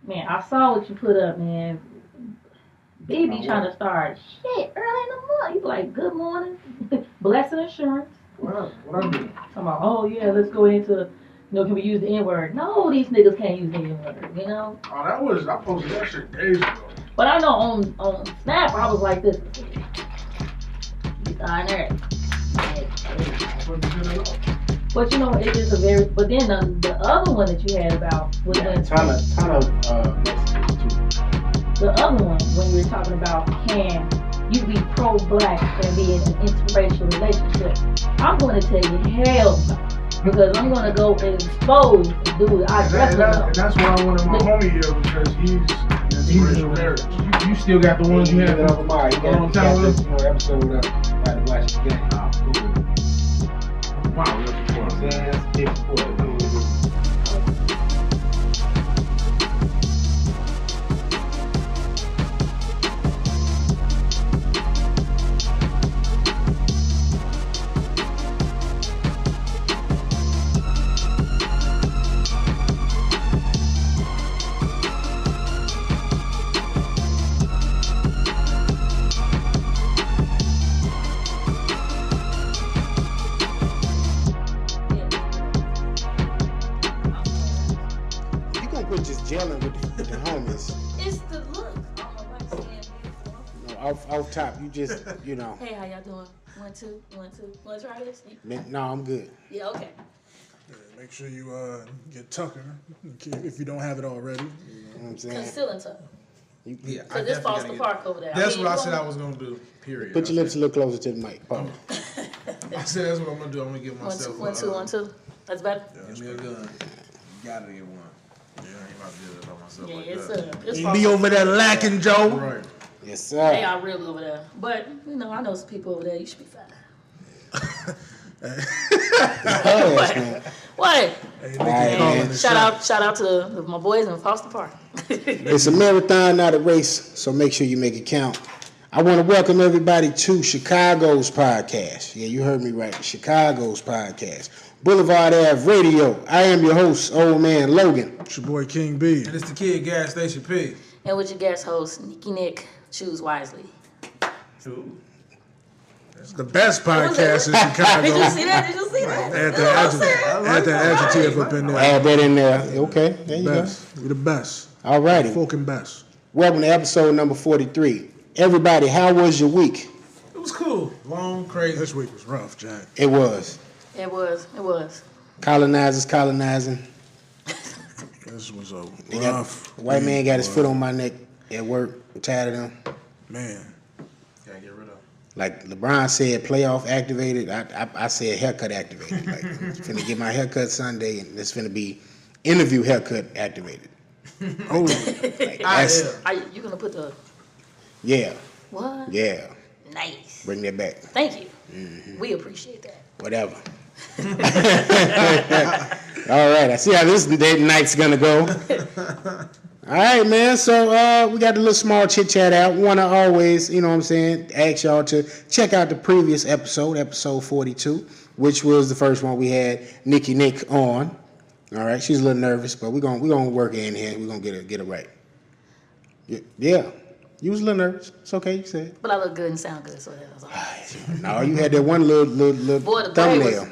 Man, I saw what you put up, man. BB trying to start shit early in the morning. You like, good morning, blessing insurance. What I do? I'm like, oh yeah, let's go into, can we use the N word? No, these niggas can't use the N word, Oh, I posted that shit days ago. But I know on Snap, I was like this. Thousandaire. But it is a very. But then the other one that you had about was when ton of messages too. The other one when you were talking about can you be pro-black and be in an interracial relationship? I'm going to tell you hell no, because I'm going to go and expose the dude I definitely know. And that's why I wanted my homie here because he's interracial marriage. You still got the ones you had over my. You got this episode up. About to watch the game. Wow, that's big support. Off top, you just, Hey, how y'all doing? 1, 2, 1, 2. Want to try this? No, I'm good. Yeah, okay. Yeah, make sure you get Tucker if you don't have it already. You know what I'm saying? Concealing Tucker. Yeah, so this falls the park over there. That's what I said I was gonna do. Period. Put your lips a little closer to the mic. I said that's what I'm gonna do. I'm gonna give myself 1, 2, 1, 2. That's better. Give me a gun. You gotta get one. Yeah, I ain't about to do it by myself. Yeah, it's you be over there lacking, Joe. Right. Yes, sir. They are really over there. But, I know some people over there. You should be fine. What? Hey, shout out to my boys in Foster Park. It's a marathon, not a race, so make sure you make it count. I want to welcome everybody to Chicago's podcast. Yeah, you heard me right. Chicago's podcast. BlvdAve Radio. I am your host, Old Man Logan. It's your boy King B. And it's the Kid Gas Station P. And with your guest host, Nicky Nick. Choose wisely. It's the best podcast in Chicago. Did you see that? Add that adjective up in there. Add that in there. Okay, there you go. We're the best. All righty. Fucking best. Welcome to episode number 43. Everybody, how was your week? It was cool. Long, crazy. This week was rough, Jack. It was. It was. Colonizers colonizing. This was a rough. White man got his foot on my neck at work. I'm tired of them. Man. Gotta get rid of. Like LeBron said, playoff activated. I said haircut activated. Like, I'm finna get my haircut Sunday, and it's finna be interview haircut activated. Oh, like, you gonna put the? Yeah. What? Yeah. Nice. Bring that back. Thank you. Mm-hmm. We appreciate that. Whatever. All right. I see how this night's gonna go. All right, man. So we got a little small chit chat out. Want to always, ask y'all to check out the previous episode 42, which was the first one we had Nicky Nick on. All right, she's a little nervous, but we're gonna work her in here. We're gonna get her right. Yeah, you was a little nervous. It's okay, you said. But I look good and sound good, so that was all. No, you had that one little Boy, the thumbnail.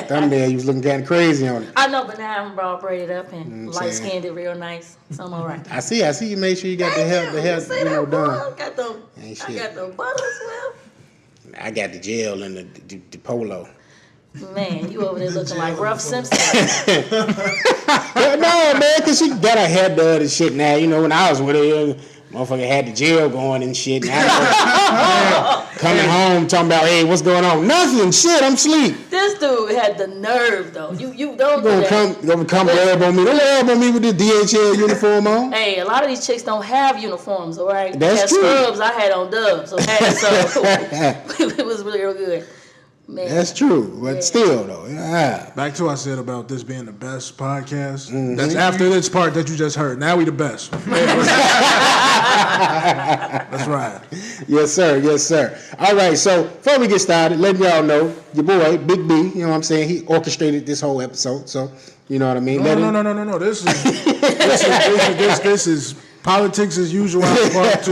Thumbnail, you was looking kind of crazy on it. I know, but now I'm all braided up and light skinned it real nice, so I'm all right. I see. You made sure you got the hair, done. I got the butter as well. I got the gel and the polo. Man, you over there looking like Ruff Simpson. No, man, because she got her hair done and shit now. When I was with her, motherfucker had the gel going and shit. Now coming home talking about, hey, what's going on? Nothing. Shit, I'm asleep. This dude had the nerve, though. You don't gonna come rub on me. Don't rub on me with this DHL uniform on. Hey, a lot of these chicks don't have uniforms, all right? That's true. Scrubs, I had on Dubs, okay? So it was really real good. Man. That's true, but still though. Yeah. Back to what I said about this being the best podcast. Mm-hmm. That's after this part that you just heard. Now we the best. That's right. Yes, sir. Yes, sir. All right. So before we get started, letting y'all know your boy Big B. You know what I'm saying? He orchestrated this whole episode. So you know what I mean. No. This is politics as usual. Part 2.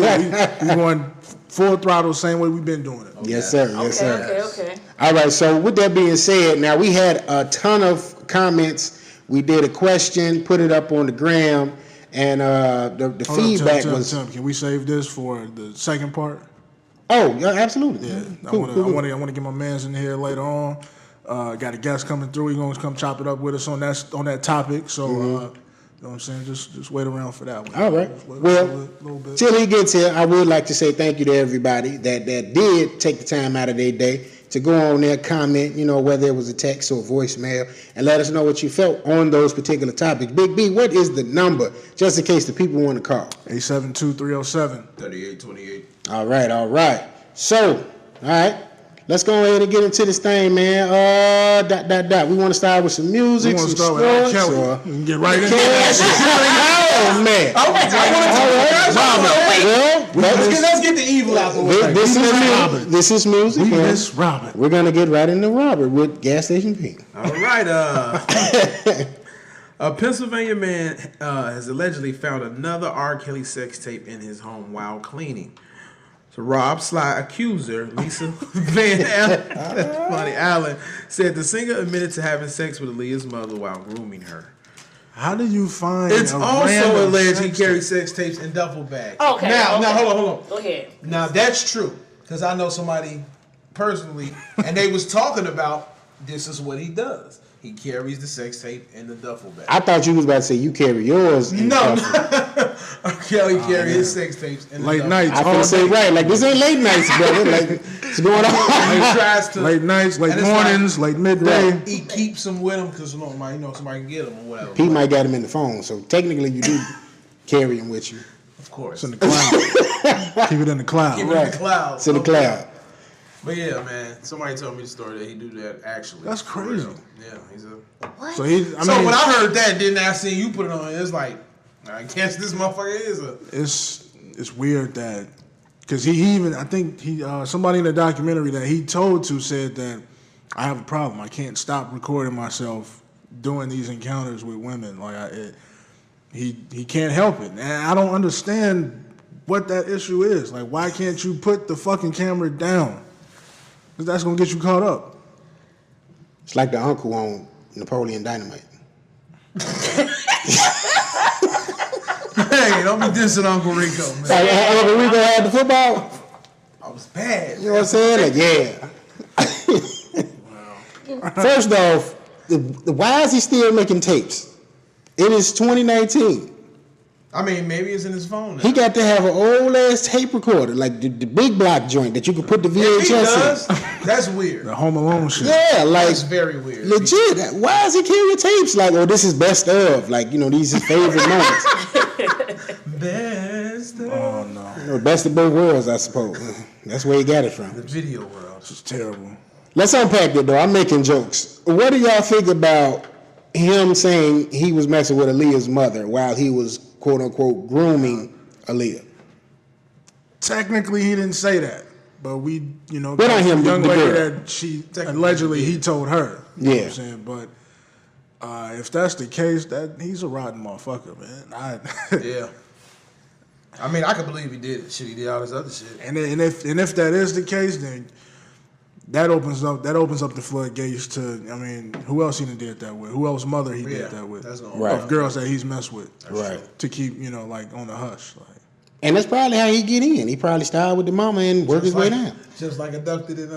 We going full throttle, same way we've been doing it. Yes, sir. Yes, sir. Okay. All right. So with that being said, now we had a ton of comments. We did a question, put it up on the gram, and the feedback was. Can we save this for the second part? Oh, yeah, absolutely. Yeah, cool, I want to get my man's in here later on. Got a guest coming through. He's going to come chop it up with us on that topic. So, you know what I'm saying? Just wait around for that one. All right. Well, till he gets here, I would like to say thank you to everybody that did take the time out of their day to go on there, comment, you know, whether it was a text or voicemail, and let us know what you felt on those particular topics. Big B, what is the number, just in case the people want to call? 872-307-3828. All right. So, all right. Let's go ahead and get into this thing, man. We want to start with some music, some sports. We can get right into it. Oh, man. Let's get the evil out the way. This is music. We miss Robert. We're going to get right into Robert with Gas Station P. All right. A Pennsylvania man has allegedly found another R. Kelly sex tape in his home while cleaning. So Rob Sly accuser Lisa Van Allen said the singer admitted to having sex with Aaliyah's mother while grooming her. How do you find? It's also alleged he carried sex tapes in duffel bags. Okay. Now, hold on. Go ahead. Now that's true because I know somebody personally, and they was talking about this is what he does. He carries the sex tape in the duffel bag. I thought you was about to say you carry yours in the duffel. Kelly carry his sex tapes in the late duffel. nights. I was say right, like this ain't late nights, brother. Like it's going on. He tries to late nights, late mornings, late midday. He keeps them with him because somebody can get them or whatever. He might got him in the phone, so technically you do carry him with you. Of course, it's in the cloud. Keep it in the cloud. Keep it in the cloud. It's in the cloud. But yeah, man, somebody told me the story that he do that actually. That's crazy. Yeah, he's a. What? So when I heard that, then I seen you put it on. It's like, I guess this motherfucker is a. It's weird that because I think somebody in the documentary that he told to said that I have a problem. I can't stop recording myself doing these encounters with women. Like he can't help it, and I don't understand what that issue is. Like, why can't you put the fucking camera down? Because that's gonna get you caught up. It's like the uncle on Napoleon Dynamite. Hey, don't be dissing Uncle Rico, man. Like Uncle Rico had the football. I was bad. You know what I'm saying? Like, yeah. First off, why is he still making tapes? It is 2019. I mean, maybe it's in his phone now. He got to have an old ass tape recorder, like the big block joint that you could put the VHS in. That's weird. The Home Alone shit. Yeah, like that's very weird. Legit. Why is he carrying tapes? Like, oh, this is best of. Like, you know, these is favorite moments. Best of. Oh no. You know, best of both worlds, I suppose. That's where he got it from. The video world. This is terrible. Let's unpack it though. I'm making jokes. What do y'all think about him saying he was messing with Aaliyah's mother while he was quote unquote grooming Aaliyah? Technically, he didn't say that, but we, you know, but on him, young the lady girl. that she allegedly he told her. You know what I'm saying? But if that's the case, that he's a rotten motherfucker, man. Yeah. I mean, I can believe he did shit. He did all this other shit. And if that is the case, then that opens up the floodgates to. I mean, who else he done did that with? Who else mother he did that with? Right. Of girls that he's messed with. Right. To keep, you know, like on the hush, like. And that's probably how he get in. He probably started with the mama and worked his way down. Just like abducted in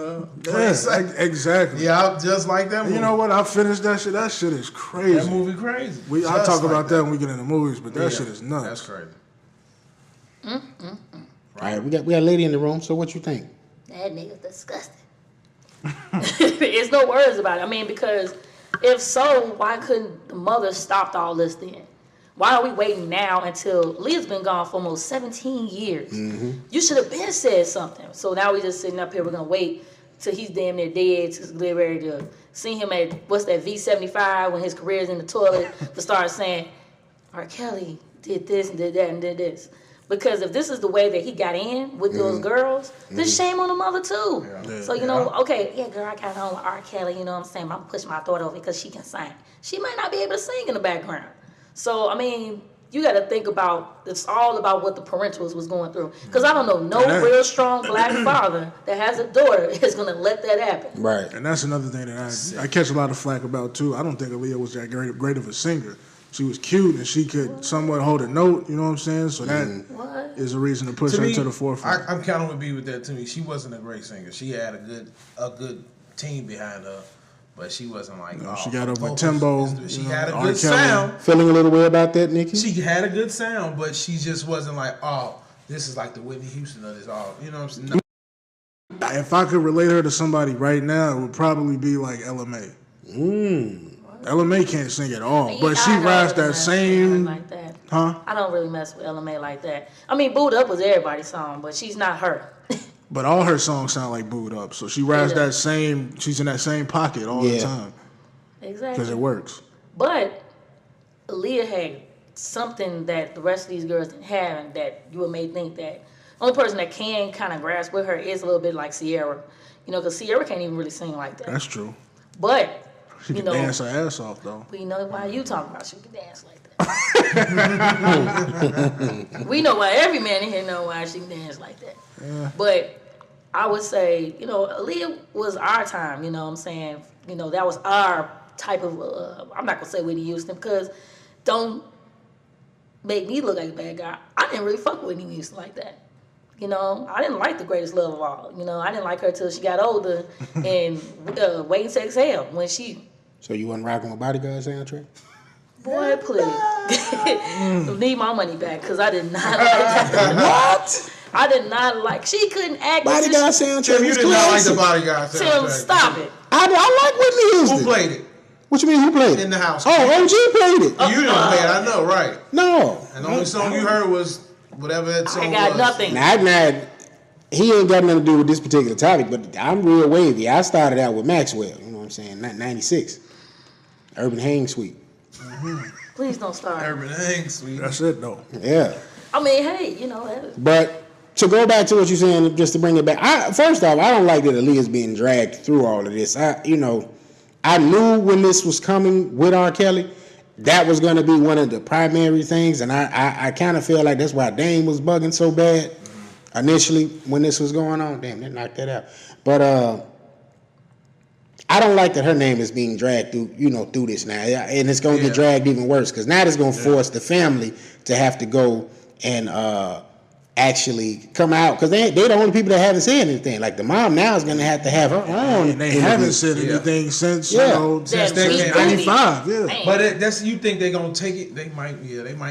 Yes, exactly. Yeah, just like that movie. You know what? I finished that shit. That shit is crazy. That movie crazy. I talk about that when we get into movies, but that shit is nuts. That's crazy. All right, we got a lady in the room. So what you think? That nigga's disgusting. There's no words about it. I mean, because if so, why couldn't the mother stop all this then? Why are we waiting now until Leah's been gone for almost 17 years? Mm-hmm. You should have been said something. So now we just sitting up here. We're gonna wait till he's damn near dead, to get ready to see him at, what's that, V75, when his career's in the toilet, to start saying, R. Kelly did this and did that and did this. Because if this is the way that he got in with those girls, then shame on the mother too. Yeah. So, you know, okay, yeah, girl, I got on with R. Kelly, you know what I'm saying? I'm gonna push my daughter over because she can sing. She might not be able to sing in the background. So, I mean, you got to think about, it's all about what the parentals was going through. Because I don't know no real strong black father that has a daughter is going to let that happen. Right. And that's another thing that I catch a lot of flack about too. I don't think Aaliyah was that great of a singer. She was cute and she could somewhat hold a note, you know what I'm saying? So that is a reason to push her to the forefront. I'm kind of with B with that. To me, she wasn't a great singer. She had a good team behind her, but she wasn't like. No, she got up with Timbo. She had a R. good Kelly. sound. Feeling a little way about that, Nikki? She had a good sound, but she just wasn't like, oh, this is like the Whitney Houston of this all. You know what I'm saying? No. If I could relate her to somebody right now, it would probably be like LMA. LMA can't sing at all, but she rides that same. Like that. Huh? I don't really mess with LMA like that. I mean, Booed Up was everybody's song, but she's not her. But all her songs sound like Booed Up, so she rides that same. She's in that same pocket all the time Exactly. because it works. But Aaliyah had something that the rest of these girls didn't have, and that you may think that only person that can kind of grasp with her is a little bit like Sierra. You know, because Sierra can't even really sing like that. That's true. But She can dance her ass off though. we know why you talking about she can dance like that. We know why every man in here know why she can dance like that. Yeah. But I would say, you know, Aaliyah was our time, you know what I'm saying? You know, that was our type of, I'm not going to say Whitney Houston because don't make me look like a bad guy. I didn't really fuck with Whitney Houston like that. You know, I didn't like The Greatest Love of All. You know, I didn't like her till she got older and Waiting to Exhale when she... So you wasn't rocking with Bodyguard soundtrack? Boy, please. Need my money back because I did not like that. What? I did not like... She couldn't act... Bodyguard soundtrack You was did not like the classic. Bodyguard Tim, soundtrack. stop it. I like Whitney Houston. Who played it? What you mean, who played it? In the house. Oh, OG played it. You didn't play it, I know, right? No. And the only song you heard was whatever that song I got was. nothing. Now, he ain't got nothing to do with this particular topic, but I'm real wavy. I started out with Maxwell, you know what I'm saying, 96. Urban Hang Suite. Please don't start. Urban Hang Suite. That's it though. Yeah. I mean, hey, you know that. But to go back to what you're saying, just to bring it back, first off, I don't like that Aaliyah's being dragged through all of this. I knew when this was coming with R. Kelly, that was going to be one of the primary things, and I kind of feel like that's why Dame was bugging so bad initially when this was going on. Damn, they knocked that out. But I don't like that her name is being dragged through this now, and it's going to get dragged even worse because now it's going to force the family to have to go and actually come out because they're the only people that haven't said anything. Like the mom now is going to have her own. And they haven't said anything since Since they came out. 95. Yeah. Man. But that's you think they're gonna take it? They might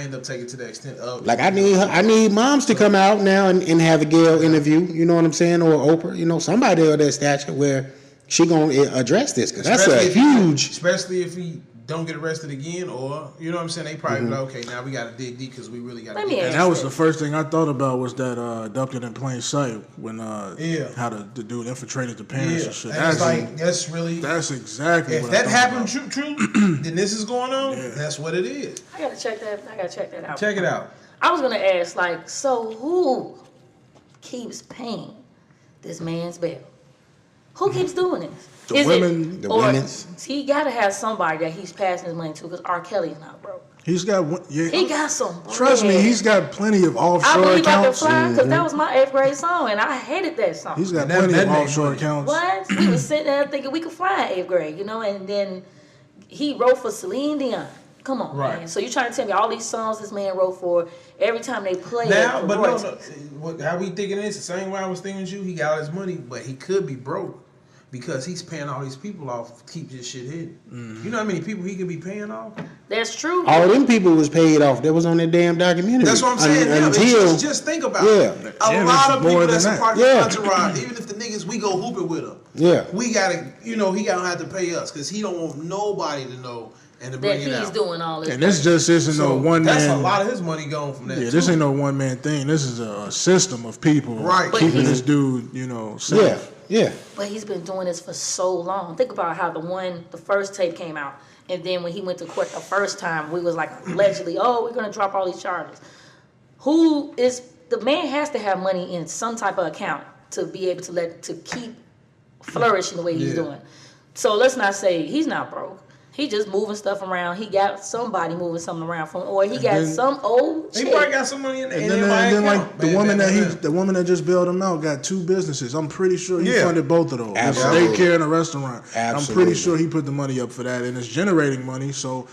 end up taking it to the extent of Like I need moms to come out now and have a Gayle interview. You know what I'm saying, or Oprah. You know, somebody of that stature where she gonna address this because that's a huge. Especially if he don't get arrested again, or you know what I'm saying, they probably be like, okay, now we got to dig deep because we really got to. Let me And that was the first thing I thought about was that Abducted in Plain Sight when how the dude infiltrated the parents and shit. And it's like that's really exactly if what that I happened thought true, then this is going on. Yeah. That's what it is. I gotta check that out. Check it out. I was gonna ask, like, so who keeps paying this man's bail? Who keeps doing this? The women- the or women's. He gotta have somebody that he's passing his money to because R. Kelly's not broke. He's got one. Yeah, He got some. trust me, bread. he's got plenty of I offshore believe I can accounts. fly because that was my 8th grade song and I hated that song. He's got And that plenty of made offshore money. accounts. What? We was sitting there thinking we could fly in 8th grade, you know, and then he wrote for Celine Dion. Come on, Right. man. So you trying to tell me all these songs this man wrote for, every time they play Now, it, but no, royalties. how we thinking this? The same way I was thinking you. He got all his money, but he could be broke because he's paying all these people off to keep this shit hidden. You know how many people he could be paying off? That's true. All them people was paid off. That was on that damn documentary. That's what I'm saying. Now, Until just think about Yeah. it. Yeah, A lot of it's more people that's than a that. part of Yeah. the entourage, even if the niggas we go hooping with them, yeah. we gotta, he gotta have to pay us because he don't want nobody to know and to that bring it he's out. doing all this. And this just isn't no one that's man. a lot of his money going from that. Yeah, too. this ain't no one man thing. This is a system of people Right. But keeping he's- this dude, safe. Yeah. Yeah. But he's been doing this for so long. Think about how the first tape came out. And then when he went to court the first time, we was like allegedly, oh, we're going to drop all these charges. The man has to have money in some type of account to be able to keep flourishing the way he's doing. So let's not say he's not broke. He just moving stuff around. He got somebody moving something around from, or he got some old chick. He probably got some money in there. And then like the woman that just bailed him out got 2 businesses. I'm pretty sure he funded both of those. Absolutely. A daycare and a restaurant. Absolutely. I'm pretty sure he put the money up for that, and it's generating money. So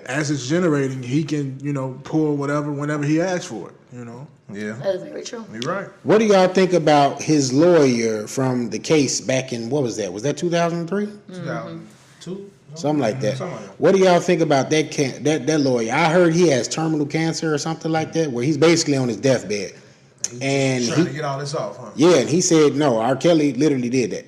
as it's generating, he can pull whatever whenever he asks for it. Yeah, That's very true. you're right. What do y'all think about his lawyer from the case back in, what was that? Was that 2003? 2002. Something like that. What do y'all think about that lawyer? I heard he has terminal cancer or something like that, where he's basically on his deathbed. And trying to get all this off, huh? Yeah, and he said, no, R. Kelly literally did that.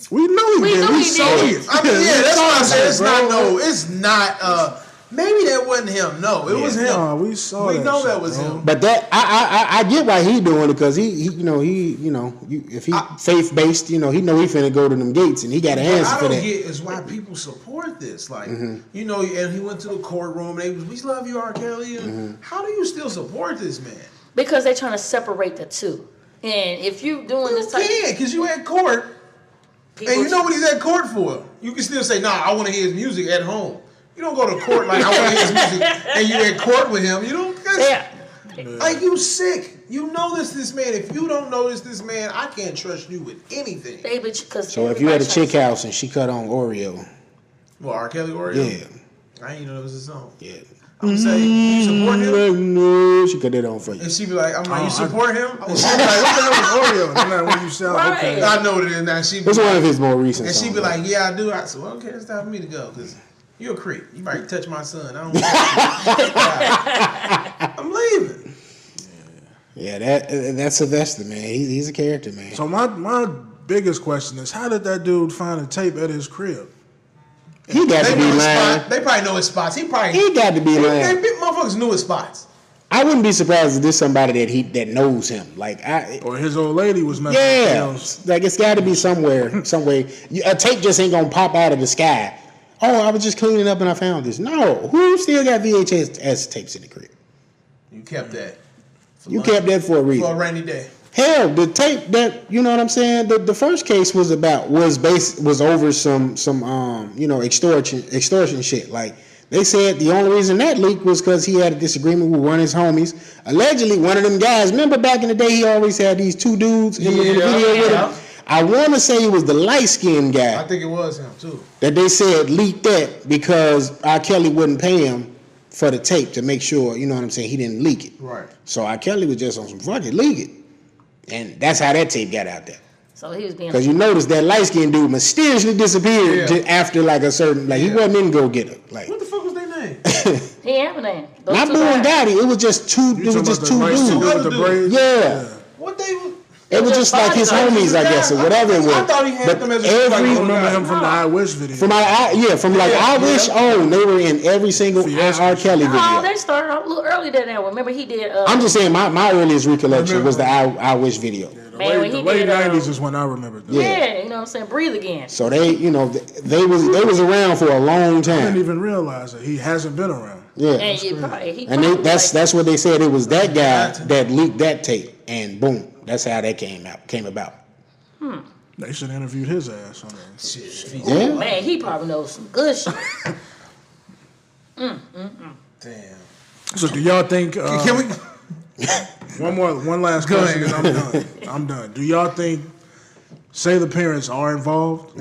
We know he did. We saw it. I mean, that's what I said. It's not It's not. Maybe that wasn't him. No, it was him. No, we saw We that know shit, that was bro. him. But that I get why he doing it, because if he faith based, he know he finna go to them gates, and he got an answer for What I that. don't get is why people support this. Like, and he went to the courtroom. We love you, R. Kelly. How do you still support this man? Because they're trying to separate the two. And if you doing this type, because you at court, and you know what he's at court for. You can still say, nah, I want to hear his music at home. You don't go to court like, I want to hear his music, and you at court with him. You don't. Like, you sick. You know this man. If you don't know this man, I can't trust you with anything. So if you at a chick house and she cut on Oreo. Well, R. Kelly Oreo? Yeah. I ain't know that was his song. Yeah. I'm gonna say, you support him? No, she cut that on for you. And she be like, you support him? And she be like, what the hell is Oreo? And then when you sound, okay. I know what it is now. She be It's like, one of his more recent and songs. she be like, yeah, I do. I said, well, okay, it's time for me to go, because you're a creep. You might touch my son. I don't want I'm leaving. Yeah, that's Sylvester, man. He's a character, man. So my biggest question is, how did that dude find a tape at his crib? He got to be lying. They probably know his spots. He got to be lying. Motherfuckers knew his spots. I wouldn't be surprised if this somebody that knows him. Or his old lady was messing with him. Like, it's got to be somewhere, some way. A tape just ain't gonna pop out of the sky. Oh, I was just cleaning up and I found this. No, who still got VHS tapes in the crib? You kept that. Kept that for a reason. For a rainy day. Hell, the tape that, you know what I'm saying? The first case was over some extortion shit. Like, they said the only reason that leaked was because he had a disagreement with one of his homies. Allegedly, one of them guys, remember back in the day, he always had these 2 dudes in the video with him? I want to say it was the light-skinned guy. I think it was him, too. That they said leaked that because R. Kelly wouldn't pay him for the tape to make sure, you know what I'm saying, he didn't leak it. Right. So R. Kelly was just on some fuck it, leak it. And that's how that tape got out there. So he was being. Because you notice that light-skinned dude mysteriously disappeared after like a certain, like he wasn't in Go Get Her. Like, what the fuck was their name? He have a name. Not Boo and Gotti. It was just 2. It was just 2 dudes. Yeah. What they? It was just like his homies, I guess, or whatever it was. I thought he had them as I remember him from the I Wish video. From I Wish on, they were in every single R. Kelly video. No, they started a little earlier than that. Remember he did. I'm just saying my earliest recollection was the I Wish video. The late 90s is when I remember that. Yeah, you know what I'm saying? Breathe Again. So they was around for a long time. I didn't even realize that he hasn't been around. Yeah. And that's what they said. It was that guy that leaked that tape, and boom. That's how that came about. They should have interviewed his ass on that. Yeah. Man, he probably knows some good shit. Damn. So do y'all think? Can we? One last question, and I'm done. Do y'all think? Say the parents are involved.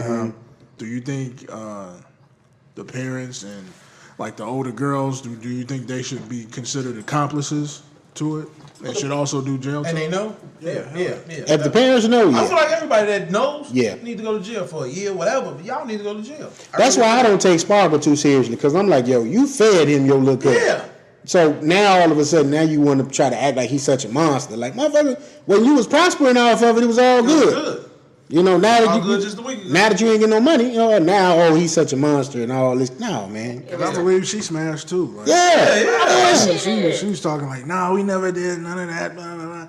Do you think the parents and like the older girls? Do you think they should be considered accomplices to it? They should also do jail time. And they know? Yeah. If the parents know, I feel like everybody that knows need to go to jail for a year, whatever. But y'all need to go to jail. That's why I don't take Sparkle too seriously, because I'm like, yo, you fed him your little cup. Yeah. So now all of a sudden, now you want to try to act like he's such a monster. Like, motherfucker, when you was prospering off of it, it was all good. You know, now that you ain't getting no money, now he's such a monster and all this. No, man. And I believe she smashed too. Like, She was talking like, no, we never did none of that. Blah, blah, blah.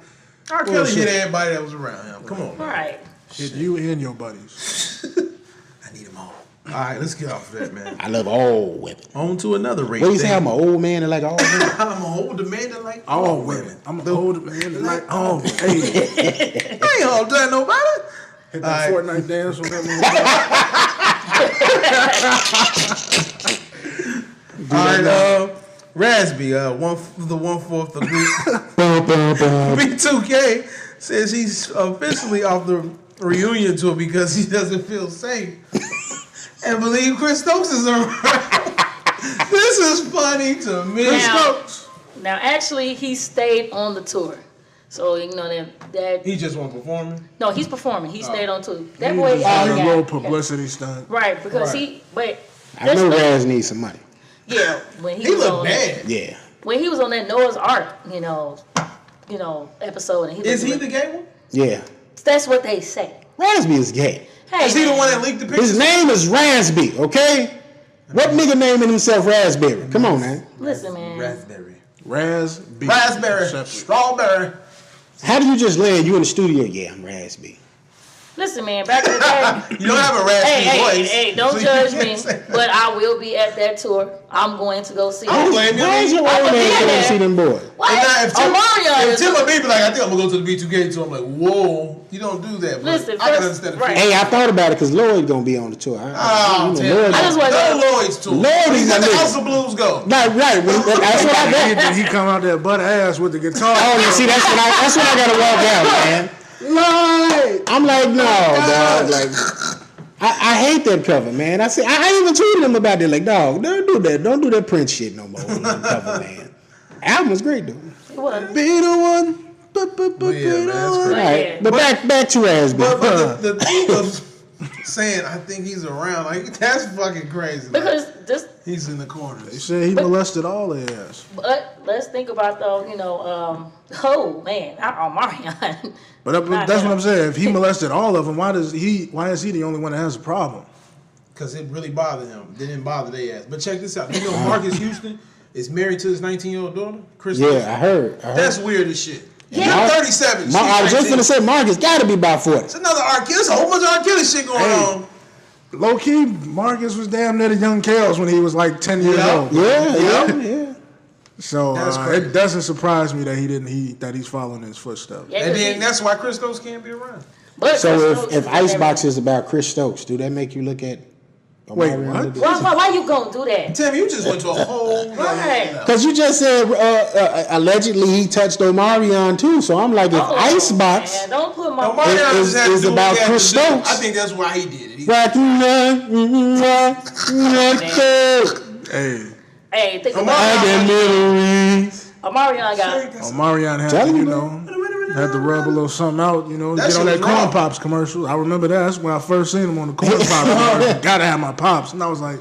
R. Kelly hit everybody that was around him. Come on. Right. Hit you and your buddies. I need them all. All right, let's get off of that, man. I love all women. On to another race. What do you say? thing. I'm an old man that like all women? I'm an older man that like All women. I'm an old man that like all women. Hey, I ain't all done nobody. hit that Fortnite dance with that All right, Raspy, the 1/4 of the group, B2K says he's officially off the reunion tour because he doesn't feel safe and believe Chris Stokes is around. This is funny to me. Now, actually, he stayed on the tour. So, you know, that He just wasn't performing. no, he's performing. He stayed on tour. That He boy just got did a little publicity stunt. right, because Right. I know Raz needs some money. Yeah, when he He was looked on bad. Yeah. when he was on that Noah's Ark, episode, and Is he looked- the gay one? Yeah. That's what they say. Raspy is gay. Hey, Is he the man. one that leaked the picture? His name is Raspy, okay? What nigga naming himself Raspberry? Come on, man. Listen, man. Raspberry. Raspberry. Strawberry. How do you just land you in the studio? Yeah, I'm Raspy. Listen, man. Back in the day. You don't have a raspy voice. Hey, don't so you judge can't me. say that. But I will be at that tour. I'm going to go see I don't it. blame you. Why is your I'm old gonna man be going there. to see them boys? What? And now, if Tim, Omarion if is- Tim or me be like, I think I'm gonna go to the B2K tour, I'm like, whoa, you don't do that. But Listen, I can first- understand the right. feeling. Hey, I thought about it because Lloyd gonna be on the tour. Oh, you know, Tim. Lloyd- I just want Go to- Lloyd's tour. Lloyd He's is at my the nigga. House of Blues go. Right. That's what I got. Did he come out there butt ass with the guitar? Oh, you see, that's what I gotta walk out, man. Lloyd! I'm like, no, dog. Like, I hate that cover, man. I even tweeted him about it. Like, dog, don't do that. Don't do that Prince shit no more on the cover, man. Album was great, though. What? Be the one. Yeah, man, that's All crazy. right, but back to Raspberry. But the thing of saying, I think he's around, like, that's fucking crazy. Like, Because just, he's in the corner. They said he molested all their ass. but let's think about though, oh man, Omarion. But Not that's him. what I'm saying. If he molested all of them, why is he the only one that has a problem? Because it really bothered him. It didn't bother their ass. But check this out. You know Marcus Houston is married to his 19-year-old daughter? Chris. Yeah, I heard. That's weird as shit. Yeah. You're 37. she's I was just 19. gonna say Marcus got to be about 40. It's another R. Kelly. There's a whole bunch of R. Kelly shit going on. Low key, Marcus was damn near the young Kales when he was like 10 years Yeah. old. Yeah. So That's crazy. it doesn't surprise me that that he's following his footsteps. Yeah, And 'cause then he- that's why Chris Stokes can't be around. but So Chris Stokes if is Icebox is about Chris Stokes, do that make you look at? Wait, what? why you gonna do that? Tim, you just went to a whole Right. Because you just said allegedly he touched Omarion too. So I'm like, if Oh, Icebox, man, don't put my Omarion Is- just had to is do what about he had Chris to do. Stokes. I think that's why he did it. Hey, Hey, think about Omarion got Omarion had to, Telling you, had to rub a little something out, That get shit on that was Corn wrong. Pops commercial. I remember that. That's when I first seen him on the Corn Pops. Gotta have my Pops. And I was like,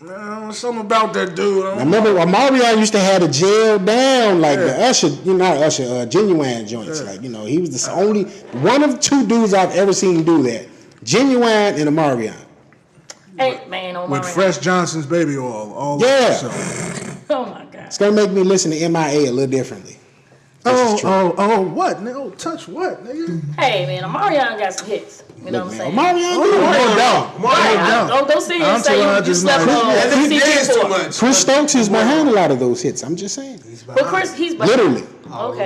no, something about that dude. I remember Omarion used to have the jail down like the Usher, not Usher, Genuine joints. Like, he was the only one of two dudes I've ever seen do that. Genuine and Omarion. hey man, Omarion. With Fresh Johnson's baby oil. All Yeah. So. Oh my god. It's gonna make me listen to MIA a little differently. This is true. What? No, touch what, nigga? Hey man, Omarion got some hits. You know Look, what I'm man, saying? Omarion, Right, don't sit here and say you slept And on he danced too CP4. much. Chris Stokes is behind a lot of those hits. I'm just saying. But Chris, he's behind. Literally. Okay.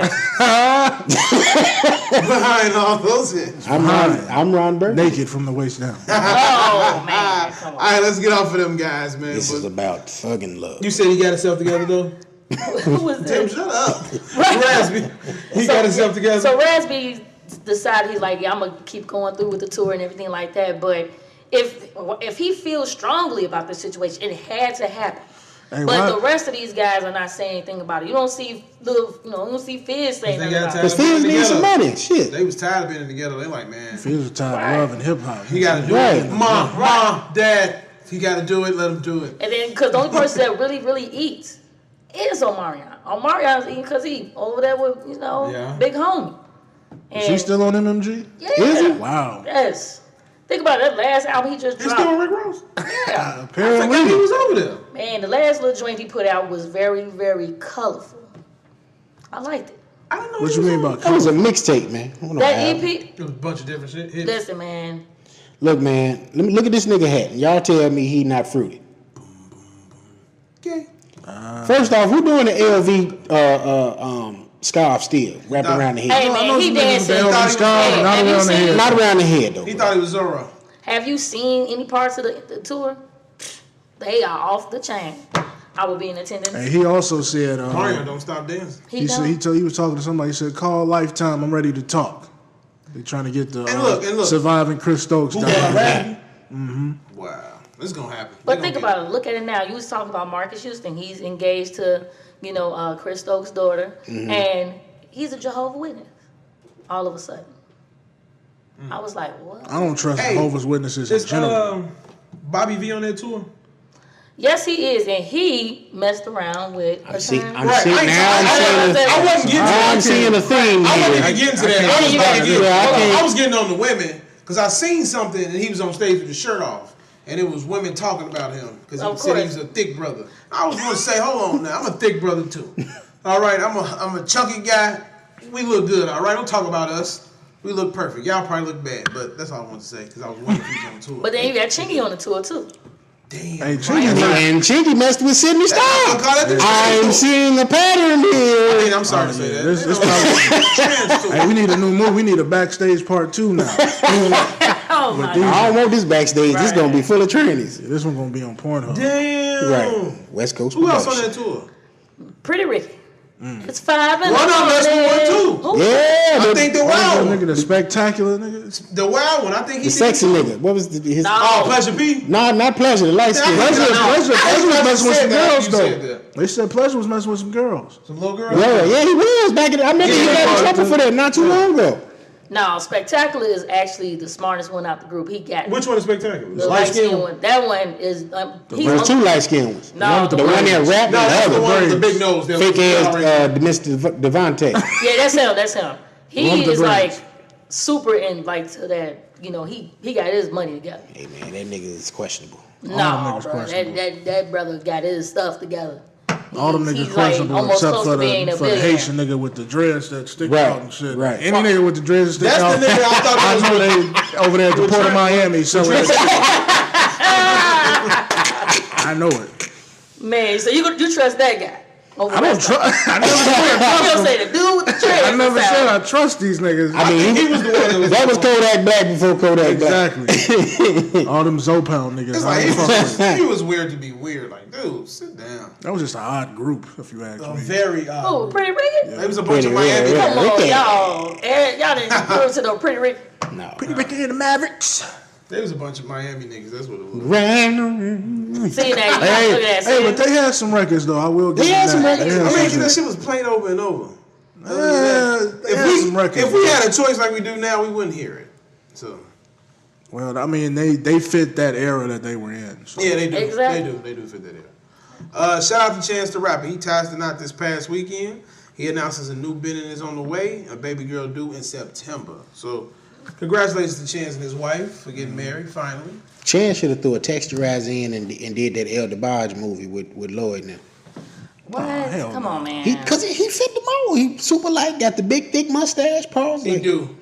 Behind all those hits. I'm Ron Burgundy. Naked from the waist down. Oh man, come All on. right, let's get off of them guys, man. This is But about thugging love. you said he got himself together, though? Who was Tim, this? shut up. Raspy. He got himself together. So Raspy decided he's like, yeah, I'm gonna keep going through with the tour and everything like that. But if he feels strongly about the situation, it had to happen. Hey, But why- the rest of these guys are not saying anything about it. You don't see you don't see Fizz saying They nothing got about Because it. Fizz needs some money. Shit. They was tired of being together. They like, man, He was tired of love and hip hop. he got to do Right. it. Mom, Dad, he got to do it. Let him do it. And then, because the only person that really eats is Omarion. Omarion's eating because he over there with, Yeah. Big Homie. And Is he still on MMG? Yeah. Is he? Wow. Yes. Think about that last album he just He's still on dropped. Rick Ross. Yeah. I Apparently. forgot he was over there. Man, the last little joint he put out was very, very colorful. I liked it. I don't know. What you mean about That was a mixtape, man. That EP. It was a bunch of different shit. Hits. Listen, man. Look, man. Let me look at this nigga hat. Y'all tell me he not fruity. Okay. First off, who doing the LV scarf still wrapped around the head? Hey, man, he dancing. Not around the head. Not around the head though. He thought he was Zorro. Have you seen any parts of the tour? They are off the chain. I will be in attendance. And he also said, Mario don't stop dancing. he was talking to somebody. He said, "Call Lifetime. I'm ready to talk." They're trying to get the And look. surviving Chris Stokes Who down. got rap? Wow. This is gonna happen. But think about it. Look at it now. You was talking about Marcus Houston. He's engaged to, Chris Stokes' daughter, and he's a Jehovah's Witness. All of a sudden, I was like, "What?" I don't trust Jehovah's Witnesses in Is general. Bobby V on that tour? Yes, he is, and he messed around with. I'm seeing a I theme I wasn't here. even getting to that. I was getting on the women because I seen something and he was on stage with his shirt off, and it was women talking about him because he said he was a thick brother. I was going to say, hold on now, I'm a thick brother too. All right, I'm a chunky guy. We look good. All right, don't talk about us. We look perfect. Y'all probably look bad, but that's all I wanted to say because I was wondering if he was on tour. But then you got Chingy on the tour too. Damn. Hey, Chingy, And Chingy messed with Sidney Starr. I'm seeing a pattern here. I mean, I'm sorry to say that. this hey, we need a new move. We need a backstage part 2 now. Oh my God. I don't want this backstage. This gonna be full of trannies. This one gonna be on Pornhub. Damn. Right. West Coast. Who else production. on that tour? Pretty Ricky. It's 5 and One of them messed with one too. Who? Yeah, I think the wild one. Nigga, the spectacular nigga. The wild one. I think he the did sexy it too. nigga. What was his? No. Pleasure P. No, not Pleasure. The light skin. Pleasure. Pleasure was messing with some girls You though. said that. They said Pleasure was messing with some girls. Some little girl. Yeah, he was back in. I remember he got in trouble for that not too long ago. No, Spectacular is actually the smartest one out the group. He got Which one is spectacular? the light skin one. That one is. There's two light skinned ones. No, the one that rapped. No, that's the other. one with the big nose. That Fake was ass already- Mr. Devontae. Yeah, that's him. He One of the is brains. like super in like to that. He got his money together. Hey man, that nigga is questionable. No, niggas bro, questionable. that brother got his stuff together. All them He's niggas like questionable almost except close for to being a the billionaire. Haitian nigga with the dreads that stick Right, out and shit. right. Any nigga with the dreads that stick That's out. the nigga I thought I that know was. they over there at the Port of Miami selling that. I know it. Man, so you trust that guy? Over I don't West Coast? trust. I never You said don't say the dude with the dreads. I never is said out. I trust these niggas. I mean, He was the one that was. that was Kodak Black before Kodak Black. Exactly. All them Zopound niggas. It's I like don't fuck with. he was weird to be weird. Like, dude, sit down. That was just an odd group, if you ask me. Very Oh, Pretty Ricky? It was a bunch of Pretty, Miami. yeah. Come on, Ricky. y'all didn't prove to no Pretty Ricky. No. Pretty Ricky and the Mavericks. There was a bunch of Miami niggas. That's what it was. See that? Hey, Look at that. hey, but they had some records though. I will give They them had some that. records. They had I mean, some that shit. shit was played over and over. They had some records. If we had a choice like we do now, we wouldn't hear it. So Well, I mean, they fit that era that they were in. So. yeah, they do. Exactly. They do fit that era. Shout out to Chance the Rapper. He ties the knot this past weekend. He announces a new business is on the way. A baby girl due in September. So congratulations to Chance and his wife for getting married finally. Chance should have threw a texturizer in and did that El DeBarge movie with Lloyd now. What? hell Come no. on, man. Because he fit the mold. He super light, got the big thick mustache, pause. He Like, do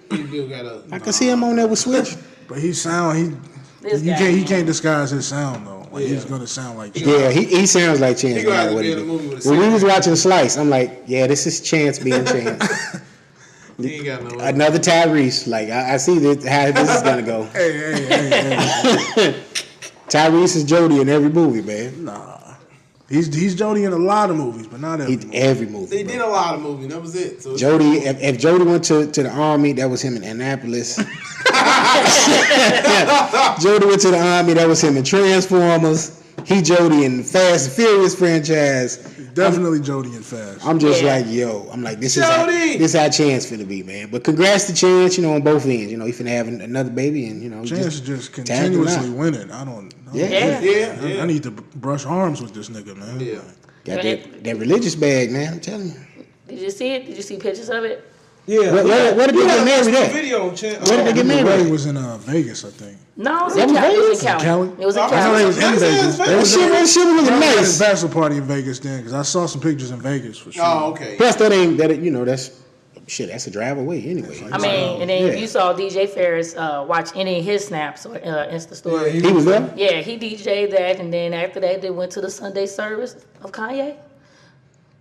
got a. I can see him on there with Switch. But he This you guy, can't he man. can't disguise his sound though. Like, Yeah. he's gonna sound like Yeah, he sounds like Chance. He gonna no have matter to what be he in the do. movie with a When we singer. was watching Slice, I'm like, yeah, this is Chance being Chance. He ain't got no. Another Tyrese. Like I see this, how this is gonna go. hey. Tyrese is Jody in every movie, man. Nah. He's Jody in a lot of movies, but not every He movie. every movie. They bro. did a lot of movies. That was it. So Jody, if Jody went to the army, that was him in Annapolis. Jody went to the army, that was him in Transformers. He Jody in the Fast and Furious franchise. Definitely Jody and Fast. I'm just Yeah. like, yo, I'm like, this Jody! is how Chance finna be, man. But congrats to Chance, on both ends. He finna have another baby, and Chance is just tag him continuously out. winning. I don't know. Yeah. yeah. I need to brush arms with this nigga, man. Yeah. Got that religious bag, man. I'm telling you. Did you see it? Did you see pictures of it? Yeah. Where did they get married at? Video, Chance. Where did they get The married? wedding was in Vegas, I think. No, it was That in was Cali. It was Vegas? in Cali. Cali? It was in I know Cali. they was in That's Vegas. Vegas. They was That shit was They had nice. a bachelor party in Vegas then, because I saw some pictures in Vegas for sure. Oh, okay. Plus, that ain't that. That's shit, that's a drive away anyway. I mean, and then Yeah. if you saw DJ Ferris watch any of his snaps or Insta story. He was there? Yeah, he DJ'd that, and then after that, they went to the Sunday service of Kanye.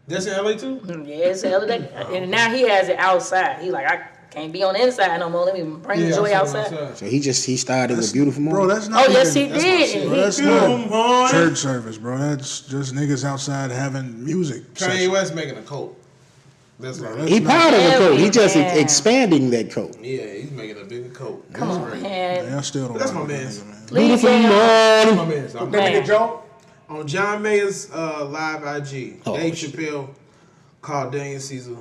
That's in LA too? Yeah, it's the other day. And now he has it outside. He like, I can't be on the inside no more. Let me bring the joy outside. So he started with Beautiful Morning. Bro, that's not Oh, yes, he even, did. bro, that's Beautiful not Morning. church service, bro. That's just niggas outside having music. Kanye sessions. West making a cult. That's right. He part of the code. He just Every man. expanding that code. Yeah, he's making a bigger cult. Come That's on, great. man. Yeah, I still don't That's like my that man's. nigga, man. Please, Beautiful man. Morning. My man. So I'm Man. making a joke on John Mayer's live IG. Oh, Dave shit. Chappelle called Daniel Caesar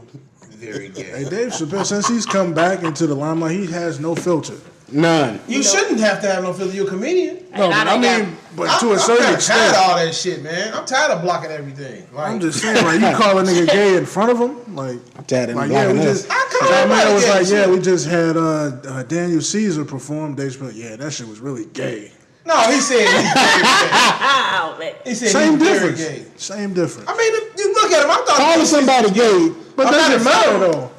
very gay. Hey, Dave Chappelle, since he's come back into the limelight, he has no filter. None. You shouldn't have to have no filter. You're a comedian. No, but I mean, but to a certain I'm extent. tired of all that shit, man. I'm tired of blocking everything. Like, I'm just saying, like, you call a nigga gay in front of him? Like, I'm tired of like him yeah, we blocking us. just. I call John Mayer everybody was gay, like, yeah, shit. we just had Daniel Caesar perform. Dave Chappelle, yeah, that shit was really gay. no, he said he's very gay. Ow, man. He said Same he's very difference. gay. Same difference. I mean, if you look at him. I thought Calling somebody gay. But I'm doesn't not matter, a fan. though.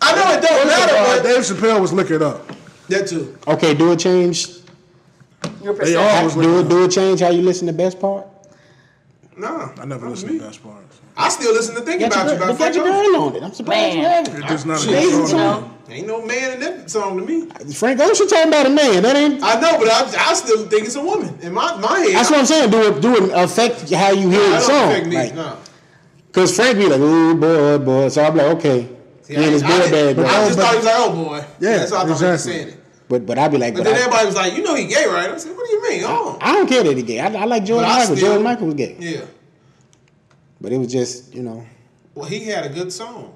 I know it don't matter, but Dave Chappelle was looking up. that too. Okay, do it change. Your They perception. always looking up. Do it change how you listen to Best Part? No, I never listened to Best Parts. I still listen to Think About You by Got your Frank girl Ocean. on it. I'm surprised you Man. haven't. It's just not a Shit, good Amazing song. song. Ain't no man in that song to me. Frank Ocean talking about a man. That ain't. I know, but I still think it's a woman. In my head, That's what I'm saying. Do it affect how you hear the that don't song? affect me. Like, No. Cause Frank be like, ooh boy. So I'm like, okay. See, He and his boy dad. I But just thought he was like, oh boy. Yeah, That's how I thought he was exactly. saying it. but I be like, But but then I, everybody was like, you know he gay, right? I said, what do you mean? Oh. I don't care that he gay. I like George But I Michael. still- George Michael was gay. Yeah. But it was just, you know. Well, he had a good song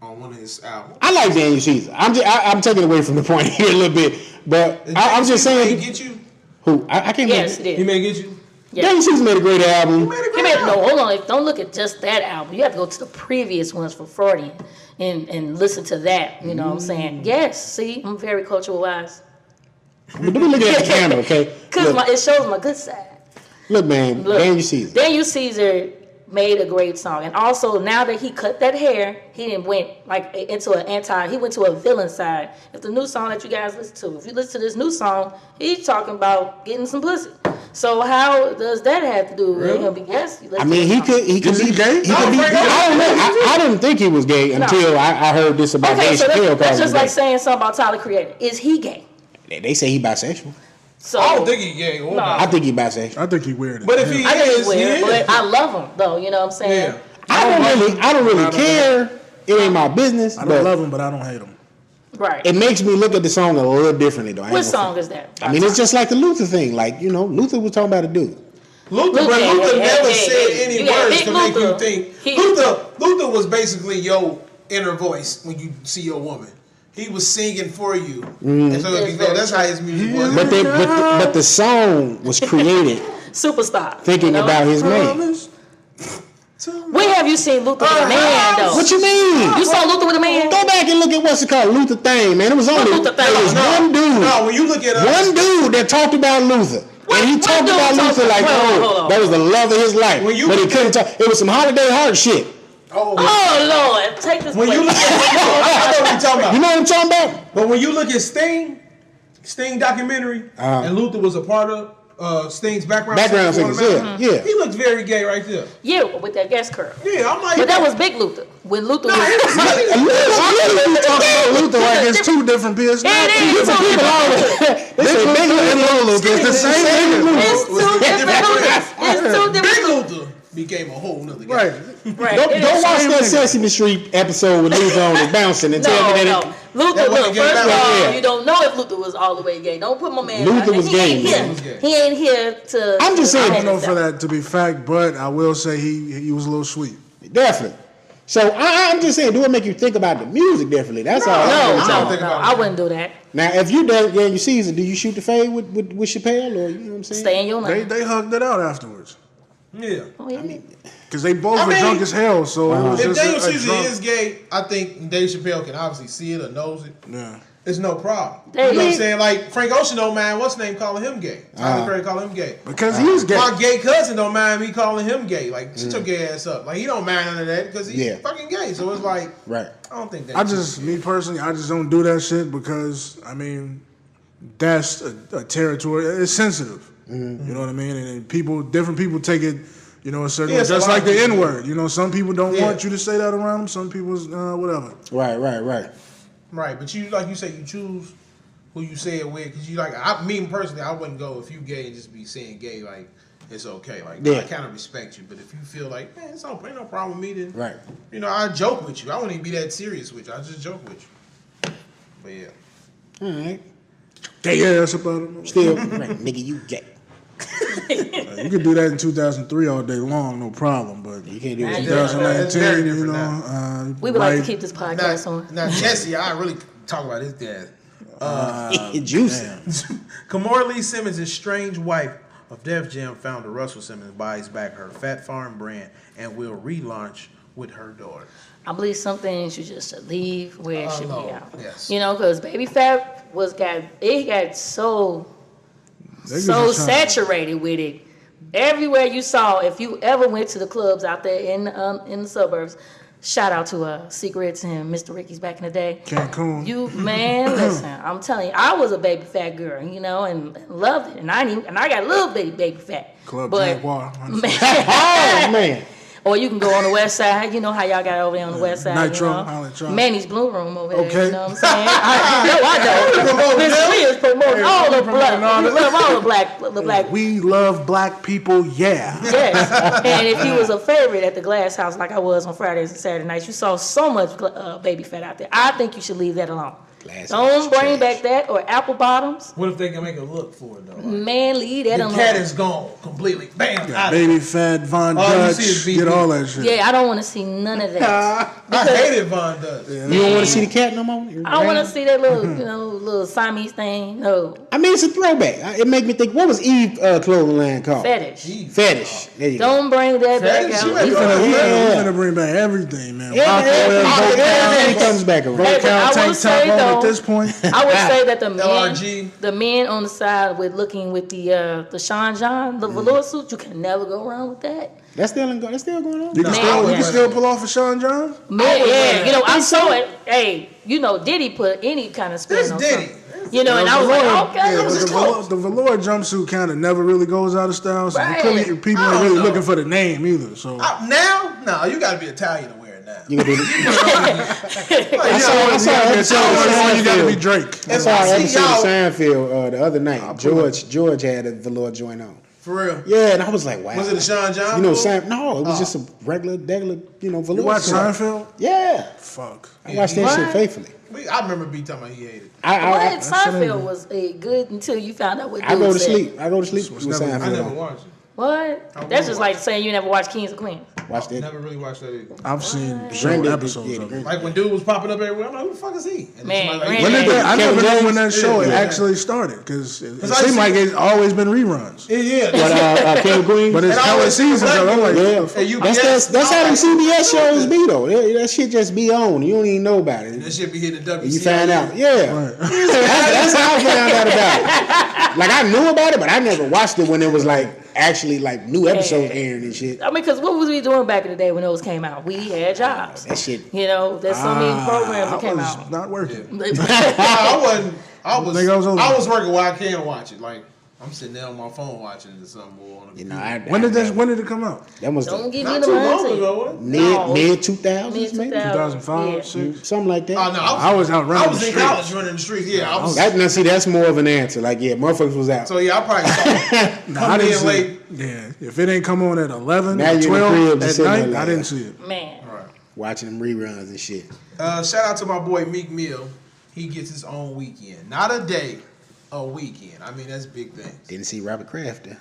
on one of his albums. I like Daniel Caesar. I'm taking away from the point here a little bit, but I'm just He saying. may get you. Who I can't. Yes, remember. it He did. may get you. Daniel Caesar made a great album. He made a He great made, album. no, hold on. Don't look at just that album. You have to go to the previous ones for Freudian and listen to that. You know what I'm saying? Yes. See, I'm very cultural wise. But do we look at the camera, okay? Because Look, it shows my good side. look, man. Look, Daniel Caesar. Daniel Caesar made a great song, and also now that he cut that hair, he didn't went like into he went to a villain side. If the new song that you guys listen to, if you listen to this new song, he's talking about getting some pussy. So how does that have to do with him? Yes, you listen I mean, to he the song. could be he gay? He could be. Frank I don't know. I didn't think he was gay until I heard this about Okay, Dave so Chappelle. that's calling just him like gay. saying something about Tyler Creator. Is he gay? They say he bisexual. So I don't think he gay. Or No. I think he bisexual. I think he weird. But if he I think is, it's weird, he is. but I love him though. You know what I'm saying? Yeah. I don't really I don't care. It ain't my business. I don't But love him, but I don't hate him. Right. it makes me look at the song a little differently, though. I ain't What gonna song front. is that? I mean, it's just like the Luther thing. Like, you know, Luther was talking about a dude. Luther never said any You got words Big to make you Luther. think. He- Luther was basically your inner voice when you see your woman. He was singing for you, and so if you go, that's how his music was. But the song was created Superstar. thinking you know? about his man. When have you seen Luther with a man though? What you mean? You saw Luther with a man? Go back and look at what's it called, Luther Thing, man. It was only Luther Thing? there was No, one dude. No, when you look at One dude that talked about Luther. And he What talked dude about talked- Luther like, hold on. that was the love of his life. When you But he look couldn't talk. It was some holiday heart shit. Oh Lord, take this. when you look place. at, I know what you're talking about. You know what I'm talking about? But when you look at Sting documentary, and Luther was a part of Sting's background singers, yeah. He looks very gay right there. Yeah, with that gas curl. Yeah, I'm like, But that was Big Luther. When Luther Nah, was. he was You talking about Luther like it's two different It is. personalities. It's two different Luthers. They say Big Luther and Little Luther. It's the same nigga. It's two different Luthers. It's two Big different Luthers. Luther became a whole nother guy. Right. Right. Don't it is. watch that Sesame Street episode with Luther on the bouncing and tell me that No, it, no. Luther, That wasn't look, gay first of back all, then. you don't know if Luther was all the way gay. Don't put my man Luther out there. was He gay, ain't man. here. He was gay. He ain't here to. I'm just saying- I don't know for that to be fact, but I will say he was a little sweet. definitely. So I'm just saying, do it make you think about the music differently? That's all. No, I don't think no, about it. I wouldn't do that. Now, if you done Daniel Caesar, do you shoot the fade with Chappelle, or you know what I'm saying? Stay in your lane. They hugged it out afterwards Yeah. Oh, yeah. because they both I were mean, drunk as hell. So it was If just Daniel a Caesar drunk. is gay, I think Dave Chappelle can obviously see it or knows it. Yeah. it's no problem. They You know what I'm is. saying? Like Frank Ocean don't mind what's name calling him gay. Tyler Perry calling him gay. Because he's gay. My gay cousin don't mind me calling him gay. Like, shut your gay ass up. Like, he don't mind none of that because he's fucking gay. So it's like, Right. I don't think that. Me personally, I just don't do that shit because, I mean, that's a territory. It's sensitive. You know what I mean? And different people take it, you know, a certain way. Yes, Just a lot like of the people N-word. You know, some people don't want you to say that around them. Some people, whatever. Right. Right, but you, like you say, you choose who you say it with. Because you like, me personally, I wouldn't go if you gay and just be saying gay, like, it's okay. Like, I kind of respect you. But if you feel like, man, ain't no problem with me, then, Right. you know, I joke with you. I wouldn't even be that serious with you. I just joke with you. But yeah. All right. Gay ass about it. Still, right, nigga, you gay. You could do that in 2003 all day long, no problem. But You can't do that. Nah, That's very 2019, you different know. We would like to keep this podcast on. Now, Jesse, I really talk about his dad. Juicy. Kamora Lee Simmons' strange wife of Def Jam founder Russell Simmons buys back her Fat Farm brand and will relaunch with her daughter. I believe some things you just should leave where it should be out. Yes. You know, because Baby Fat got so saturated with it. Everywhere you saw, if you ever went to the clubs out there in the suburbs, shout out to Secrets and Mr. Ricky's back in the day. Cancun. Listen, I'm telling you, I was a Baby Fat girl, you know, and loved it, and I got a little baby fat. Club but, Jaguar. Oh, man. Or you can go on the west side. You know how y'all got over there on the west side. Nitro, you know? Highland Charm. Manny's Blue Room over there. Okay. You know what I'm saying? I know. Miss Lee is promoting all the black. We love all the black. We love black people, yeah. Yes. And if you was a favorite at the Glass House like I was on Fridays and Saturday nights, you saw so much Baby Fat out there. I think you should leave that alone. Don't bring back that or apple bottoms. What if they can make a look for it, though? Like, Man, leave that the alone. cat is gone completely. Bam. Yeah, Baby Fat, Von All you Dutch, see is get all that shit. Yeah, I don't want to see none of that. I hated Von Dutch. You don't want to see the cat no more? I don't want to see that little, little Siamese thing. No. I mean, it's a throwback. It made me think, what was Eve clothing line called? Fetish. Fetish. There you go. Don't bring that back Fetish? out. You ain't We're gonna bring back everything, man. Everything comes back around. Hey, but I will Tank say, top on though, at this point. I would say that LRG. the men on the side with the Sean John, the velour suit, you can never go wrong with that. That's still going on? You can still pull off a Sean John? Man, yeah, I saw it. Hey, Diddy put any kind of spin That's on Diddy. something. And I was like, okay, Yeah, that was but close. the velour jumpsuit kind of never really goes out of style, so Right. people ain't really looking for the name either. So Now? No, you got to be Italian to wear it now. You can do it. I saw you got to be Drake. I saw an episode of Seinfeld the other night. George had a velour joint on. For real? Yeah, and I was like, wow. Was it a Sean John? No, it was just a regular, velour. You watch suit. Seinfeld? Yeah. Fuck. I watched that shit faithfully. I remember B talking about he hated it. What? Seinfeld was good until you found out what I go to said. sleep. I go to sleep with never- I never Seinfeld. watched it. What? That's just like saying you never watched Kings of Queens. Watch that. Never really watched that either. I've seen Brandon- episodes yeah, of it. Like when dude was popping up everywhere, I'm like, who the fuck is he? And Man, somebody Brandon- When did that, I never Kevin know when that James? show Yeah. actually started because it I seemed see- like it's always been reruns. Yeah. But King of Queens. But it's And I hella always- seasons. So I'm like, Yeah, Hey, you- that's how them CBS shows be though. That shit just be on. You don't even know about it. That shit be hitting the WC. You find out, yeah. Right. That's how I found out about it. Like I knew about it, but I never watched it when it was like actually like new episodes airing and shit. I mean, because what was we doing back in the day when those came out? We had jobs. That shit. There's so many programs that came I out. was not working. I wasn't. I Nigga, was working while I can watch it. Like I'm sitting there on my phone watching it or something. Or on the When did it come out? That was Don't the give me Not the too long money. ago. Was it? mid 2000s maybe. 2005, Yeah. 6. Something like that. Oh no, I was out running I was the in streets. college running the streets. Yeah, I was. That's more of an answer. Like, yeah, motherfuckers was out. So yeah, I probably saw Nah, I coming didn't in see late. it. Yeah, if it ain't come on at 11 Now or you in the 12 crib just at sitting there night, like I didn't that. see it. Man. Watching them reruns and shit. Shout out to my boy Meek Mill. He gets his own weekend, not a day, a weekend. I mean that's big thing. Didn't see Robert Kraft there.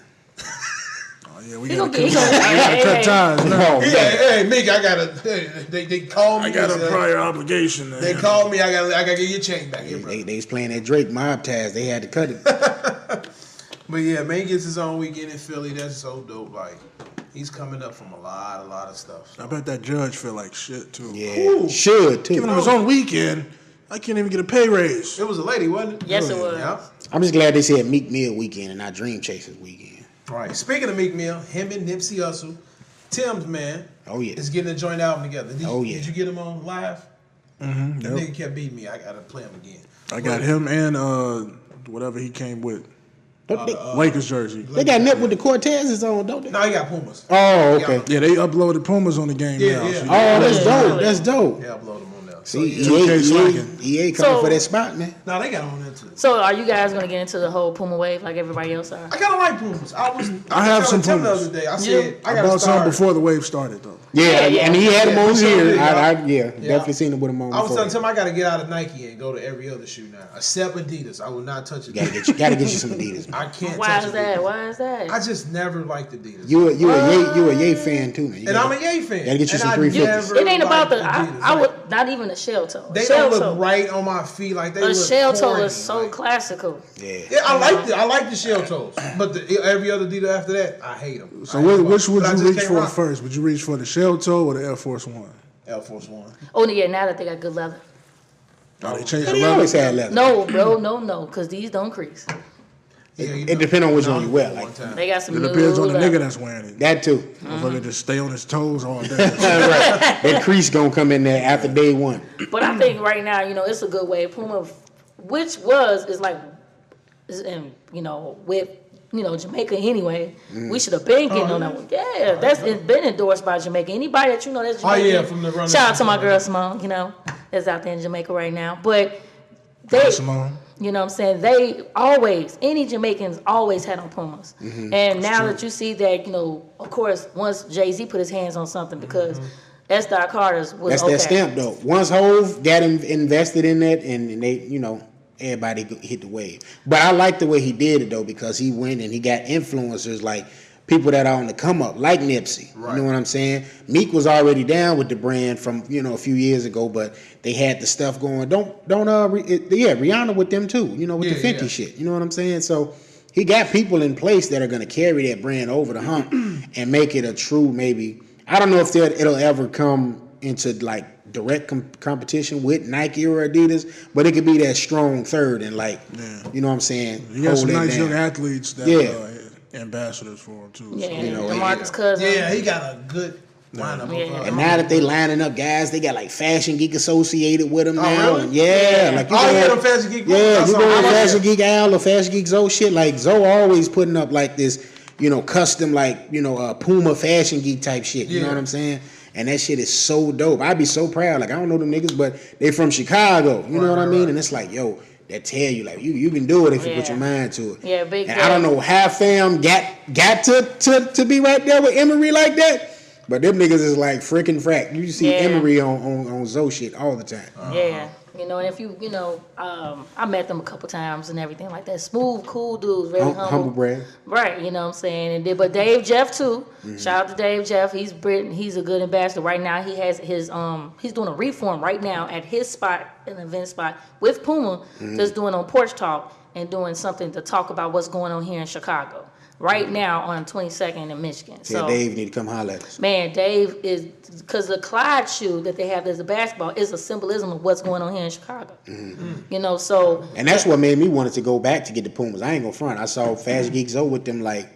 Oh, yeah, we He gotta gonna cut, get- he gonna- we gotta cut hey, ties now. Oh, Hey, Meek, I got a. They called me. I got a said, prior obligation. to They him. called me. I got to get your chain back here, bro. They was playing that Drake mob ties. They had to cut it. But yeah, man, he gets his own weekend in Philly. That's so dope. Like he's coming up from a lot of stuff. I bet that judge feel like shit too. Yeah, should too. Giving him his own weekend. I can't even get a pay raise. It was a lady, wasn't it? Yes, it was. Yeah. I'm just glad they said Meek Mill weekend and not Dream Chasers weekend. All right. Speaking of Meek Mill, him and Nipsey Hussle, Tim's man, Oh yeah. is getting a joint album together. Did you get him on live? Mm-hmm. That nigga kept beating me. I gotta play him again. I got him and whatever he came with. Lakers jersey. They got Nip with the Cortezes on, don't they? No, he got Pumas. Oh, okay. Yeah, they uploaded Pumas on the game Yeah, now. yeah. So Oh, that's dope. That's dope. Yeah, upload him on there. See, So, EA EA slacking. coming So- for that spot, man. no, they got on there too. So are you guys gonna get into the whole Puma wave like everybody else are? I kind of like Pumas. I have some Tim the Pumas. other day. I Yeah. said I I gotta bought some start. before the wave started, though. Yeah, Yeah. and he had him Yeah, on for sure, here. yeah. Definitely seen him with him on I was before. telling Tim I gotta get out of Nike and go to every other shoe now, except Adidas. I will not touch it. Gotta get you some Adidas, man. I can't. Why touch is that? Adidas. Why is that? I just never liked Adidas. You a Ye fan too, man. And I'm a Ye fan. Gotta get you And some I 350s. never It ain't about the. liked Adidas. I would not even a shell toe. They shell don't toe. look right on my feet. Like they A look shell toe corny, is so like- classical. Yeah. Yeah, I like the shell toes, but every other Adidas after that, I hate them. So which would you reach for first? Would you reach for the shell toe or the Air Force One? Air Force One. Oh yeah, now that they got good leather. Oh, they changed They the always leather. had leather. No, bro, no, because these don't crease. Yeah, It depends on which one you wear. Like They got some It new depends on the leather. nigga that's wearing it. that too. Motherfucker just stay on his toes all day. right. That crease gonna come in there after day one. But I think right now, it's a good way. Puma, which is like, with Jamaica anyway. We should have been getting on that one. Yeah, it's been endorsed by Jamaica. Anybody that that's Jamaican. Oh, yeah, from the running- Shout out to my girl Simone, that's out there in Jamaica right now. But they, Simone. you know what I'm saying? They always, any Jamaicans always had on Pumas. And now that you see that, of course, once Jay-Z put his hands on something because S. Dot Carter's was That's okay. that stamp though. Once Hove got invested in that, and they, everybody hit the wave. But I like the way he did it though, because he went and he got influencers like people that are on the come up, like Nipsey. Right. You know what I'm saying? Meek was already down with the brand from a few years ago, but they had the stuff going. Rihanna with them too. With the Fenty shit. You know what I'm saying? So he got people in place that are going to carry that brand over the hump and make it a true maybe. I don't know if it'll ever come into like direct competition with Nike or Adidas, but it could be that strong third and you know what I'm saying? You got some hold it nice down. young athletes that are ambassadors for him too. Yeah, So. DeMarcus Cousins. Yeah, he got a good lineup. Yeah. And now that they lining up guys, they got like Fashion Geek associated with them now. really? And yeah, Yeah. like you Oh, go yeah, on- them Fashion Geek. Yeah, you go on on Fashion Geek Al or Fashion Geek Zoe shit. Like Zoe always putting up like this, custom Puma Fashion Geek type shit. You know Yeah. what I'm saying? And that shit is so dope. I'd be so proud. Like I don't know them niggas, but they from Chicago. You know what I mean? right. And it's like, yo, that tell you like you can do it if you put your mind to it. Yeah, big And I don't know how fam got to be right there with Emery like that. But them niggas is like freaking frack. You see Yeah. Emery on Zoe shit all the time. Yeah, and if you, I met them a couple times and everything like that. Smooth, cool dudes, very Humble brag. Right, you know what I'm saying? But Dave Jeff too. Shout out to Dave Jeff. He's a good ambassador. Right now he has his he's doing a reform right now at his spot, an event spot with Puma, just doing on Porch Talk and doing something to talk about what's going on here in Chicago. Right now on 22nd in Michigan. Yeah, So Dave need to come holler at us. man, Dave is, because the Clyde shoe that they have as a basketball is a symbolism of what's going on here in Chicago. So And that's what made me wanted to go back to get the Pumas. I ain't gonna front. I saw Fashion Geek Zoe with them like,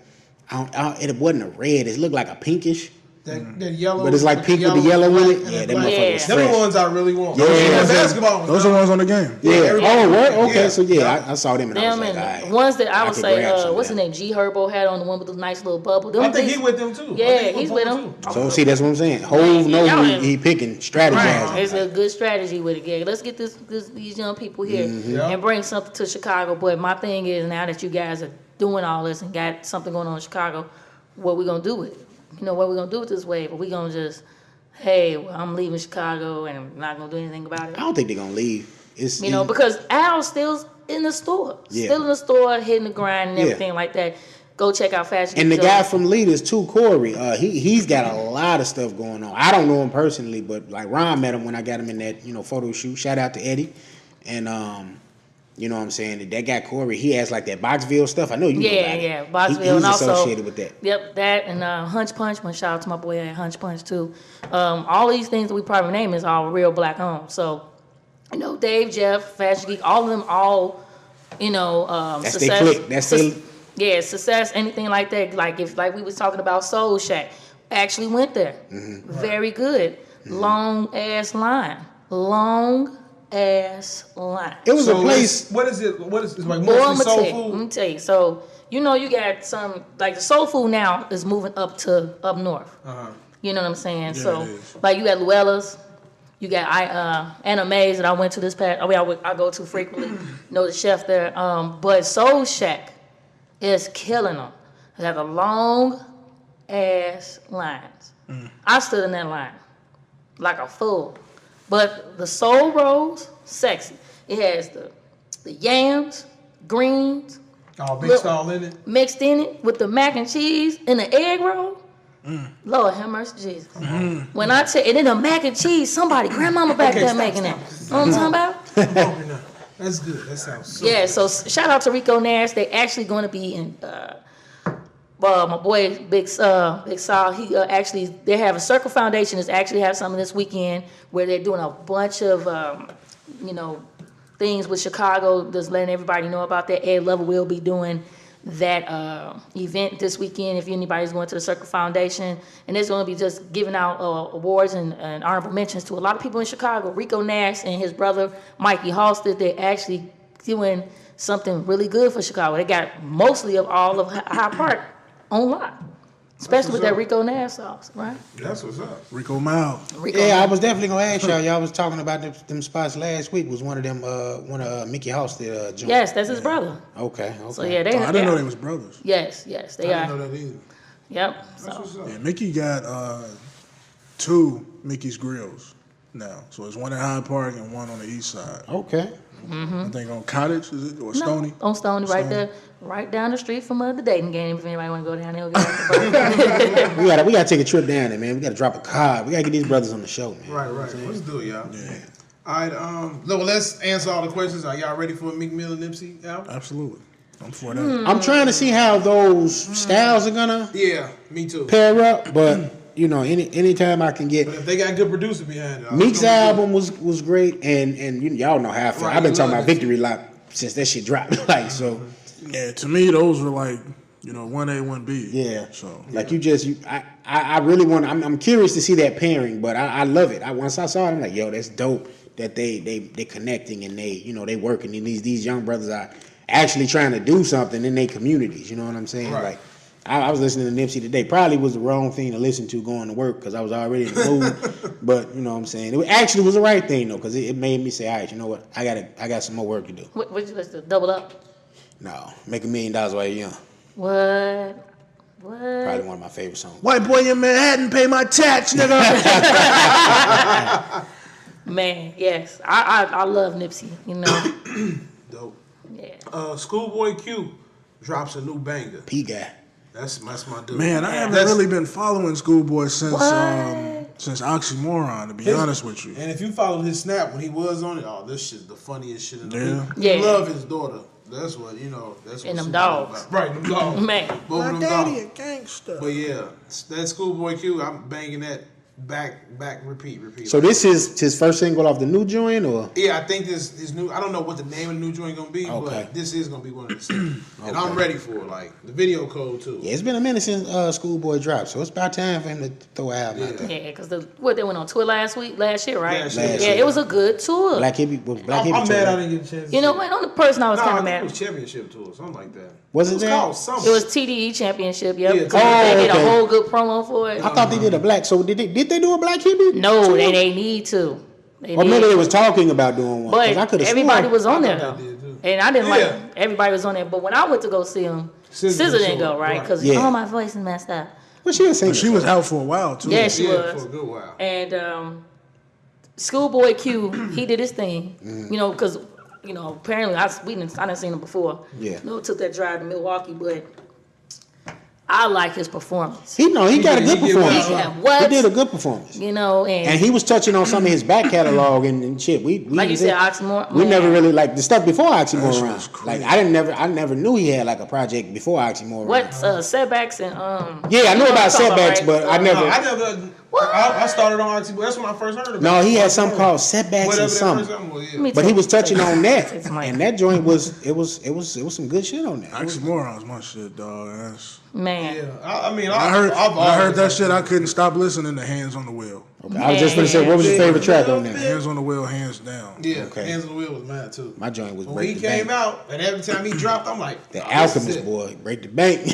it wasn't a red. It looked like a pinkish. That yellow, But it's like pink with the yellow in it. Yeah, that motherfucker was Them the fresh. ones I really want. Yeah. Basketball. Those are the ones on the game. Yeah. everybody- Oh, what? Okay. Yeah. So yeah, I saw them and I them was like, and all right. ones that I would could say, grab some of what's his that. name? G Herbo had on the one with the nice little bubble. Them I think things- he with them too. I Yeah, think he he's with Puma them. too. So see, that's what I'm saying. Hove know he picking, strategizing. Right. It's a good strategy with it. Yeah, let's get these young people here and bring something to Chicago. But my thing is, now that you guys are doing all this and got something going on in Chicago, what we gonna do with it? What we gonna do with this wave? Are we gonna just, hey, well, I'm leaving Chicago and I'm not gonna do anything about it? I don't think they're gonna leave. It's Because Al's still in the store, still in the store, hitting the grind and everything like that. Go check out Fashion. And the Geek guy Zoe. from Leaders too, Corey, he's got a lot of stuff going on. I don't know him personally, but like Ron met him when I got him in that photo shoot. Shout out to Eddie, and you know what I'm saying, that guy Corey, he has like that Boxville stuff. I know you know about it. Yeah, Boxville, He's and also associated with that. Yep, that and Hunch Punch. One shout out to my boy at Hunch Punch too. All these things that we probably name is all real black owned. So You know, Dave, Jeff, Fashion Geek, all of them, That's success. they click. That's they. Yeah, success, anything like that. Like we was talking about Soul Shack, actually went there. Mm-hmm. Very good. Long ass line. It was a place. What is it? What is it? Like Boy, mostly I'm soul gonna food? tell you. So you got some like the soul food now is moving up north. You know what I'm saying? Yeah, So it is. like you got Luella's, you got Anna Mae's that I went to this past. I go to frequently. Know the chef there. But Soul Shack is killing them. They got the long ass lines. I stood in that line like a fool. But the soul rolls, sexy. It has the yams, greens, Big stall in it. mixed in it with the mac and cheese and the egg roll. Lord have mercy, Jesus. When I tell, and then the mac and cheese, somebody, grandmama back there making that. You know what I'm talking about? That's good. That sounds so Yeah, good. so shout out to Rico Nash. They actually going to be in. My boy Big Sal. He they have a Circle Foundation is actually have something this weekend where they're doing a bunch of things with Chicago. Just letting everybody know about that. Ed Lover will be doing that event this weekend. If anybody's going to the Circle Foundation, and it's going to be just giving out awards and honorable mentions to a lot of people in Chicago. Rico Nash and his brother Mikey Halstead. They're actually doing something really good for Chicago. They got mostly of all of High Park on lock, especially with that Rico Nash sauce, right? That's what's up. Rico Mal. Yeah, I was definitely gonna ask y'all. Y'all was talking about them spots last week. Was one of them Mickey Halstead joints? Yes, that's his brother. Okay. So yeah, they. I didn't know they was brothers. Yes, they I are. didn't know that either. Yep. That's So what's up. Yeah, Mickey got 2 Mickey's Grills now. So it's one in Hyde Park and one on the east side. Okay. I think on Cottage, is it? Or Stony? on Stony, right Stony. there, right down the street from the dating game. If anybody want to go down there, go We gotta take a trip down there, man. We gotta drop a card. We gotta get these brothers on the show, man. Right. Let's do it, y'all. Yeah, All right. Well, let's answer all the questions. Are y'all ready for a Meek Mill and Nipsey album? absolutely. I'm for that. I'm trying to see how those styles are gonna Yeah, me too. pair up, but anytime I can get But if they got good producer behind it, Meek's album was great, and y'all know how I feel. Right, I've been talking love about it. Victory Lap since that shit dropped. Like so, Yeah, to me, those were like, 1A, 1B. yeah. So, Like I really want. I'm curious to see that pairing, but I love it. Once I saw it, I'm like, yo, that's dope that they connecting and they working, and these young brothers are actually trying to do something in their communities. You know what I'm saying? Right. Like. I was listening to Nipsey today. Probably was the wrong thing to listen to going to work because I was already in the mood. But you know what I'm saying? It actually was the right thing though because it made me say, all right, you know what? I got some more work to do. what you listen to? Double Up? No, make $1 million while you're young. What? Probably one of my favorite songs. white boy in Manhattan, pay my tax, nigga. Man, yes, I love Nipsey. dope. Yeah. Schoolboy Q drops a new banger. P guy. That's my dude. Man, I haven't That's- really been following Schoolboy since What? since Oxymoron, to be honest with you. And if you followed his snap when he was on it, this shit's the funniest shit in the Yeah. world. Yeah. He love his daughter. That's what That's what And them Superman dogs. about. Right, them dogs. Man. Both of them Daddy dogs. a gangster. But yeah, that Schoolboy Q, I'm banging that back, repeat. So this is his first single off the new joint, or Yeah, I think this new. I don't know what the name of the new joint gonna be, Okay. but this is gonna be one of the singles. And I'm ready for it. Like the video code too. yeah, it's been a minute since Schoolboy dropped, so it's about time for him to throw an album out there. Yeah, because they went on tour last year, right? Last year. Yeah, it was a good tour. Black Hippie was Black I'm Hippie. mad I tour. didn't get a chance. You know what? The only person I was No, kind I of think mad. it was championship tour, something like that. Was it was that? called something. It was TDE Championship, yep. Yeah, Because they did okay. a whole good promo for it. I thought they did a black. So did they do a Black Hippie? No, tour? they need to. They Or maybe did. they was talking about doing one. 'cause I But coulda everybody sworn- was on I there thought though. they did, too. And I didn't Yeah. like everybody was on there. But when I went to go see him, SZA SZA didn't was go, on, right? right. Because Yeah. my voice is messed up. Well, she was singing. She was out for a while too. Yeah, she Yeah, was. for a good while. And Schoolboy Q, he did his thing. Because apparently I didn't see him before. Yeah. Took that drive to Milwaukee, but I like his performance. He got a good did performance. well. Yeah, what? He did a good performance. And And he was touching on some of his back catalog and shit. We like you said, Oxymoron. we man. never really like the stuff before That shit Oxymoron. was crazy. Like I never knew he had like a project before Oxymoron. What setbacks and Yeah, I know you about what I'm talking setbacks, right? but I never. No, I never. I started on Oxy. That's when I first heard about it. No, he had something called Setbacks Whatever and that something. first album was, Let me But he was touching on that, It's my- and that joint was some good shit on that. Oxymoron's my shit, dog. That's, Man. Yeah, I mean, I heard I've when I heard that always shit. I couldn't stop listening to Hands on the Wheel. Okay. I was just gonna say, what was your favorite track on there? Hands on the Wheel, hands down. Yeah, Okay. Hands on the Wheel was mad too. My joint was When Break he the came Bank. out, and every time he dropped, I'm like, The oh, this is Alchemist it. boy, Break the Bank.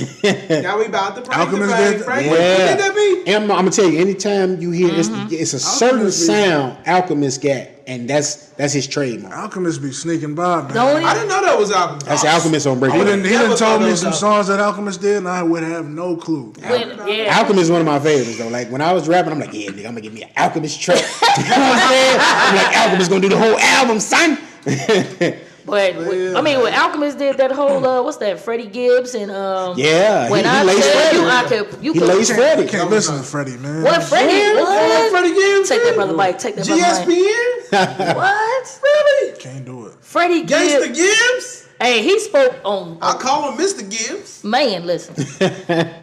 Now we about to break Alchemist the bank. did- Frank, Yeah. what did that be? And I'm gonna tell you, anytime you hear it's a certain Alchemist be- sound Alchemist got, and that's his trademark. Alchemist be sneaking by, man. Don't he? I didn't know that was Alchemist. That's Alchemist on Break the He Bank. done Never told thought me that was some Alchemist. songs that Alchemist did, and I would have no clue. Yeah. Alchemist is one of my favorites though. Like when I was rapping, I'm like, yeah, nigga, I'm gonna give me an Alchemist track. You know what I'm saying? I'm like, Alchemist gonna do the whole album, son. But I mean, when Alchemist did that whole what's that? Freddie Gibbs and Yeah, When he I laced tell you, Freddie. I could. You He could. laced Freddie. Can't listen to Freddie, man. What Freddie? Yeah, What? Freddie Gibbs. Take that brother Mike. Take that brother Mike. GSPN. What? Really? Can't do it. Freddie Gangsta Gibbs. Gibbs. Hey, he spoke on. I call him Mr. Gibbs. Man, listen.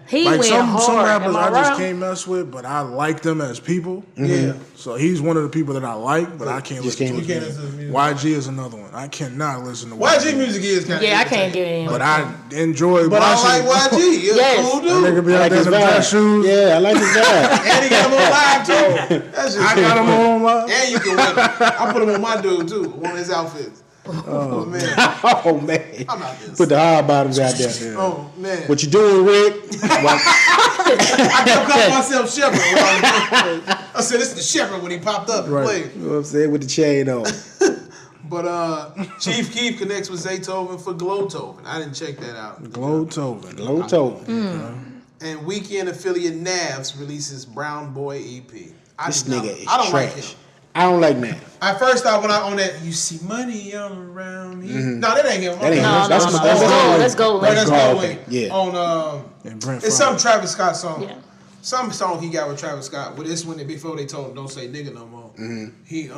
He Like went some hard. rappers Am I I just right? can't mess with, but I like them as people. Yeah. So he's one of the people that I like, but I can't Just listen can't- to You his can't listen to music. his music. YG is another one. I cannot listen to YG music is kind of Yeah, I can't get in. But I enjoy But I watching. like YG. He's Yes. a cool That nigga dude. be I out like there his in them dress vibe. shoes. Yeah, I like his vibe. And he got him on live too. That's just I got him on live. And you can wear him. I put him on my dude too. One of his outfits. Oh man. Oh man, I'm out this. put the hard bottoms out there. Oh man. What you doing, Rick? I kept calling myself Shepherd. I said, this is the Shepherd when he popped up and Right. played. You know what I'm saying, with the chain on. But Chief Keef connects with Zaytoven for Glowtoven. I didn't check that out. Glow Tovin. Low toe. And Weekend affiliate Navs releases Brown Boy EP. This nigga is I don't like trash. him. I don't like that. At first, I went out on that. You see money all around me. No, that ain't him. That ain't No, him. That's no, my- no. that's Let's go. Right, Let's that's go. go. Go Link. Yeah. On And Brent it's Fry. some Travis Scott song. Yeah. Some song he got with Travis Scott. But it's when before they told him don't say nigga no more. He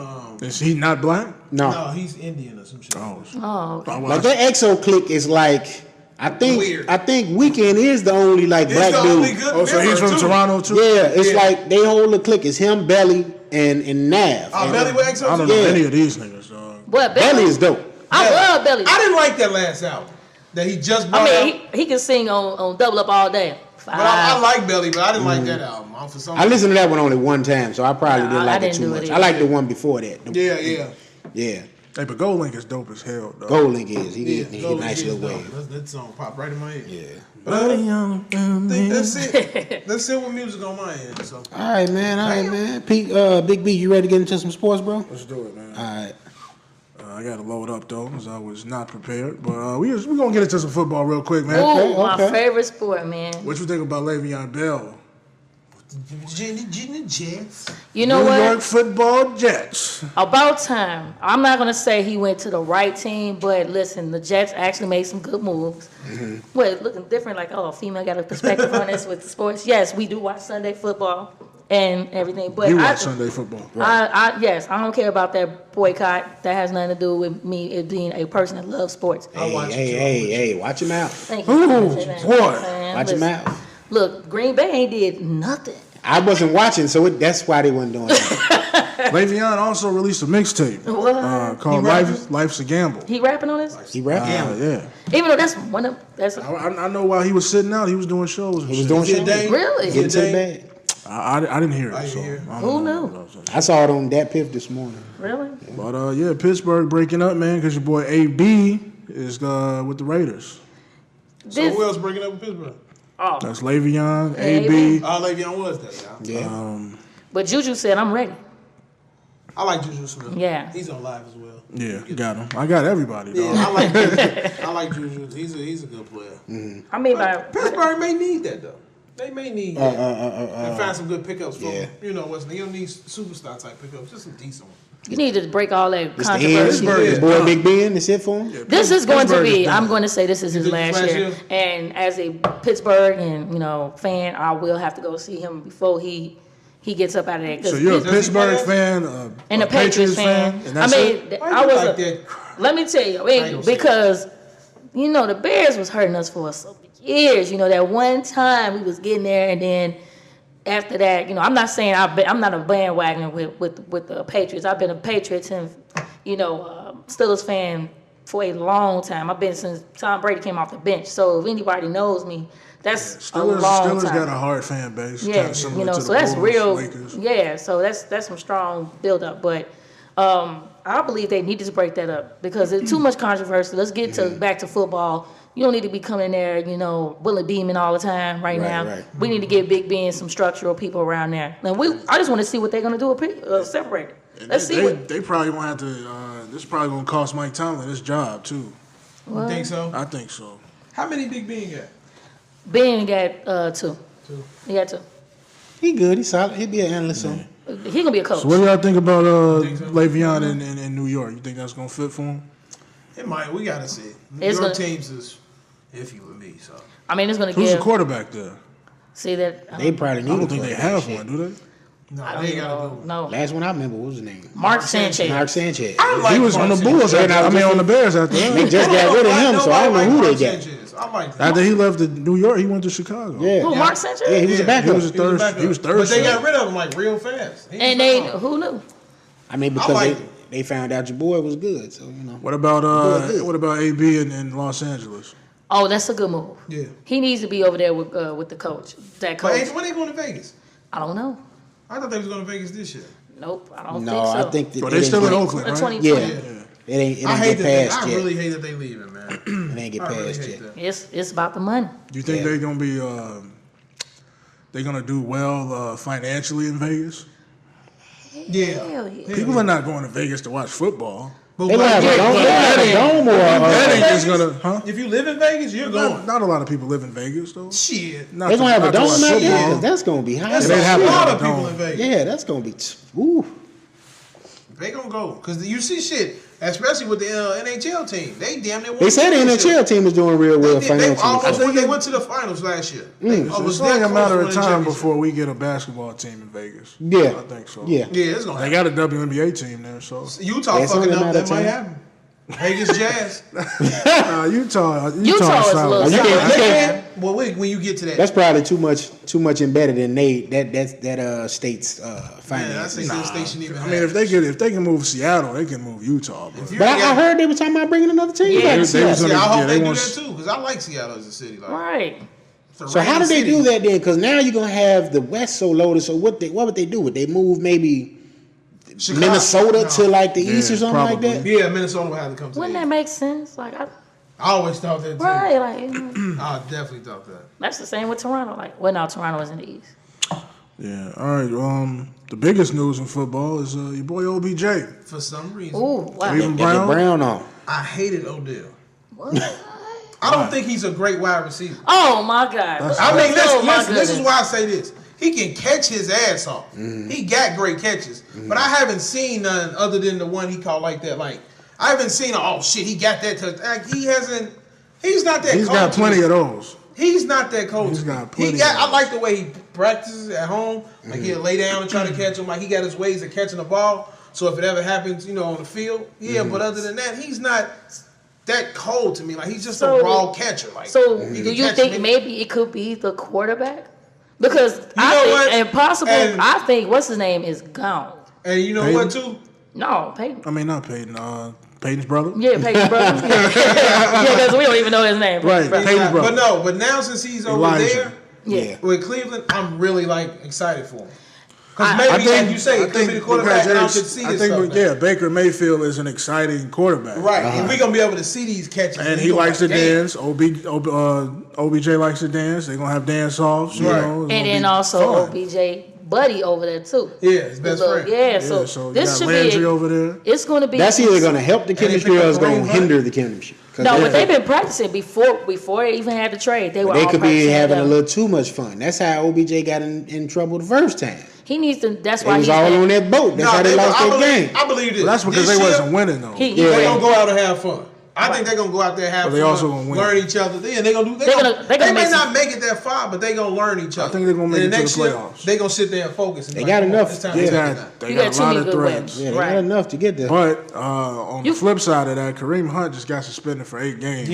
Is he not black? No. no, he's Indian or some shit. Oh, okay. Like that EXO clique is like, I think Weird. Weekend is the only like He's black the dude. only good Oh, so he's member, from too. Toronto too? Yeah, it's Yeah. like they hold the clique. It's him, Belly, and Nav. Oh, And Belly with EXO. I don't know Yeah. any of these niggas, dog. What Belly Belly? is dope. I love Belly. I didn't like that last album that he just brought I out. mean, he can sing on Double Up all day. But I like Belly, but I didn't like that album. For some I listened to that one only one time, so I probably Nah, didn't I like it didn't too do it much. either. I like the one before that. Yeah. Yeah. Hey, but Gold Link is dope as hell, dog. Gold Link is. He Yeah, get a nice little wave. That song popped right in my head. Yeah. But I think that's it. That's it with music on my end. So All right, man. Pete, Big B, you ready to get into some sports, bro? Let's do it, man. All right. I got to load up, though, because I was not prepared. But we're going to get into some football real quick, man. Ooh, my okay. favorite sport, man. What you think about Le'Veon Bell? Jenny Jets. You know New what? York Football Jets. About time. I'm not gonna say he went to the right team, but listen, the Jets actually made some good moves. What, looking different? Like, oh, female got a perspective on this with the sports. Yes, we do watch Sunday football and everything, but You I watch Sunday football. yes, I don't care about that boycott. That has nothing to do with me it being a person that loves sports. Hey, watch him out. Thank you. Ooh, for saying that. boy. Watch him Listen, out. Look, Green Bay ain't did nothing. I wasn't watching, so that's why they wasn't doing it. Le'Veon also released a mixtape What? called Life's a Gamble. He rapping on this? He rapping. Yeah. Even though that's one of that's I know while he was sitting out, he was doing shows. And He was shit. doing Yeah, shit. Dave. really. Get to the bag. I didn't hear it. I didn't so hear it. I don't Who know knew? what I was saying. I saw it on Dat Piff this morning. Really? But yeah, Pittsburgh breaking up, man, because your boy AB is with the Raiders. So This, who else breaking up with Pittsburgh? oh, That's Le'Veon, AB. AB. Le'Veon was that, y'all. Yeah. but Juju said I'm ready. I like Juju Smith. Yeah. He's on live as well. Yeah, got him. I got everybody, Yeah, dog. I like Juju. I like Juju. He's a good player. I mean, Pittsburgh may need that though. They may need that. And find some good pickups for yeah. him. You know what's you don't need superstar type pickups, just some decent ones. you need to break all that It's the end. controversy. His boy Big Ben, that's it for him? This is going to Pittsburgh be. is I'm done. going to say this is his You think last it's year. last And as a Pittsburgh and fan, I will have to go see him before he gets up out of there. 'Cause So you're a Does he Pittsburgh play? fan, and a Patriots fan. and I that's mean, it? Why I you was like a, that? let me tell you, I I ain't mean, gonna say because the Bears was hurting us for so years. That one time we was getting there, and then after that, I'm not saying I'm not a bandwagon with the Patriots. I've been a Patriots and Steelers fan for a long time. I've been since Tom Brady came off the bench. So if anybody knows me, that's a long Steelers time. got a hard fan base. Yeah, to so the that's Bulls, real. Lakers. Yeah, so that's some strong build up. But I believe they need to break that up because there's too much controversy. Let's get back to football. You don't need to be coming there, bullet beaming all the time right now. Right. We need to get Big Ben some structural people around there. And I just want to see what they're going to do with separate it. Let's see what. They probably won't have to. This is probably going to cost Mike Tomlin his job too. You think so? I think so. How many Big Ben got? Ben got 2. 2. He got 2. He good. He solid. He'll be an analyst on. He gonna be a coach. So what do y'all think about think so? Le'Veon in New York? You think that's going to fit for him? It might. We gotta see. New It's York gonna- teams is iffy with me. So I mean, it's gonna Who's give. the quarterback there? See that? They probably need. I a don't think they quarterback. have one, do they? no, I they don't gotta know. go. No. Last one I remember, what was his name? Mark Sanchez. Mark Sanchez. I like He was on the Mark Bulls. Sanchez. On the Bears after They that. just got rid of him, so I don't know who Mark they got. Sanchez. I like that. After he left New York, he went to Chicago. Yeah. Who? Mark Sanchez? Yeah, he was a Yeah, backup. He was He was third. backup. He was third. But they string. got rid of him like real fast. He And was gone. who knew? I mean, I because like they found out your boy was good, so What about Good. AB in Los Angeles? Oh, that's a good move. Yeah. He needs to be over there with the coach. That But coach. when they going to Vegas? I don't know. I thought they was going to Vegas this year. Nope, I don't No, think so. I think that But they still in didn't Oakland, right? 2020. Yeah. Yeah. It ain't I hate get that. passed I yet. really hate that they leaving, man. It ain't get I really passed hate yet. that. It's about the money. Do you think Yeah. they're gonna be they're gonna do well financially in Vegas? Yeah. Hell yeah. People are not going to Vegas to watch football. But They gonna have a yeah, dome, but they gonna have a dome or Betting Vegas? is gonna, huh? if you live in Vegas, you're going. Not a lot of people live in Vegas though. Shit. Not they gonna have a not to dome watch out there? football. 'Cause that's gonna be high. There's They have a to lot have of a people dome. in Vegas. Yeah, that's gonna be. Ooh. They gonna go because you see shit, especially with the NHL team. They damn near. They said the NHL team is doing real well They financially. almost so. went, they went to the finals last year. It's only a matter of time before we get a basketball team in Vegas. Yeah. I think so. Yeah. Yeah, it's gonna They happen. got a WNBA team there, so Utah It's fucking only a up. matter That of might time. happen. Vegas Jazz. Utah Utah is a solid. little You can't- solid. you can't- Well, when you get to that, That's probably too much embedded in that state's man, I finances. think that they shouldn't even. I mean, if they can move Seattle, they can move Utah. But But I heard they were talking about bringing another team Yeah. back. They Seattle. was See, I Yeah, hope they they do want- that too because I like Seattle as a city. Like, Right. it's a So how rainy do they city. do that then? Because now you're gonna have the West so loaded. So what would they do? Would they move maybe Chicago? Minnesota No. to like the East or Yeah, something like probably. that? Yeah, Minnesota would have to come to Wouldn't the that make sense? Like, I always thought that too. right, like I definitely thought that. that's the same with Toronto. Like, well, now Toronto is in the East. yeah, all right. The biggest news in football is your boy OBJ. For some reason, Ooh, wow. Cleveland Get the Brown. Brown on. I hated Odell. What? I don't think he's a great wide receiver. Oh my God. I mean, Oh, my listen, this is goodness. why I say this. He can catch his ass off. He got great catches. But I haven't seen none other than the one he caught like that. Like, I haven't seen, oh shit, he got that touch. Like, he's not that He's cold got to plenty me. of those. He's not that cold. He's to me. got plenty I of like the way he practices at home. Like, he'll lay down and try to catch him. Like, he got his ways of catching the ball. So if it ever happens, on the field, but other than that, he's not that cold to me. Like, he's just So- a raw catcher. Like, So, he do can you catch think me. maybe it could be the quarterback? Because know I think, what? and possible, And- I think what's his name is gone. And you know Peyton? what, too? No, Peyton. I mean, not Peyton. Peyton's brother. Yeah, Peyton's brother. Yeah, because we don't even know his name. Right. Brother. Peyton's brother. But now since he's over Elijah. there Yeah. with Cleveland, I'm really excited for him. Because I maybe, like you say, it could be the quarterback, and I could see this stuff. now. Baker Mayfield is an exciting quarterback. Right, and we're gonna be able to see these catches, And we he gonna likes to like, damn. dance. OBJ likes to dance. They're gonna have dance offs. You Right. know, it's And gonna then be also fun. OBJ buddy over there too. Yeah, his best friend. Yeah, Yeah, so, so you this got should Landry be. over there. It's going to be. That's either going to help the they chemistry pick or up it's going Kareem to Hunt? hinder the chemistry. 'Cause No, they- but they've been practicing before they even had the trade. They were. They all could be practicing having a together. little too much fun. That's how OBJ got in trouble the first time. He needs to. That's They why was he's all been- on that boat. That's how they lost their game. I believe this. But that's because This they year, wasn't winning though. He, Yeah. They're gonna go out and have fun. I think they're gonna go out there and have But fun. they also gonna win. Learn each other. Yeah, they're gonna do. They're gonna They may make not some- make it that far, but they're gonna learn each other. think they're gonna make And it to next the year, playoffs. They're gonna sit there and focus. And They be got like, enough. It's time Yeah. to They take it got, now. they You got got a too lot many of good threats. wins. Yeah, they Right. got enough to get there. But on the flip side of that, Kareem Hunt just got suspended for 8 games.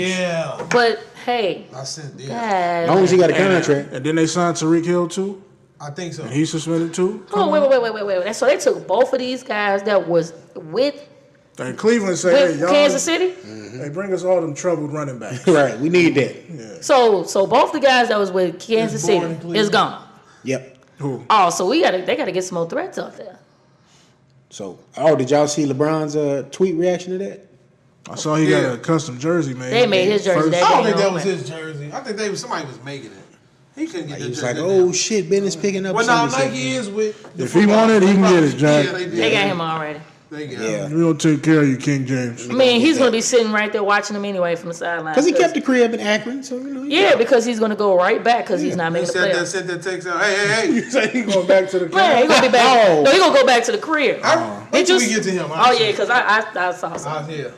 But hey, I said, As long as he got a contract. And then they signed Tariq Hill too. I think so. And he's suspended too? Oh, wait. So they took both of these guys that was with And Cleveland said, hey, y'all, Kansas City? Hey, bring us all them troubled running backs. Right, we need that. Yeah. So both the guys that was with Kansas born in City Cleveland. is gone. Yep. Who? Oh, so they gotta get some more threats out there. So, did y'all see LeBron's tweet reaction to that? I saw he got a custom jersey made. They made his jersey. First- That I don't game think that over. was his jersey. I think somebody was making it. He couldn't get He the was jersey. like, oh shit, business picking up. Well, now something, Nike is with. The If he football wanted, he can get it, Jack. Yeah, they did. They got him already. They got Yeah. him. We don't take care of you, King James. I mean, he's gonna be sitting right there watching them anyway from the sideline. Because he kept the crib in Akron, so you know. Yeah, because he's gonna go right back because he's not He making the sent playoffs. that text out. Hey. You say he going back to the Man, he gonna be back. Oh. No, he gonna go back to the crib. Wait till we get to him. Oh yeah, because I saw something. Out here.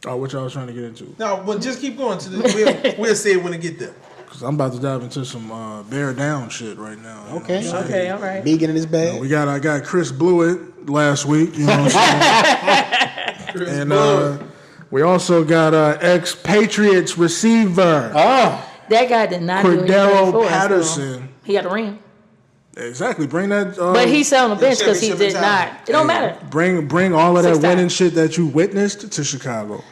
Oh, what y'all was trying to get into? No, but just keep going to the. We'll say it when it get there. Because I'm about to dive into some bear down shit right now. You know Okay. what I'm saying? Okay, all right. Began in his bag. I got Chris Blewett last week. You know what I'm saying? And we also got ex-Patriots receiver Oh, That guy did not do anything Cordero for us, Patterson. though. He got a ring, Exactly. Bring that. but he sat on the bench because he championship did not. It don't matter. Bring all of that 6 winning times. shit that you witnessed to Chicago.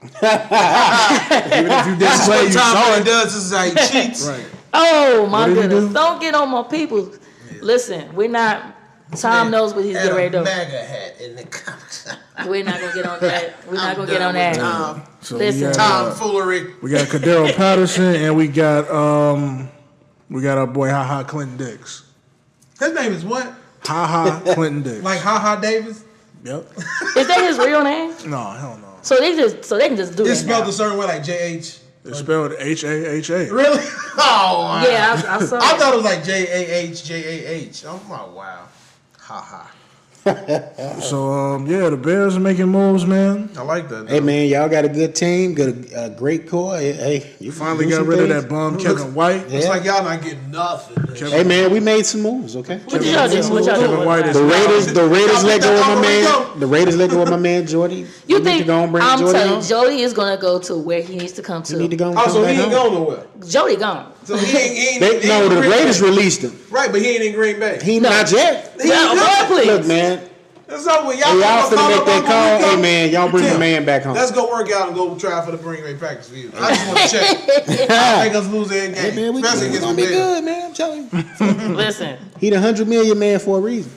Even if you didn't play, you Tom saw Brady it. does. This is how he cheats. Right. Oh my What did he goodness! do? Don't get on my people. Listen, we're not. Tom knows what he's Had getting ready to a do. MAGA hat in the comics. We're not gonna get on that. We're not gonna get on that. So Listen. Tomfoolery. we got Cordero Patterson and we got our boy Ha Clinton Dix. His name is what? Ha Clinton Dix. Like Ha Davis? Yep. Is that his real name? No, hell no. So they can just do It's that. spelled now. a certain way, like JH. It's spelled H-A-H-A. Really? Oh, wow. Yeah, I saw. I that. thought it was like JAH. Oh, my, wow. Ha. So the Bears are making moves, man. I like that. hey man, y'all got a good team, got a great core. Hey, you Finally do got some rid of things. that bum Kevin White. It's like y'all not getting nothing. Hey man, we made some moves. Okay. What did y'all do? What y'all Kevin do? White is The Raiders let go of my Y'all man. The Raiders let go of my man Jordy. You We need think to go and bring I'm Jordy telling home? you, Jody is gonna go to where he needs to come We need to to. go and Oh, come so back he ain't home. going nowhere. Jody gone. So he ain't No, the Green Raiders Bay. released him. Right, but he ain't in Green Bay. He not yet. Yeah, Lord, please. Look, man. That's over. Hey, y'all finna make that call. Hey man, y'all bring the Tim, man back home. Let's go work out and go try for the Green Bay Packers for you. I just want to check. I think us lose every game. Hey man, we Especially against gonna the be Bears. good, man. I'm telling you. Listen, He the $100 million man for a reason.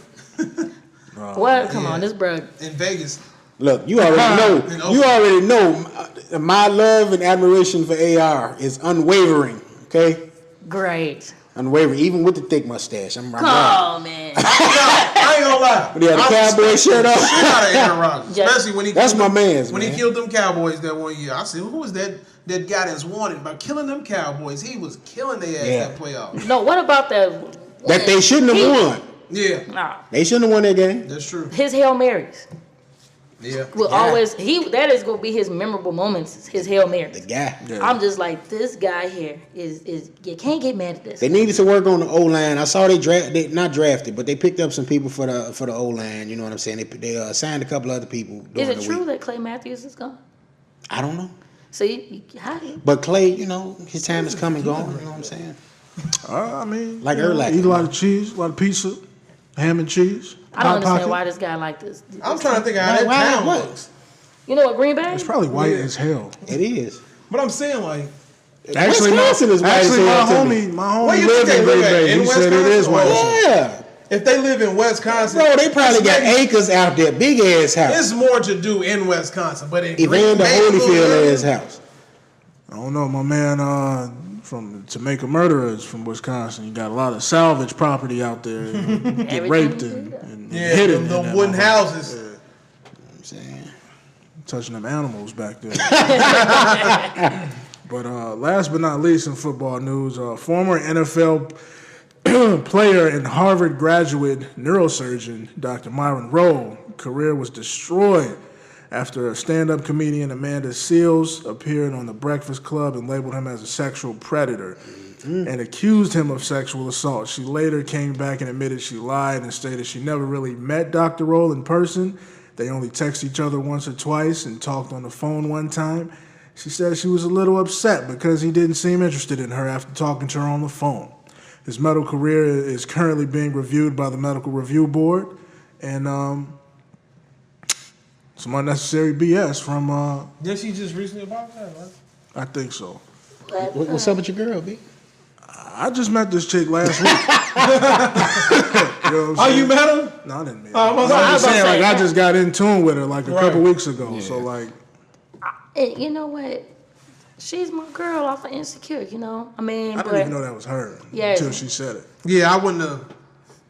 what? Come on, this bro. In Vegas. Look, you already know. You already know. My love and admiration for AR is unwavering. Okay, Great. unwavering. Even with the thick mustache, I'm Come right. on, man. I ain't gonna lie. But he had a I cowboy respect shirt the on. shit out of Aaron Rodgers. Yeah. Especially when he That's killed my them- man's, When man. he killed them Cowboys that one year, I said, who was that guy that's wanted by killing them Cowboys? He was killing their ass Yeah. that playoff. No, what about that? That they shouldn't have won. Yeah, Nah, They shouldn't have won that game. that's true. his Hail Marys Yeah. will always that is gonna be his memorable moments. His Hail The Marys. guy. I'm just like, this guy here is you can't get mad at this. They needed to work on the O line. I saw they not drafted, but they picked up some people for the O line. You know what I'm saying? They signed a couple other people. Is During it the true week. that Clay Matthews is gone? I don't know. See, how do you? But Clay, you know, his time is come and gone. You know what I'm saying? I mean, Like Urlacher. eat a lot of cheese, a lot of pizza, ham and cheese. I don't Hot understand pocket. why this guy like this. I'm trying to think of how that Why- town what? looks. You know what, Green Bay? It's probably white Yeah. as hell. It is. But I'm saying, like, Actually, Wisconsin is white as actually, hell my to me. homie Where you lived think in they Green live at? Bay. In He said it is Wisconsin? white as hell. Yeah. if they live in Wisconsin, Bro, they probably got it's- acres out there, big ass house. There's more to do in Wisconsin, but in Green Evander Bay, Holyfield at his house. I don't know, my man from Jamaica Murderers from Wisconsin. You got a lot of salvage property out there. You get Everything raped we and, got. and Yeah, hidden in them that wooden motherfucker. houses. I'm saying. Touching them animals back there. But last but not least in football news, former NFL player and Harvard graduate neurosurgeon Dr. Myron Rowe career was destroyed after a stand-up comedian, Amanda Seales, appeared on The Breakfast Club and labeled him as a sexual predator and accused him of sexual assault. She later came back and admitted she lied and stated she never really met Dr. Rowe in person. They only texted each other once or twice and talked on the phone one time. She said she was a little upset because he didn't seem interested in her after talking to her on the phone. His medical career is currently being reviewed by the Medical Review Board, and some unnecessary BS from. Did she just recently apologize? Right? I think so. What's up with your girl, B? I just met this chick last week. You know Oh, you met her? No, I didn't meet her. Oh, I'm just saying, like, I just got in tune with her like a couple weeks ago. Yeah. So, like, You know what? She's my girl off of Insecure, you know? I mean, I didn't even know that was her until she said it. Yeah, I wouldn't have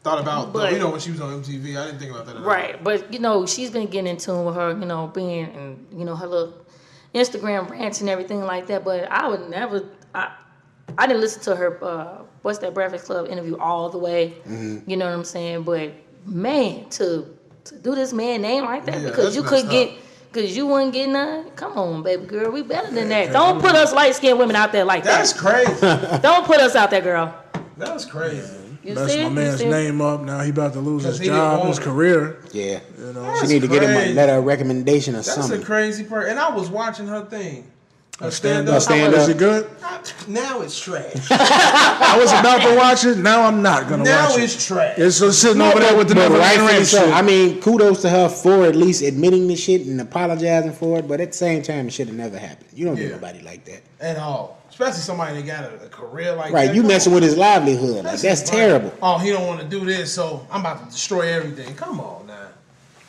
thought about, But- you know, when she was on MTV. I didn't think about that at all. Right, but you know, she's been getting in tune with her, you know, being and you know her little Instagram rants and everything like that. But I would never, I didn't listen to her what's that Breakfast Club interview all the way. Mm-hmm. You know what I'm saying? But man, to do this man name like that Yeah, because that's you couldn't messed get. up. Cause you wouldn't get none. Come on, baby girl, we better than that. Don't put us light skinned women out there like That's that. crazy. Don't put us out there, girl. That's crazy. You Messed see? my You man's see? name up. Now he about to lose his Because he didn't job, want his it. career. Yeah. You know, She need to get him a crazy. letter of recommendation or That's something. a crazy person. And I was watching her thing. Her stand stand-up. up. Stand Is up. it good? Now it's trash. I was about to watch it. Now I'm not gonna Now watch it. it's trash. It's just sitting over there with the But never rightfully rain so. shit. I mean, kudos to her for at least admitting the shit and apologizing for it. But at the same time, it should have never happened. You don't get Yeah. nobody like that, At all. Especially somebody that got a career like that. right? You Come messing on. with his livelihood. Like, that's like, terrible. Oh, he don't want to do this, so I'm about to destroy everything. Come on now.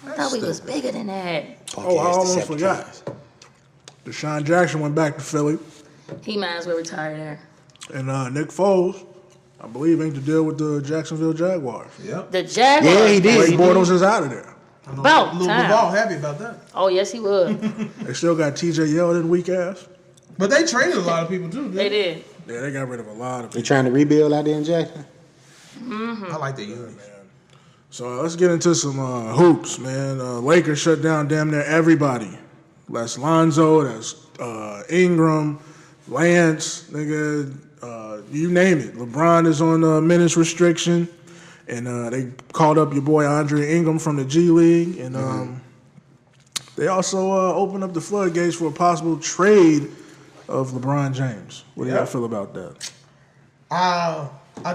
I thought we was bigger than that. Oh, I almost forgot. Deshaun Jackson went back to Philly, He might as well retire there. and Nick Foles, I believe, inked the deal with the Jacksonville Jaguars. Yep. The Jaguars. Yeah, he did. Blake He did. Bortles is out of there. About Lil time. Duval happy about that. Oh yes, he would. They still got T.J. Yeldon, weak ass. But they traded a lot of people too. They did. Yeah, they got rid of a lot of They people. trying to rebuild out there in Jackson. I like the unit. So let's get into some hoops, man. Lakers shut down damn near everybody. That's Lonzo, that's Ingram, Lance, nigga, you name it. LeBron is on minutes restriction, and they called up your boy Andre Ingram from the G League, and they also opened up the floodgates for a possible trade of LeBron James. What do y'all feel about that? I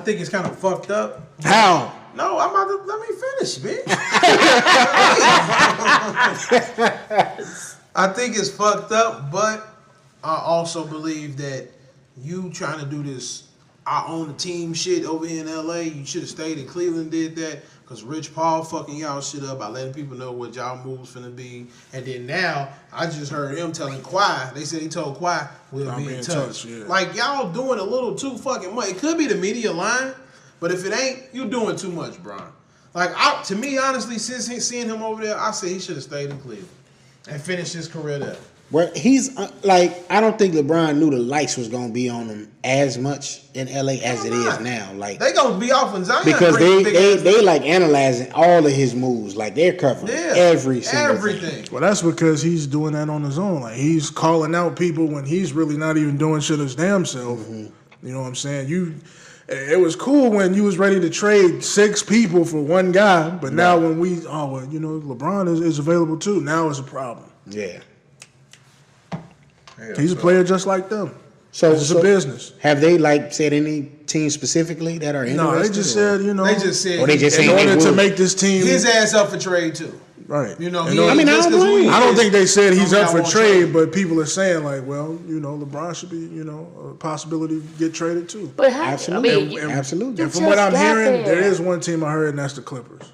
think it's kind of fucked up. How? No, I'm about to let me finish, bitch. I think it's fucked up, but I also believe that you trying to do this I own the team shit over here in LA, you should have stayed in Cleveland, did that. Because Rich Paul fucking y'all shit up by letting people know what y'all moves finna be. And then now, I just heard him telling Kawhi, they said he told Kawhi, we'll I'll be in touch. yeah. Like, y'all doing a little too fucking much. It could be the media line, but if it ain't, you doing too much, Bron. Like, to me, honestly, since seeing him over there, I say he should have stayed in Cleveland and finished his career there. Well, he's like, I don't think LeBron knew the lights was gonna be on him as much in LA as it is now. Like, They gonna be off in Zion because bringing big ass- they like analyzing all of his moves. Like, they're covering every single thing. everything. Well, that's because he's doing that on his own. Like, he's calling out people when he's really not even doing shit his damn self. Mm-hmm. You know what I'm saying? It was cool when you was ready to trade 6 people for one guy, but now when LeBron is available too. Now it's a problem. Yeah. He's a player just like them. So It's a business. Have they like said any team specifically that are interested? No, they just or- said, They just said Or they just in saying they order to would. make this team his ass up for trade too. right. You know, In he order- I mean, I just don't 'cause we blame him. I don't is- think they said he's I mean, up I for won't trade, but people are saying like, well, LeBron should be, a possibility to get traded too. But how? Absolutely. I mean, Absolutely. And from what I'm just got hearing, there. there is one team I heard, and that's the Clippers.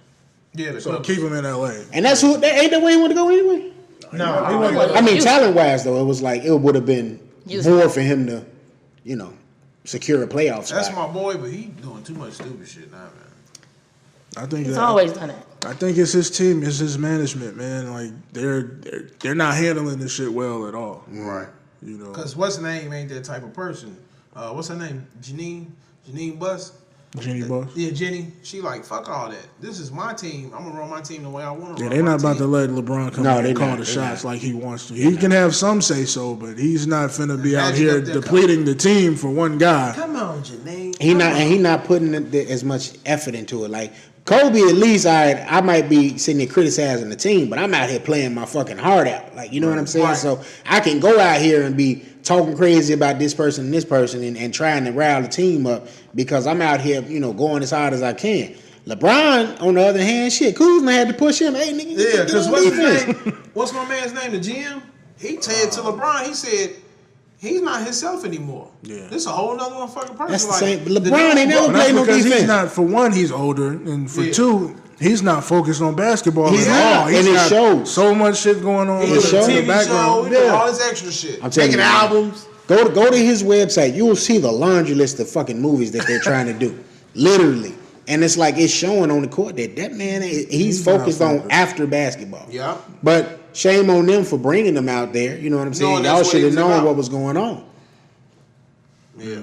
Yeah, the So Clippers. keep him in LA. And that's who. That ain't the way he want to go anyway. No, he wasn't gonna- I mean, You- talent wise though, it was like it would have been You- more for him to, secure a playoff spot. That's my boy, but he doing too much stupid shit now, man. I think He's that, always done it. I think it's his team, it's his management, man. Like they're not handling this shit well at all. Right. You know, Because what's her name ain't that type of person. What's her name? Janine Buss? Jeannie Buss. Yeah, Jenny. She like, fuck all that. This is my team. I'm going to run my team the way I want to Yeah, run they're my not about to team. let LeBron come No, in they and call not, the they shots not. like he wants to. He can have some say so, but he's not finna be out Magic here up there, depleting the team for one guy. Come on, Janine. He not putting as much effort into it. Like Kobe, at least I might be sitting there criticizing the team, but I'm out here playing my fucking heart out. Like, you know what I'm saying? Right. So I can go out here and be talking crazy about this person and this person and trying to rile the team up because I'm out here, going as hard as I can. LeBron, on the other hand, Kuzma had to push him. Hey, nigga, yeah, because what's my man's name? The GM? He said to LeBron, he said, he's not himself anymore. Yeah. This is a whole nother motherfucking person. That's the same. LeBron ain't never played no defense. He's not, for one, he's older, and for two, he's not focused on basketball He's at not, all. and it shows. So much shit going on He in does a the TV background. show, he does all this extra shit. I'm telling Making you, albums. Go to his website. You will see the laundry list of fucking movies that they're trying to do. Literally. And it's like it's showing on the court that man, he's focused on after basketball. Yeah. But shame on them for bringing them out there. You know what I'm saying? Y'all should have known what was going on. Yeah.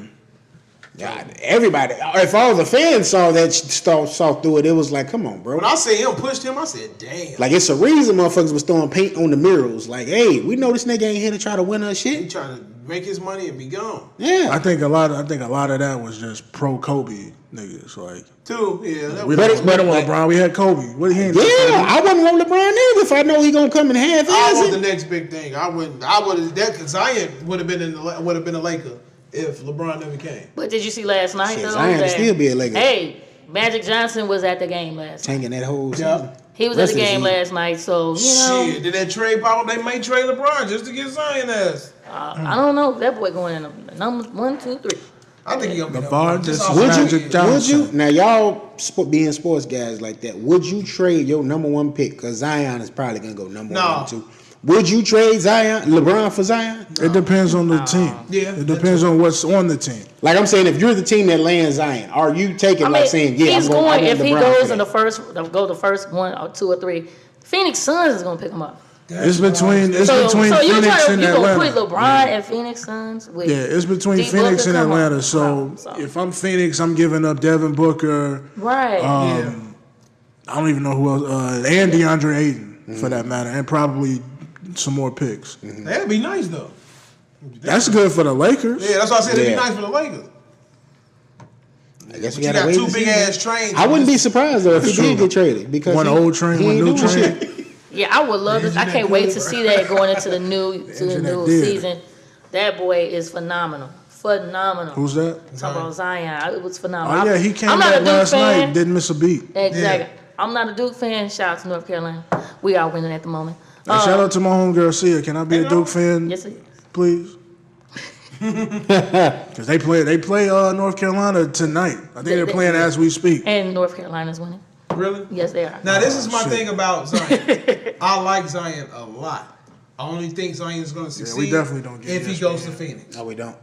God, everybody, if all the fans saw through it, it was like, come on, bro. When I say him pushed him, I said, damn. Like, it's a reason motherfuckers was throwing paint on the murals. Like, hey, we know this nigga ain't here to try to win us shit. He trying to make his money and be gone. Yeah. I think a lot of that was just pro Kobe niggas. Like, Yeah. we don't want LeBron. We had Kobe. What he ain't I wouldn't want LeBron either if I know he gonna come in half. I want the next big thing. I would that because Zion would have been a Laker if LeBron never came. But did you see last night though? Zion would still be a Laker. Hey, Magic Johnson was at the game last night. Tanking that whole season. He was at the game last night, so Shit, did that trade pop? They might trade LeBron just to get Zion ass. I don't know. That boy going in numbers 1, 2, 3. I think he'll be LeVar, just Would you? Now y'all being sports guys like that, would you trade your number one pick? Because Zion is probably gonna go number 1, 2. Would you trade LeBron for Zion? It depends on the team. Yeah, it depends on what's on the team. Like I'm saying, if you're the team that lands Zion, are you taking saying, yeah, he's I'm going? If he goes in the first 1 or 2 or 3, Phoenix Suns is gonna pick him up. It's between Phoenix and you Atlanta. gonna put LeBron and Phoenix Suns? With it's between Phoenix and Atlanta. So if I'm Phoenix, I'm giving up Devin Booker. Right. I don't even know who else. And DeAndre Ayton, for that matter, and probably some more picks. That'd be nice though. That's good for the Lakers. Yeah, that's why I said it'd be nice for the Lakers. I guess you got two big ass trains. I wouldn't be surprised though if he did get traded because one old train, one new train. Yeah, I would love this. I can't wait to see that going into the new season. That boy is phenomenal. Phenomenal. Who's that? Talking about Zion. It was phenomenal. Oh yeah, he came back last night, didn't miss a beat. Exactly. Yeah. I'm not a Duke fan. Shout out to North Carolina. We are winning at the moment. Hey, shout out to my homegirl Sia. Can I be a Duke fan? Yes, it is. Please. Because they play North Carolina tonight. I think they're playing as we speak. And North Carolina's winning. Really? Yes, they are. Now, this is my thing about Zion. I like Zion a lot. I only think Zion is going to succeed we definitely don't get if he goes to Phoenix. No, we don't.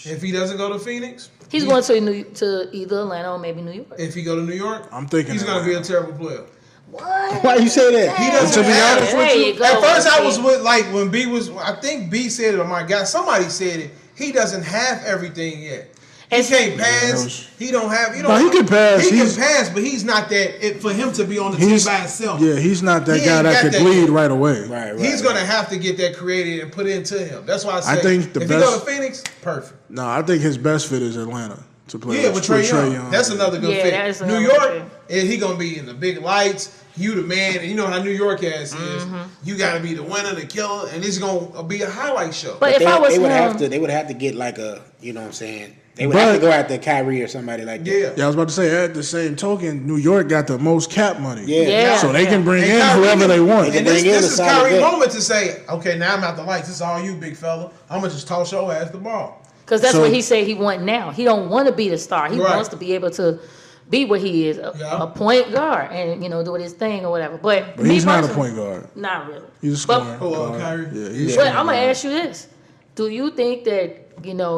If he doesn't go to Phoenix, he's going to either Atlanta or maybe New York. If he go to New York, I'm thinking he's going to be a terrible player. What? Why you say that? He doesn't have it. There you go. At first, I was with when B was. I think B said it, or my guy. Somebody said it. He doesn't have everything yet. He can't pass. He don't have. No, he can pass. He can pass, but he's not that. For him to be on the team by himself. Yeah, he's not that guy that could lead right away. Right. He's gonna have to get that created and put into him. That's why I say. If he go to Phoenix, perfect. No, I think his best fit is Atlanta to play. Yeah, with Trae Young. That's another good fit. New York, he gonna be in the big lights. You the man, and you know how New York ass is. You got to be the winner, the killer, and it's gonna be a highlight show. But if I was they would have to get like a, you know what I'm saying. They would have to go after Kyrie or somebody like that. Yeah, I was about to say, at the same token, New York got the most cap money. Yeah. So they can bring in whoever they want. And this is Kyrie's moment to say, okay, now I'm out the lights. This is all you, big fella. I'm going to just toss your ass the ball. Because that's what he said he want now. He don't want to be the star. He wants to be able to be what he is, a point guard, and do his thing or whatever. But he's not a point guard. Not really. He's a scorer. Kyrie? Yeah, but I'm going to ask you this. Do you think that,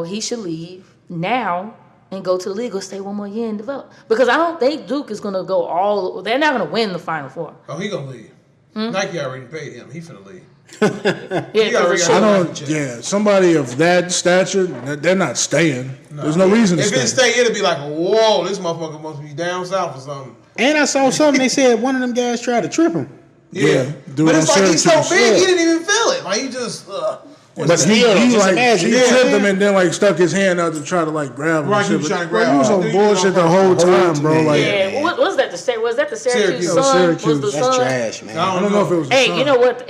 he should leave now and go to the league or stay one more year and develop? Because I don't think Duke is going to go they're not going to win the Final Four. Oh, he going to leave. Nike already paid him. He finna leave. Somebody of that stature, they're not staying. No. There's no reason to stay. If it stay, it'll be like, whoa, this motherfucker must be down south or something. And I saw something, they said one of them guys tried to trip him. Yeah. But it's like he's so big, he didn't even feel it. Like he just, But still, he just like imagine. he Yeah. tripped him and then like stuck his hand out to try to like grab him. Right, and he shit. was trying to Bro, grab he was him. on Dude, bullshit the whole time, bro. Like, Yeah, what was that? Was that the Syracuse Syracuse. Sun? Syracuse. Was the That's Sun? trash, man. I don't know if it was. The Hey, Sun. you know what?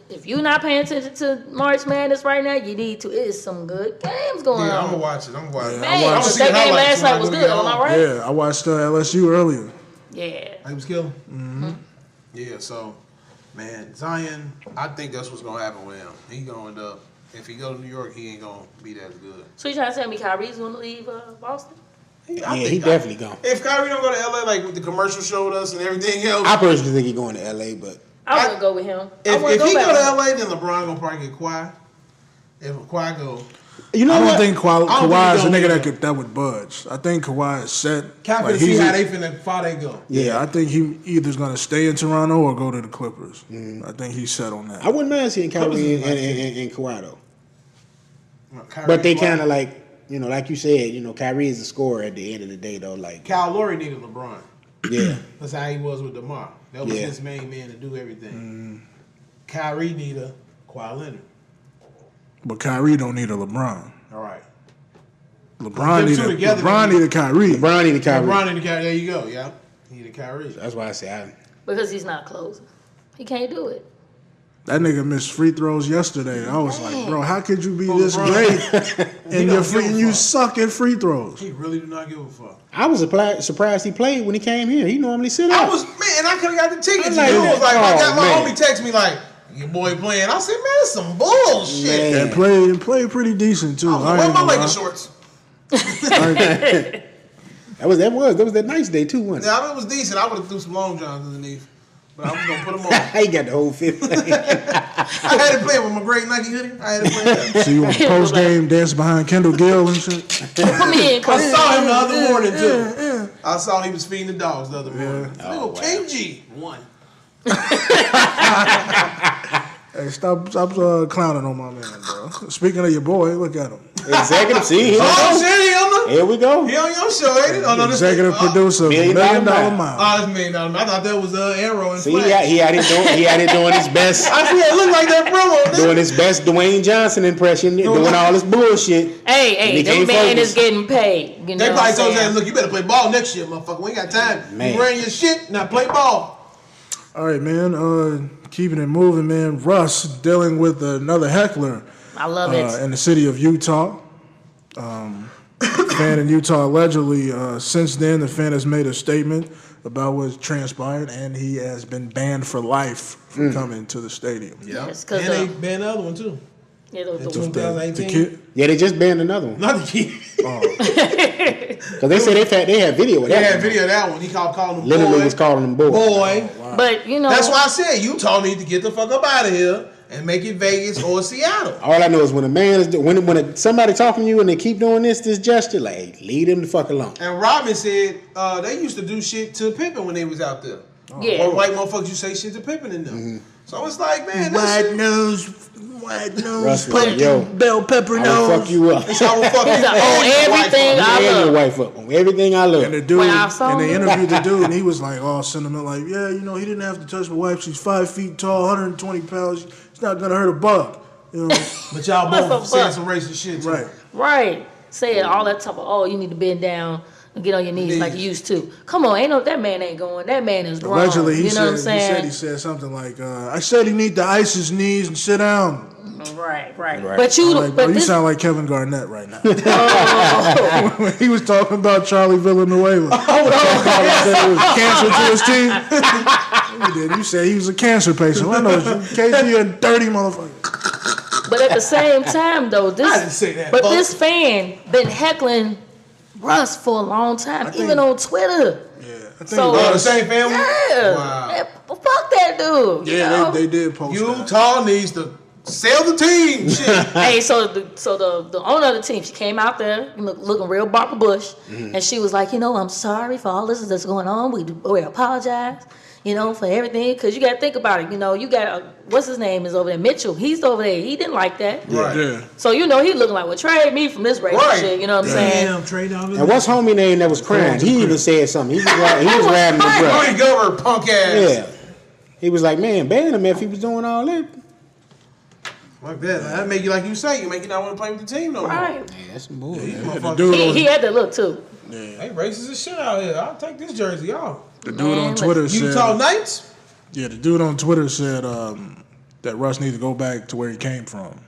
If you're not paying attention to March Madness right now, you need to. It is some good games going Yeah, I'm on. gonna watch it. I'm gonna watch it. Man, I watched see that the game highlights last when night I was go good. get Am I home. right? Yeah, I watched LSU earlier. Yeah. He was killed. Mm-hmm. Yeah, so man, Zion, I think that's what's gonna happen with him. He gonna end up. If he go to New York, he ain't gonna be that good. So you trying to tell me Kyrie's gonna leave Boston? Yeah, he definitely gone. If Kyrie don't go to LA like what the commercial showed us and everything else, I personally think he's going to LA, but I wouldn't go with him. if I he go go back to with him. LA, then LeBron gonna probably get Kawhi. If Kawhi go, you know I don't what? think I don't think Kawhi he is a gonna nigga leave that would budge. I think Kawhi is set. Cap Like, to see he's how a- they finna far they go. Yeah, I think he either's gonna stay in Toronto or go to the Clippers. I think he's set on that. I wouldn't mind seeing Clippers Kyrie is nice, and Kawhi though. Kyrie, But they Kawhi. kind of like, you know, like you said, you know, Kyrie is a scorer at the end of the day though. Like, Kyle Lowry needed LeBron. yeah, That's how he was with DeMar. That was Yeah. his main man to do everything. Kyrie needed Kawhi Leonard. But Kyrie don't need a LeBron. All right. LeBron Them two needed together, LeBron they- needed Kyrie. LeBron needed Kyrie. LeBron needed Kyrie. There you go. Yeah. He needed Kyrie. That's why I say Because he's not closing. He can't do it. That nigga missed free throws yesterday. I was like, bro, how could you be Oh, this LeBron. great and don't give a you fuck. suck at free throws? He really do not give a fuck. I was surprised he played when he came here. He normally sit out. I was, man, I could have got the tickets. I'm Dude like, was like, I got my oh, homie man. text me like, your boy playing. I said, man, that's some bullshit. Man. And played pretty decent too. I was like, I where ain't my gonna Laker lie. shorts? That was that nice day too, wasn't it? Now, if it was decent, I would have threw some long johns underneath. But I was going to put them on. He got the whole fifth. I had to play with my great Nike hoodie. I had to play that. So you on post game dance behind Kendall Gill and shit? Come in, I cause saw him the other morning, too. I saw he was feeding the dogs the other morning. Oh, Little KG won. Hey, stop clowning on my man, bro. Speaking of your boy, look at him. Executive, see, here we Oh, go. shit, he on the... Here we go. He on your show, ain't it? Oh, no, this Executive producer of $1 $1 Million Million Mile. Mile. Oh, this $1 million. I thought that was Arrow and See, Flash. he out here doing his best, I see it look like that promo. doing his best Dwayne Johnson impression, doing all this bullshit. hey, he that can't man focus. is getting paid. You know They what probably I'm told saying? him, look, you better play ball next year, motherfucker. We ain't got time. Man. You ran your shit, now play ball. All right, man. Keeping it moving, man. Russ dealing with another heckler I love it. in the city of Utah. Fan in Utah allegedly. Since then, the fan has made a statement about what's transpired, and he has been banned for life from coming to the stadium. Yes, 'cause and they banned the other one, too. Yeah, In the 2018. The kid, Yeah, they just banned another one Not the kid. because they said they had video of They that. had one. video of that one. He calling him Literally boy. was calling them boy. Boy. But you know, That's why I said Utah need to get the fuck up out of here and make it Vegas or Seattle. All I know is when a man is when somebody talking to you and they keep doing this gesture, like leave them the fuck alone. And Robin said they used to do shit to Pippen when they was out there. yeah. Or white motherfuckers, you say shit to Pippen in them. So it's like, man, that shit, white nose, Russ was like, yo, bell pepper I will fuck you up. I will fuck He's you like, and your wife everything up. I And your love. wife up on everything I love. And the dude, When I saw and they him. interviewed the dude, and he was like all sentiment, like, yeah, you know, he didn't have to touch my wife. She's 5 feet tall, 120 pounds. It's not gonna hurt a bug. You know, But y'all What both the saying fuck? some racist shit. Too. right? Right. Saying all that type of, oh, you need to bend down and get on your knees like you used to. Come on, that man ain't going. That man is grown. Allegedly, you know what I'm saying? he said something like, I said he need to ice his knees and sit down. Right. Right. But you, I'm like, bro, but you this, sound like Kevin Garnett right now. When he was talking about Charlie Villanueva. He said it was cancer to his team. He did. You said he was a cancer patient. I know, KG a dirty motherfucker. but at the same time though, I didn't this, say that. but fuck. this fan been heckling Russ for a long time, even on Twitter. Yeah, I think So- The Russ- same family? Yeah. Wow. Man, fuck that dude. you know? they did post that. Utah needs to sell the team. Shit. Hey, so the owner of the team, she came out there looking real Barbara Bush, and she was like, I'm sorry for all this that's going on. We apologize, for everything, because you got to think about it. You got what's his name is over there, Mitchell. He's over there. He didn't like that. Right. Yeah. So he looking like, well, trade me from this racist Right. shit. You know what I'm saying? Damn, trade down. And what's homie name that was crying? He even said something. He was riding the bruh. Rudy Gobert, punk ass. Yeah. He was like, man, ban him if he was doing all that. Fuck that. That make you like you say. You make you not want to play with the team no more. Right. Yeah, that's some bull. These man. motherfuckers- He had that look too. They racist as shit out here. I'll take this jersey off. The dude on Twitter said, Utah Knights? yeah, the dude on Twitter said that Russ needs to go back to where he came from.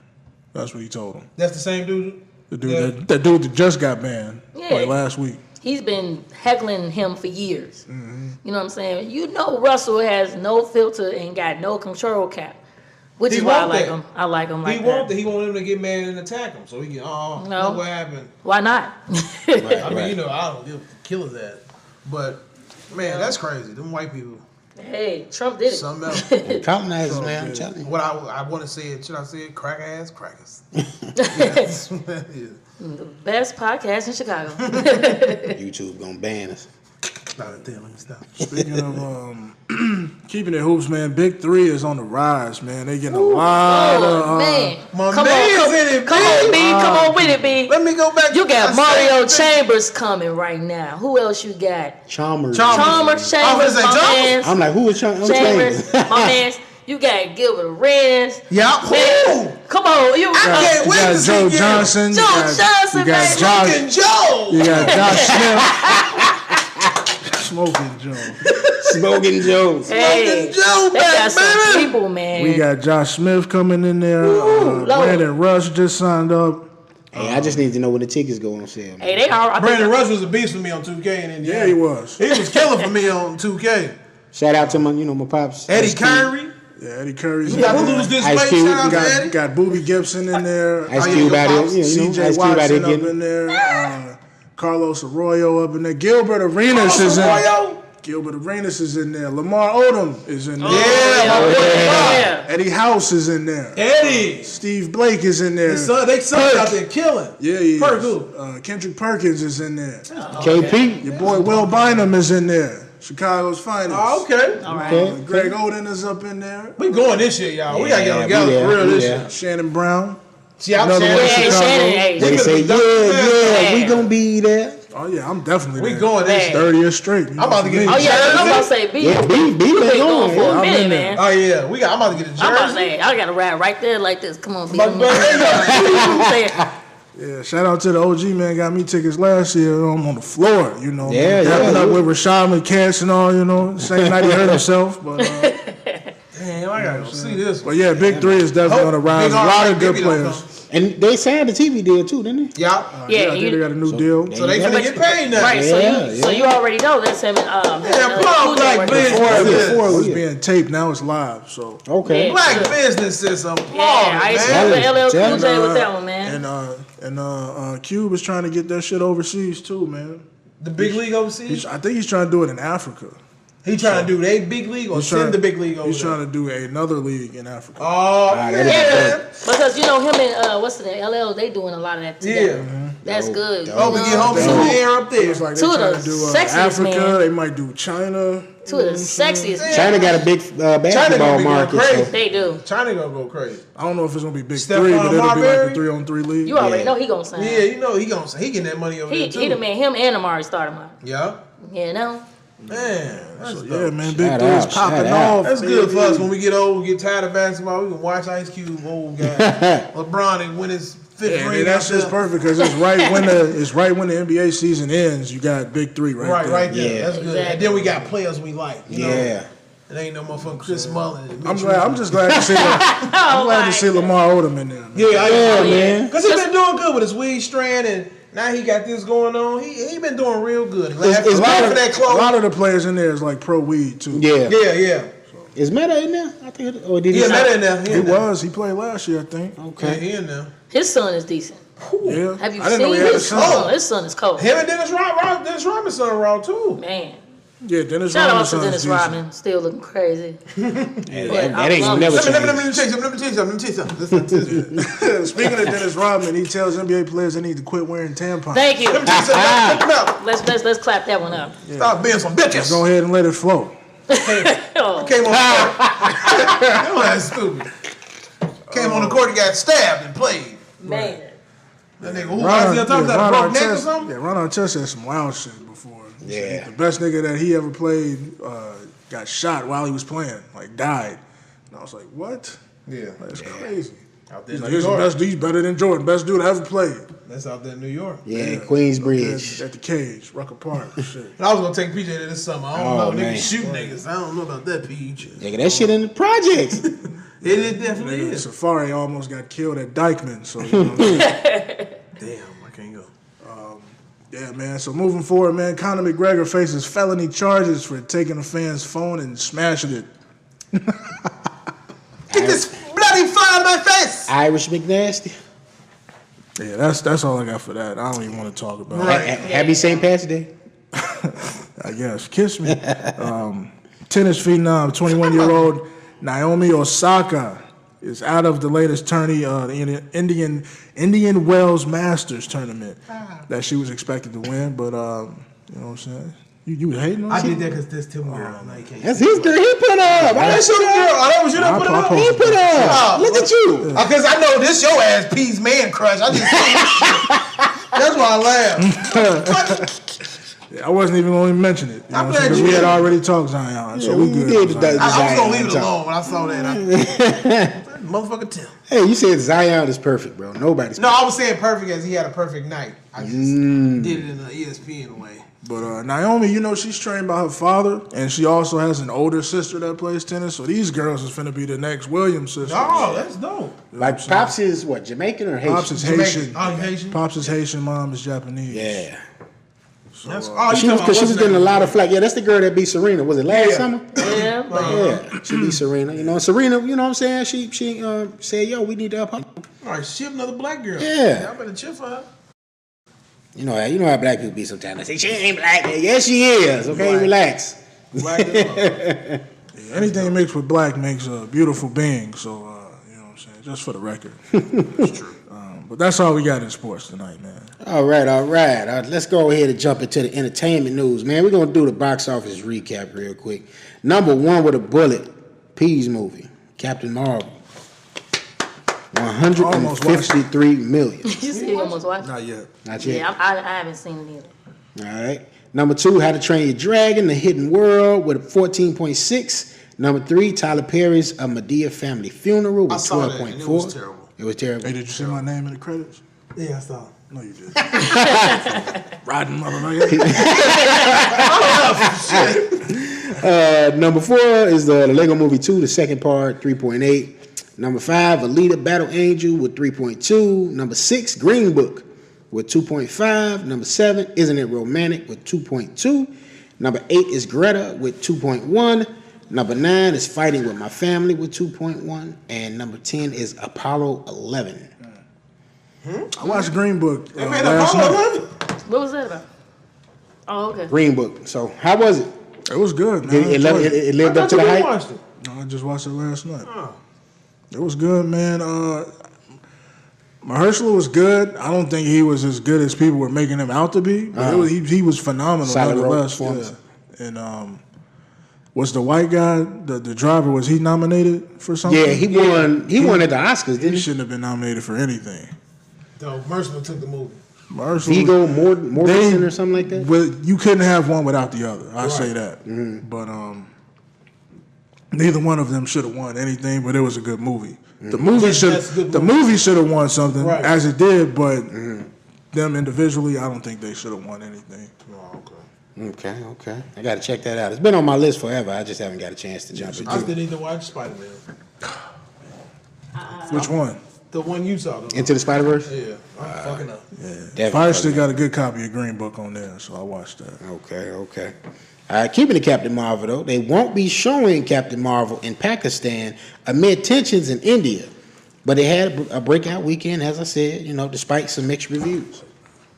That's what he told him. That's the same dude? The dude, that dude that just got banned Yeah. like last week. He's been heckling him for years. Mm-hmm. You know what I'm saying? You know Russell has no filter and got no control cap. Which He is why I want like that. him. I like him like He that. want him to get mad and attack him. So he can, No. look what happened. Why not? I mean, you know, I don't give killers that. But, man, that's crazy. Them white people, Hey, Trump did it. something else. Colonizers, man. I'm telling you. What I want to say it, should I say it? Crack ass crackers. Yes. Yeah. The best podcast in Chicago. YouTube gonna ban us. Let me stop. Speaking of keeping it hoops, man, Big Three is on the rise, man. They getting a lot Oh, of man. My Come man's on, in it, come on, B. B. Come on with it, B. Let me go back. You got I Mario said- Chambers coming right now. Who else you got? Chalmers. Chalmers, I was Chambers, gonna my say Chalmers. mans. I'm like, who is Chambers, Chambers? my mans. You got Gilbert Arenas. Yeah. Man, Who? come on, you. I can't you wait got to see Joe you. Johnson. Joe Johnson, you got baby. Josh. Fucking Joe. You got Josh Smith. Smoking Joe. Smoking Joe. Hey, Joe they back, got some baby. people, man. We got Josh Smith coming in there. Lord. Brandon Rush just signed up. Hey, I just need to know when the tickets go on sale. Man. Hey, they are. I Brandon think, Rush was a beast for me on 2K in Indiana. Yeah, he was. He was killing for me on 2K. Shout out to my pops. Eddie Ice Cube. Curry. Yeah, Eddie Curry's You got to in there. lose this Ice weight. Cube. Shout out You to Eddie. got Boobie Gibson in there. Ice Oh, Cube yeah, out there. pops. CJ Ice Cube out there Watson up getting. in there. Carlos Arroyo up in there. Gilbert Arenas is in there. Arroyo. Gilbert Arenas is in there. Lamar Odom is in there. yeah. Eddie House is in there. Eddie. Steve Blake is in there. His son, they son out there killing. Yeah, he is. Perk who? Kendrick Perkins is in there. KP. Your boy Will Bynum is in there. Chicago's finest. Oh, okay. All right. Okay. Greg Oden is up in there. We going this year, y'all. We got to get Yeah, together we for real there, this we year. there. Shannon Brown. See, I'm Another saying one. Hey, Chicago. Shannon, hey. They say, yeah, we gonna be there. Oh yeah, I'm definitely We there. going this Man. year. 30 years straight. I'm about to get Oh yeah, I'm about to say B. Yeah, B You been been going for a I'm minute, in there. man. Oh, yeah. I'm about to get a jersey. I'm about to say, I gotta ride right there like this. Come on, B. But- Say it. Yeah, shout out to the OG man. Got me tickets last year. I'm on the floor, you know. Yeah, Dapping yeah. up with Rashad McCants and all, you know. Same night he hurt himself, but Damn, I got to go see this one. yeah, Big Three is definitely on the rise. A lot of good players. And they signed the TV deal too, didn't they? Yeah. Yeah, I Yeah, think you- they got a new deal. So they finna get paid now. Right, so Yeah, you so you already know that's him and Yeah, put on Black Business. Before it was Yeah. being taped, now it's live. So Okay. Yeah. Black Business is a Yeah, I used to man. do the LL Cool Tell J with that one, man. and Cube is trying to get that shit overseas too, man. The big league overseas. I think he's trying to do it in Africa. He trying to do they big league or He's send trying- the big league over He's there. trying to do another league in Africa. Oh that'd man. be good. Because you know him and what's the name? LL, they doing a lot of that together. Yeah. That's good. you Oh, we know? get home some air up there. It's like Two they're of trying the to do sexiest, Africa. man. They might do China. Two of the sexiest. China got a big basketball be going market. crazy. So. They do. China gonna go crazy. I don't know if it's gonna be Big Stephon Three, but it'll be like Marbury? a 3-on-3 league. You already Yeah. know he gonna sign. Yeah, you know he getting that money over He there too. the man. Him and Amari started him out. Yeah. You know. Man, that's So, dope. yeah, man, Big Shout Three is out, popping shout out. off. That's good baby. for us when we get old, we get tired of basketball. We can watch Ice Cube, old guy, LeBron, and win his fifth Yeah, ring. and that's out just there. perfect because it's right when the NBA season ends. You got Big Three right there. Right there. Yeah. That's good. Exactly. And then we got players we like. You know? Yeah. It ain't no motherfucking Chris Mullin. I'm just glad to see. I'm glad to see Lamar Odom in there. Man. Yeah, man. Because he's been doing good with his weed strand, and now he got this going on. He been doing real good. It's A lot, for that of, clothes. a lot of the players in there is like pro weed too. Yeah. Yeah. Is Meta in there? I think. Or did he? Yeah, sign? that in there. He was. He played last year, I think. Yeah, Okay. he in there. His son is decent. Yeah. Have you I didn't seen know he had a his son. son? His son is cold. Him and Dennis Robinson are raw too. Man. Yeah, Dennis Shout out Rodman's to son's Dennis decent. Rodman. Still looking crazy. That ain't I love never it. Let me changed. tell you something. Speaking of Dennis Rodman, he tells NBA players they need to quit wearing tampons. Thank you. Let me tell you something. Check him out. Let's clap that one up. Stop being some bitches. Go ahead and let it flow. Oh, Came on the court. That's stupid. Came on the court and got stabbed and played. man. That nigga, who was he on top of that? Broke neck or something? Yeah, Ron Artest had some wild shit before. Yeah. The best nigga that he ever played got shot while he was playing, like died. And I was like, what? Yeah. That's crazy. Out there He's in like, New York. he's better than Jordan, best dude I ever played. That's out there in New York. Yeah, Queensbridge. At the cage, Rucker Park, shit. And I was gonna take a picture of that this summer. I don't know, man. niggas shoot niggas. I don't know about that, Peach. Nigga, that shit in the projects. It definitely Nigga, is. Safari almost got killed at Dykeman, so you know. Damn, I can't go. Yeah, man. So moving forward, man, Conor McGregor faces felony charges for taking a fan's phone and smashing it. Get this bloody fly in my face! Irish McNasty. Yeah, that's all I got for that. I don't even want to talk about Right. it. Happy St. Patrick's Day. I guess. Kiss me. Tennis phenom, 21-year-old Naomi Osaka is out of the latest tourney, the Indian Wells Masters tournament that she was expected to win, but you know what I'm saying? You was hating on I her? did that because this Tim girl. That's his girl. He put up. That's your girl. Oh, that was you that put it up? He put up. Look at you. Because I know this your ass P's man crush. I just that's why I laughed. Yeah, I wasn't even going to mention it. You know I'm what I'm saying? glad 'Cause you we had did. already talked Zion, so Yeah, we we good. did on that. Zion. I was gonna leave it Zion alone when I saw that. Motherfucker Tim. Hey, you said Zion is perfect, bro. Nobody's No, I was saying perfect as he had a perfect night. I just did it in an ESPN way. But Naomi, you know, she's trained by her father, and she also has an older sister that plays tennis. So these girls is finna be the next Williams sister. Oh, that's dope. Like Pops is what, Jamaican or Haitian? Pops is Jamaican. Haitian. Oh, Haitian? Pops is Haitian. Mom is Japanese. Yeah. That's, She was getting a lot of flack. Yeah, that's the girl that beat Serena. Was it last summer? Yeah, but Yeah, she beat Serena. You know, Serena. You know what I'm saying? She said, "Yo, we need to up her." All right, she another black girl. Yeah. Y'all better cheer for her. You know how black people be sometimes. They say she ain't black. Yes, she is. Okay, Right. relax. Black girl. Yeah, anything mixed with black makes a beautiful being. So you know what I'm saying? Just for the record. That's true. But that's all we got in sports tonight, man. All right. Let's go ahead and jump into the entertainment news, man. We're gonna do the box office recap real quick. Number one with a bullet, Peas movie, Captain Marvel, 153 million. you see, you almost watched it. Not yet. Not yet. Yeah, I haven't seen it either. All right. Number two, How to Train Your Dragon, The Hidden World with a 14.6. Number three, Tyler Perry's A Medea Family Funeral with I saw that, and 12.4. it was terrible. It was terrible. Hey, did you see my name in the credits? Yeah, I saw. No, you did. Riding motherfucker. Number four is the Lego Movie 2, the second part, 3.8. Number five, Alita Battle Angel with 3.2. Number six, Green Book with 2.5. Number seven, Isn't It Romantic with 2.2. Number eight is Greta with 2.1. Number nine is Fighting With My Family with 2.1. And number 10 is Apollo 11. I watched Green Book They made last Apollo night. 11? What was that about? Oh, okay. Green Book. So, how was it? It was good, man. It lived I up to thought the you hype? watched it. No, I just watched it last night. Oh. It was good, man. Mahershala was good. I don't think he was as good as people were making him out to be. But he was phenomenal Solid role nonetheless. performance. Yeah. And was the white guy, the driver, was he nominated for something? Yeah, he won. He won at the Oscars, He didn't he? shouldn't have been nominated for anything. No, Mercer took the movie. Mahershala Vigo Mortensen or something like that? Well, you couldn't have one without the other. I say Right. that. But neither one of them should have won anything. But it was a good movie. The movie That's should a good the movie. movie should have won something Right. as it did. But them individually, I don't think they should have won anything. Oh, okay. Okay. I got to check that out. It's been on my list forever. I just haven't got a chance to jump I into still it. need to watch Spider-Man. Which one? The one you saw. The Into the Spider-Verse? yeah, I'm fucking up. Definitely. Fire still got a good copy of Green Book on there, so I watched that. Okay. All right, keeping the Captain Marvel, though. They won't be showing Captain Marvel in Pakistan amid tensions in India. But they had a breakout weekend, as I said, despite some mixed reviews.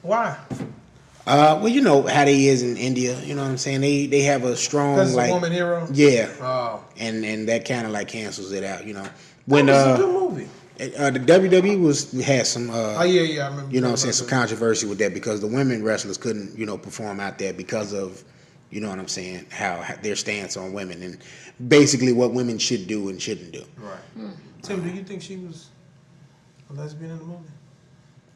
Why? Well, you know how they is in India. You know what I'm saying? They have a strong, Because it's like... a woman hero? Yeah. Oh. And that kind of, like, cancels it out, When, that was a good movie. The WWE had some... Oh, yeah, I remember. You know what I'm saying? Some controversy with that because the women wrestlers couldn't, perform out there because of, you know what I'm saying, how their stance on women and basically what women should do and shouldn't do. Right. Tim, do you think she was a lesbian in the movie?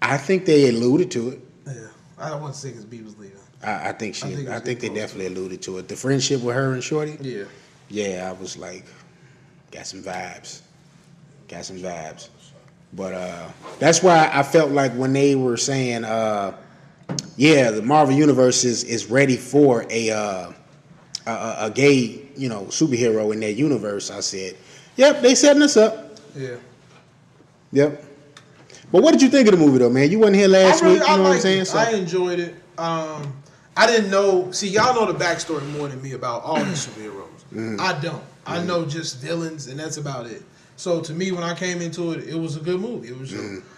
I think they alluded to it. Yeah. I don't want to say because B was leaving. I think I think they definitely alluded to it. The friendship with her and Shorty. Yeah. Yeah, I was like, got some vibes. But that's why I felt like when they were saying, the Marvel Universe is ready for a gay, superhero in their universe, I said, yep, they setting us up. Yeah. Yep. But what did you think of the movie, though, man? You wasn't here last week, you know what I'm saying? So. I enjoyed it. I didn't know. See, y'all know the backstory more than me about all these superheroes. I don't. I know just villains, and that's about it. So to me, when I came into it, it was a good movie. It was.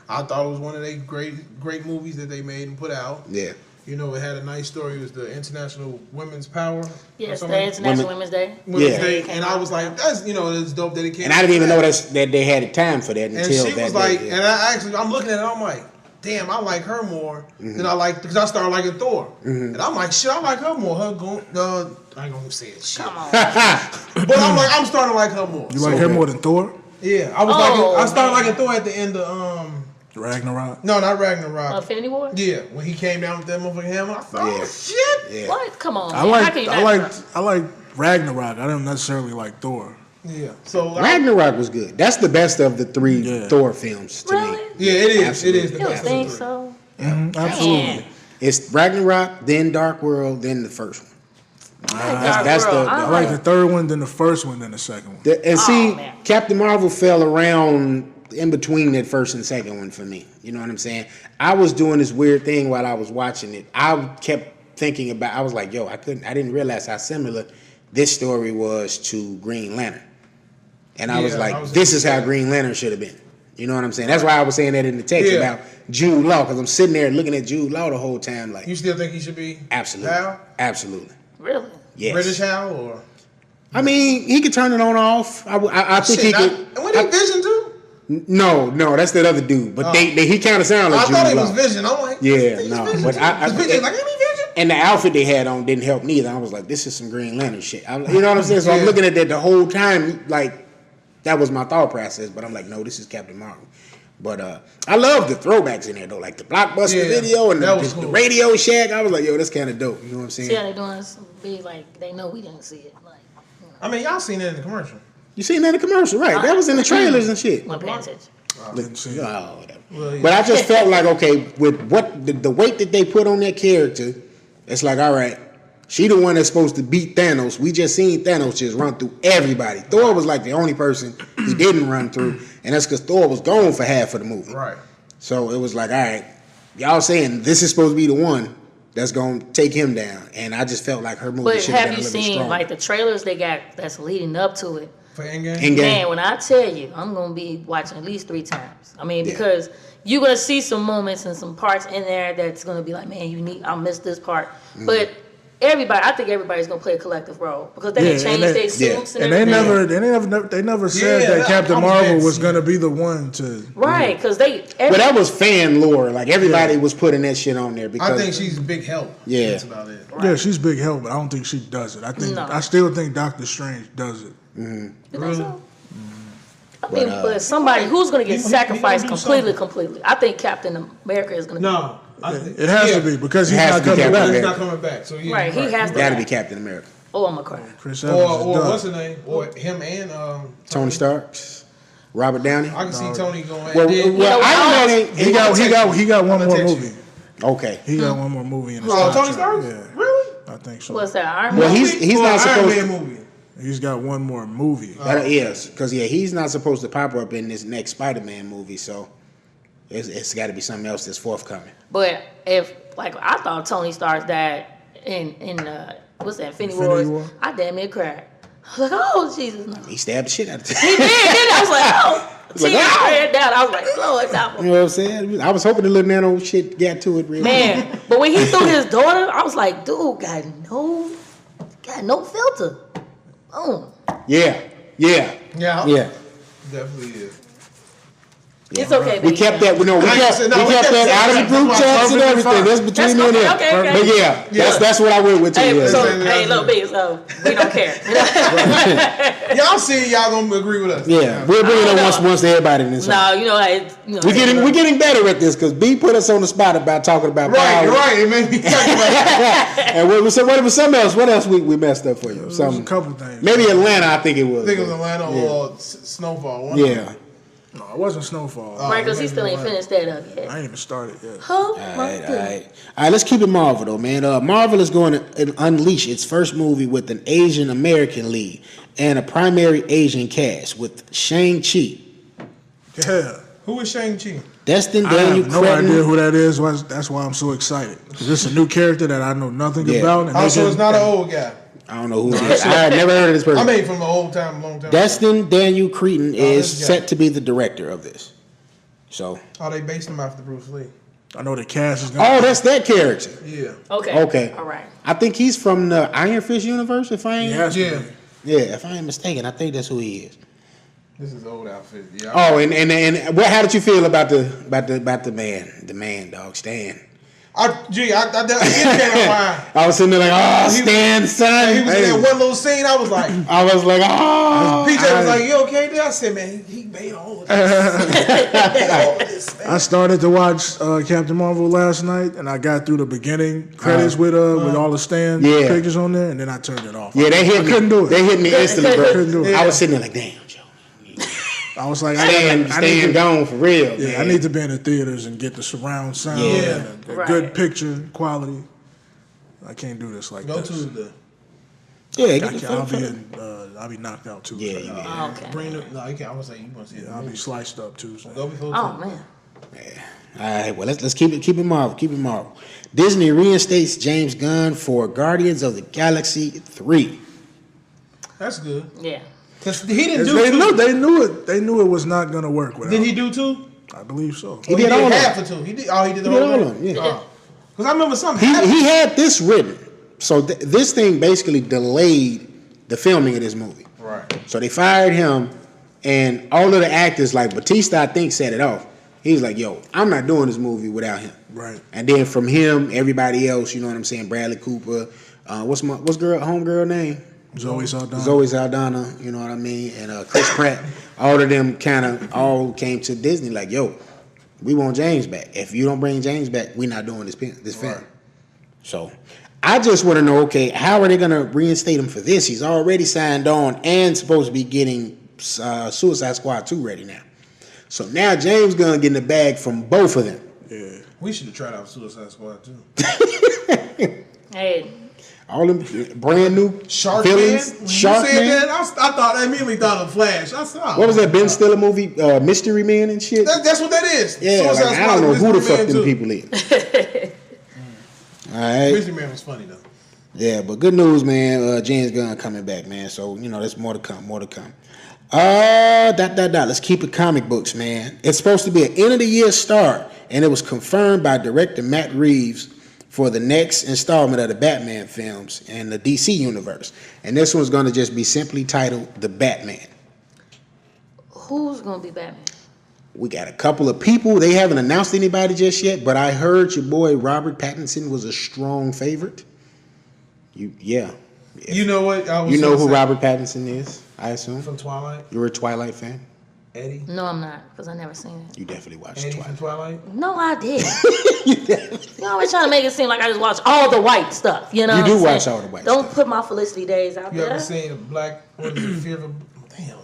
I thought it was one of the great movies that they made and put out. Yeah. It had a nice story. It was the International Women's Power. Yes, the International Women's Day. Women's Day, and I was like, that's that's dope that it came. And I didn't even know that they had a time for that until that. And she was like, and I'm looking at it, I'm like, damn, I like her more than I like, because I started liking Thor, and I'm like, shit, I like her more. Her I ain't gonna say it, shit. Come on. But I'm like, I'm starting to like her more. You like her more than Thor? Yeah, I started liking Thor at the end of Ragnarok? No, not Ragnarok. Infinity War? Yeah, when he came down with that motherfucking hammer, I thought, oh shit. Yeah. What? Come on. I like Ragnarok. I don't necessarily like Thor. Yeah. So Ragnarok was good. That's the best of the three Thor films to me. Yeah, it is. Absolutely. It is the You best. think so? Absolutely. Man. It's Ragnarok, then Dark World, then the first one. That's I like the third one, then the first one, then the second one. Man. Captain Marvel fell around in between that first and second one for me. You know what I'm saying? I was doing this weird thing while I was watching it. I kept thinking about. I was like, I didn't realize how similar this story was to Green Lantern. And I was like, this is how Green Lantern should have been. You know what I'm saying? That's why I was saying that in the text about Jude Law, because I'm sitting there looking at Jude Law the whole time. Like, you still think he should be absolutely, Hal? Absolutely, really? Yes. British Hal, or I mean, he could turn it on or off. I think he could. And when he Vision too? No, that's that other dude. But he kind of sounded like Jude Law. I thought he was Vision. I'm like, Vision but I Vision, like, ain't he Vision? And the outfit they had on didn't help neither. I was like, this is some Green Lantern shit. You know what I'm saying? So I'm looking at that the whole time, like, that was my thought process. But I'm like, no, this is Captain Marvel. But I love the throwbacks in there, though. Like the Blockbuster video and the Radio Shack. I was like, yo, that's kind of dope. You know what I'm saying? See how they doing some big, like, they know we didn't see it. Like, I mean, y'all seen it in the commercial. You seen that in the commercial, right? That was in the trailers and shit. my paying attention. Whatever. But I just felt like, okay, with what the weight that they put on that character, it's like, all right, she the one that's supposed to beat Thanos. We just seen Thanos just run through everybody. Thor was like the only person he didn't run through, and that's because Thor was gone for half of the movie. Right. So it was like, all right, y'all saying this is supposed to be the one that's gonna take him down, and I just felt like her movie should have been a little bit stronger. Have you seen like the trailers they got that's leading up to it? For Endgame? Man, when I tell you, I'm gonna be watching at least 3 times. I mean, because you're gonna see some moments and some parts in there that's gonna be like, man, I'll miss this part. But I think everybody's gonna play a collective role because they changed their suits and everything. They never said that Captain Marvel was gonna be the one to because but that was fan lore. Like everybody was putting that shit on there because I think she's a big help. Yeah, that's about it. Yeah, she's big help, but I don't think she does it. I still think Doctor Strange does it. You think so? I mean, but somebody who's going to get sacrificed completely. I think Captain America is going to. No, it has to be because he's not coming back. He's not coming back. So he has to. Got to be Captain America. Oh, I'm gonna cry. Chris Evans or what's his name? Or him and Tony Stark, Robert Downey. I can see Tony going. He got one more movie. Okay, he got one more movie in his Tony Stark. Yeah, really? I think so. What's that? Iron Man? Well, he's not supposed to. Movie. He's got one more movie. Yes, because he's not supposed to pop up in this next Spider-Man movie, so it's got to be something else that's forthcoming. But if I thought Tony Stark died in what's that, Infinity War? I damn near cried. I was like, oh Jesus! No. He stabbed the shit out of it. He did. I was like, oh. Tears down. I was like, Lord, that you know what I'm saying? I was hoping the little nano shit got to it real man. But when he threw his daughter, I was like, dude, got no filter. Oh. Yeah. Definitely is. Yeah. It's okay, baby. We kept that. We kept that out of the group chats and everything. That's between me and him. Okay. But that's what I went with. Hey, look, B, so we don't care. Y'all see, y'all gonna agree with us. Yeah, we'll bring it up once to everybody in this. No, we're getting better at this because B put us on the spot about talking about power. Right. It made me talk about and what was something else? What else we messed up for you? A couple things. Maybe Atlanta. I think it was. Atlanta or Snowfall. Yeah. No, it wasn't Snowfall. Right, because he still ain't finished that up yet. I ain't even started yet. Oh, All my right. goodness. All right, let's keep it Marvel, though, man. Marvel is going to unleash its first movie with an Asian American lead and a primary Asian cast with Shang-Chi. Yeah. Who is Shang-Chi? Destin I Daniel have no Cretton. idea who that is. That's why I'm so excited. This is a new character that I know nothing about. And Also, it's not an old guy. I don't know who it is. I had never heard of this person. I mean, from an old time, long time. Destin Daniel Cretton is this guy. set to be the director of this. So. Oh, they based him after Bruce Lee. I know the cast is going Oh, that's that character. Yeah. Okay. Okay. All right. I think he's from the Iron Fist universe. If I ain't, Yeah. if I ain't mistaken, I think that's who he is. This is old outfit. Yeah. Oh, and how did you feel about the man, dog, Stan? I get why. I was sitting there like, Stan, son. He was in that one little scene. I was like, I was like, PJ was like, you okay there? I said, man, he made all of this. I started to watch Captain Marvel last night, and I got through the beginning credits with all the Stan pictures on there, and then I turned it off. Yeah, they hit me. Couldn't do it. They hit me instantly, bro. Couldn't do it. I was sitting there like, damn, Joe. I was like, Stan gone for real. Yeah, man. I need to be in the theaters and get the surround sound and a good picture quality. I can't do this like Go this. to the. Yeah, I'll be knocked out too. Yeah, you Oh, okay. Bring the, no, you can't. I was saying you want to see it. I'll be sliced up too. So. Go before. Oh, man. All right, well let's keep it Marvel. Disney reinstates James Gunn for Guardians of the Galaxy 3. That's good. Yeah. Cause he didn't do. They knew it. They knew it was not going to work without. Did he do two? I believe so. He did all half of of them. two. He did. Oh, he did the He did whole all thing? of them, yeah. Because I remember something. He had this written, so this thing basically delayed the filming of this movie. Right. So they fired him, and all of the actors, like Batista, I think, set it off. He was like, "Yo, I'm not doing this movie without him." Right. And then from him, everybody else, you know what I'm saying? Bradley Cooper, what's homegirl name? Zoe Saldana. Zoe Saldana, you know what I mean? And Chris Pratt. All of them kind of all came to Disney like, "Yo, we want James back. If you don't bring James back, we're not doing this film." Right. So I just want to know, okay, how are they going to reinstate him for this? He's already signed on and supposed to be getting Suicide Squad 2 ready now. So now James Gunn getting the bag from both of them. Yeah. We should have tried out Suicide Squad too. Hey. All them brand new Shark villains. Man. When Shark you said Man. that, I immediately thought of Flash. I saw. What was that Ben Stiller movie? Mystery Man and shit? That's what that is. Yeah, like, Suicide I don't know Squad, who the Mystery fuck Man them too. people is. All right. Mystery Man was funny though. Yeah, but good news, man. James Gunn coming back, man. So, you know, there's more to come. Let's keep it comic books, man. It's supposed to be an end of the year start, and it was confirmed by director Matt Reeves for the next installment of the Batman films in the DC universe. And this one's going to just be simply titled The Batman. Who's going to be Batman? We got a couple of people. They haven't announced anybody just yet, but I heard your boy Robert Pattinson was a strong favorite. You know what? You know who Robert Pattinson is, I assume? From Twilight? You're a Twilight fan? Eddie? No, I'm not, because I never seen it. You definitely watched Eddie Twilight. from Twilight? No, I did. You always trying to make it seem like I just watch all the white stuff, you know? You what do I'm watch saying? all the white Don't stuff. put my Felicity days out You there. ever seen a black, what is it, Fear of a, damn.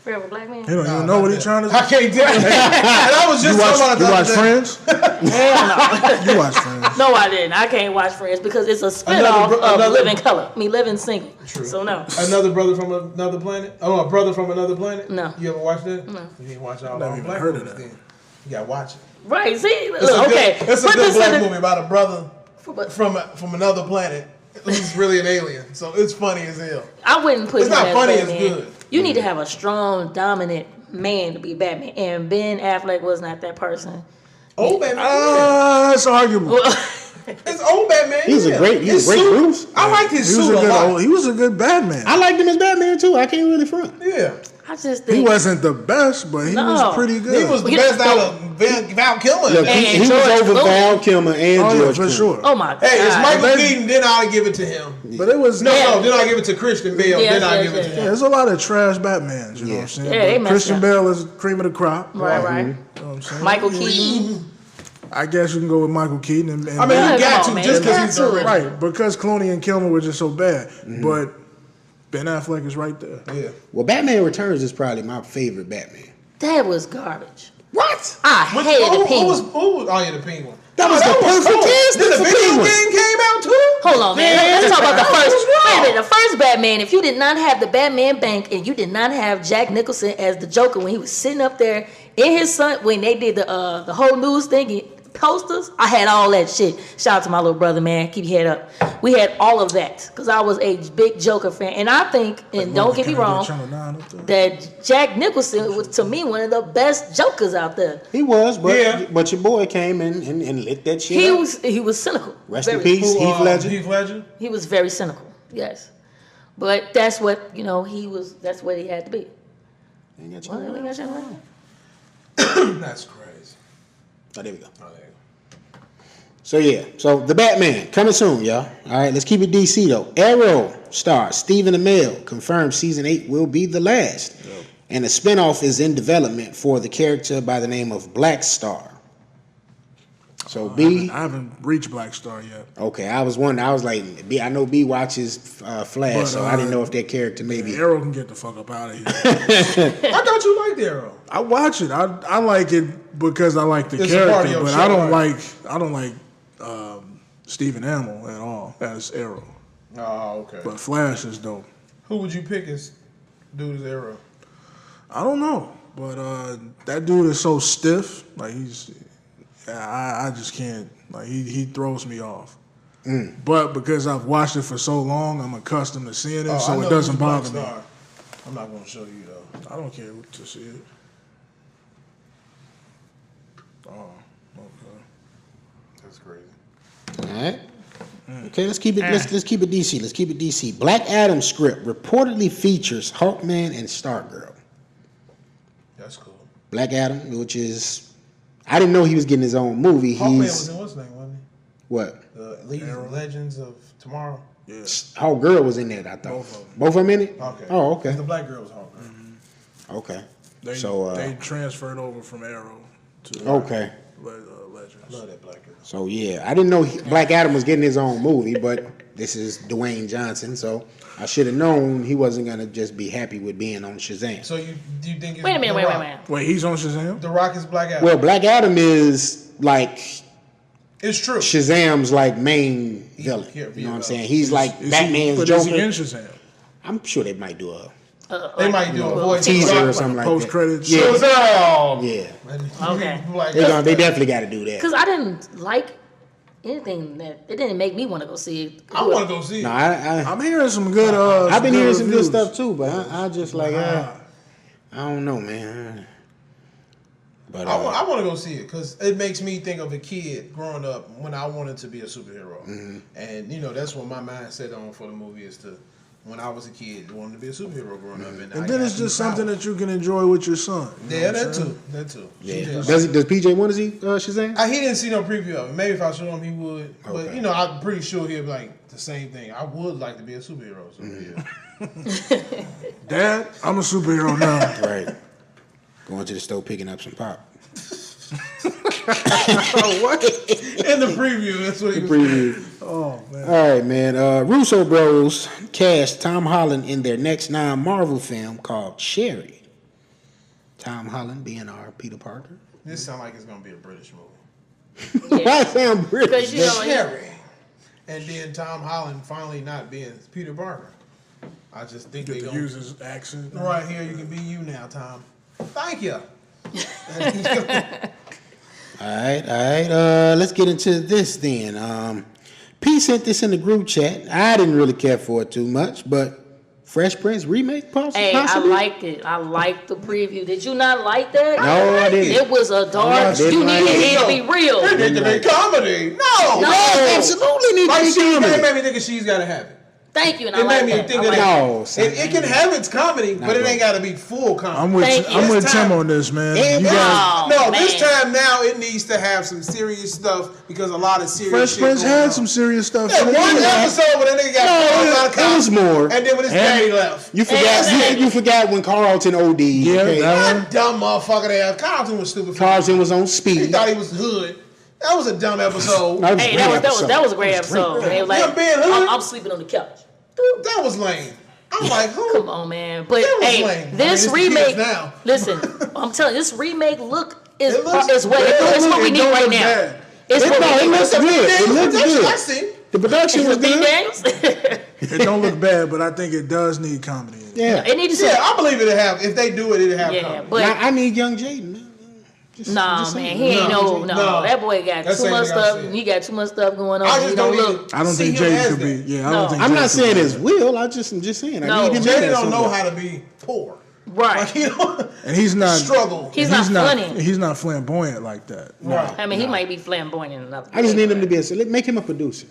Fear of a Black Man? He don't even know what he's trying to I do. can't tell you. And I was just talking You about watch Friends? Hell no. You watch Friends. No, I didn't. I can't watch Friends because it's a Another spinoff bro- of Living Color. Living Single. True. So no. Another brother from another planet? Oh, a brother from another planet? No. You ever watched that? No. You didn't watch all Never the even black heard of movies that. then. You gotta watch it. Right, see? It's Look, a okay. good, it's a Put good this black in the- movie about a brother But from another planet who's really an alien. So it's funny as hell. I wouldn't put It's him not as funny, it's Batman. good. You need to have a strong, dominant man to be Batman. And Ben Affleck was not that person. Old Batman. It's arguable. It's old Batman. He's a great His Bruce. suit- I liked his He was suit a lot. he was a good Batman. I liked him as Batman too. I can't really front. Yeah. I just He think wasn't the best, but he No. was pretty good. He was the He best just out don't- of Val Kilmer. Look, And he was George over Clooney. Val Kilmer and Oh, yeah, George for Clooney. sure. oh my god. Hey, it's Michael They- Keaton, then I give it to him. But it was No, Yeah. then I give it to Christian Bale, Yes, then I yes, give it to yes, Yeah, him. there's a lot of trash Batmans, you know what I'm saying? Yeah, they But messed Christian up. Bale is cream of the crop. Right, right. You know what I'm saying? Michael Keaton. I guess you can go with Michael Keaton. And I mean, Yeah, you got come to on, man. just You because got he's to. the original. right, because Clooney and Kilmer were just so bad. But Ben Affleck is right there. Yeah. Well, Batman Returns is probably my favorite Batman. That was garbage. What? I hated the Penguin. Who was? Oh yeah, the Penguin. That was the perfect cast. Then the video game came out too. Hold on, man. Man, Let's talk about the what first. was wrong? Wait a minute. The first Batman. If you did not have the Batman bank and you did not have Jack Nicholson as the Joker when he was sitting up there in his son when they did the whole news thing, posters, I had all that shit. Shout out to my little brother, man. Keep your head up. We had all of that because I was a big Joker fan, and I think, and don't get me wrong, that Jack Nicholson was to me one of the best Jokers out there. He was, but your boy came in and lit that shit up. He was cynical. Rest in peace, Heath Ledger. Heath Ledger. He was very cynical. Yes, but that's what he was. That's what he had to be. Ain't got you Well, around. ain't got you around. That's crazy. Oh, there we go. Oh, there you go. So the Batman coming soon, y'all. All right, let's keep it DC though. Arrow star Stephen Amell confirmed season 8 will be the last, and a spinoff is in development for the character by the name of Black Star. So I haven't reached Black Star yet. Okay, I was wondering. I was like, B, I know B watches Flash, But, so I didn't know if that character maybe. Arrow can get the fuck up out of here. I thought you liked Arrow. I watch it. I like it because I like the It's a part of character, your but show, I don't right? like Stephen Amell at all as Arrow. Oh, okay. But Flash is dope. Who would you pick as dude as Arrow? I don't know, but that dude is so stiff. Like I just can't. Like he throws me off. But because I've watched it for so long, I'm accustomed to seeing it, so it doesn't bother me. I'm not gonna show you though. I don't care to see it. Oh, okay. That's crazy. All right. Okay, let's keep it. Let's keep it DC. Let's keep it DC. Black Adam script reportedly features Hawkman and Stargirl. That's cool. Black Adam, which is, I didn't know he was getting his own movie. Hawkman was in what's name, wasn't he? What? The Legends of Tomorrow. Yeah. Hawkgirl was in that, I thought. Both of them in it? Okay. Oh, okay. The black girl was Hawkgirl. Okay. They transferred over from Arrow to Okay. Legends. Love that black girl. So yeah, I didn't know Black Adam was getting his own movie, but this is Dwayne Johnson, so I should have known he wasn't gonna just be happy with being on Shazam. So do you think? It's Wait a minute. Wait, he's on Shazam? The Rock is Black Adam. Well, Black Adam is like it's true. Shazam's like main villain. You know what I'm saying? He's like Batman's But Joker. is he in Shazam? I'm sure they might do a They might do a voice teaser or something like Post that. credits. Yeah. Shazam! Yeah, Okay. they definitely got to do that. Because I didn't like anything that it didn't make me want to go see it. I want to go see it. No, I'm hearing some good. I've been hearing some good reviews. stuff too, but I just like I don't know, man. But I want to go see it because it makes me think of a kid growing up when I wanted to be a superhero, and that's what my mind set on for the movie is to. When I was a kid, wanted to be a superhero growing up, And then it's just something that you can enjoy with your son. Yeah, that too. yeah. Does PJ want to see Shazam? He didn't see no preview of it. Maybe if I showed him, he would. Okay. But I'm pretty sure he'd be like the same thing. I would like to be a superhero. So yeah. Dad, I'm a superhero now. Right. Going to the store picking up some pop. What? In the preview, that's what he was saying. Oh man. All right, man. Russo Bros cast Tom Holland in their next non-Marvel film called Sherry. Tom Holland being our Peter Parker. This sounds like it's gonna be a British movie. Why sound British? Because Sherry. And then Tom Holland finally not being Peter Parker. I just think Get they to gonna use his accent. right here. You can be you now, Tom. Thank you. All right. Let's get into this then. P sent this in the group chat. I didn't really care for it too much, but Fresh Prince remake possibly? Hey, I liked it. I liked the preview. Did you not like that? No, I didn't. It was a dark. You needed it to be real. It need to be comedy. No. Absolutely need Like to be it comedy. made me think of She's Gotta Have It. Thank you. And It I like made me that. think I of like that. No, son. It can have its comedy, but it ain't got to be full comedy. I'm with This Tim time- on this, man. Damn, You guys, No, man. this time now it needs to have some serious stuff because a lot of serious Fresh shit Prince going had on. some serious stuff. Yeah, in it. one episode when that nigga got thrown out of it was college, more. and then when his daddy left. You forgot. You forgot when Carlton OD'd. Yeah, okay? that Dumb motherfucker there. Carlton was stupid. Carlton was on He speed. thought he was hood. That was a dumb episode. That was a Hey, great that was episode. a great episode. They were like, Yeah, being hood. I'm sleeping on the couch. That was lame. I'm like, who? Come on, man. But That was hey, lame. this I mean, it's the remake. kids now. Listen, I'm telling you, this remake is It looks- it's what we need right now. bad. It's what we It need. looks good. It looks I good. see. The production was Big good. games. It don't look bad, but I think it does need comedy in it. Yeah. It needs to. Yeah, I believe it'll have. If they do it, it'll have. Yeah, comedy. but I need young Jaden, man. nah, just man, saying. he ain't No. no. That boy got That's too the much same thing I stuff. said. He got too much stuff going on. I He just don't don't look. even I don't see think him Jaden as could be. that. Yeah, I No. don't think I'm not Jaden saying could it's be. will. I'm just saying. No. I need him in Jaden there don't know somewhere. how to be poor. Right. Like, you know, And he's not struggle. He's not funny. He's not flamboyant like that. Right. I mean, he might be flamboyant in another. I just way, need him to but- be make him a producer.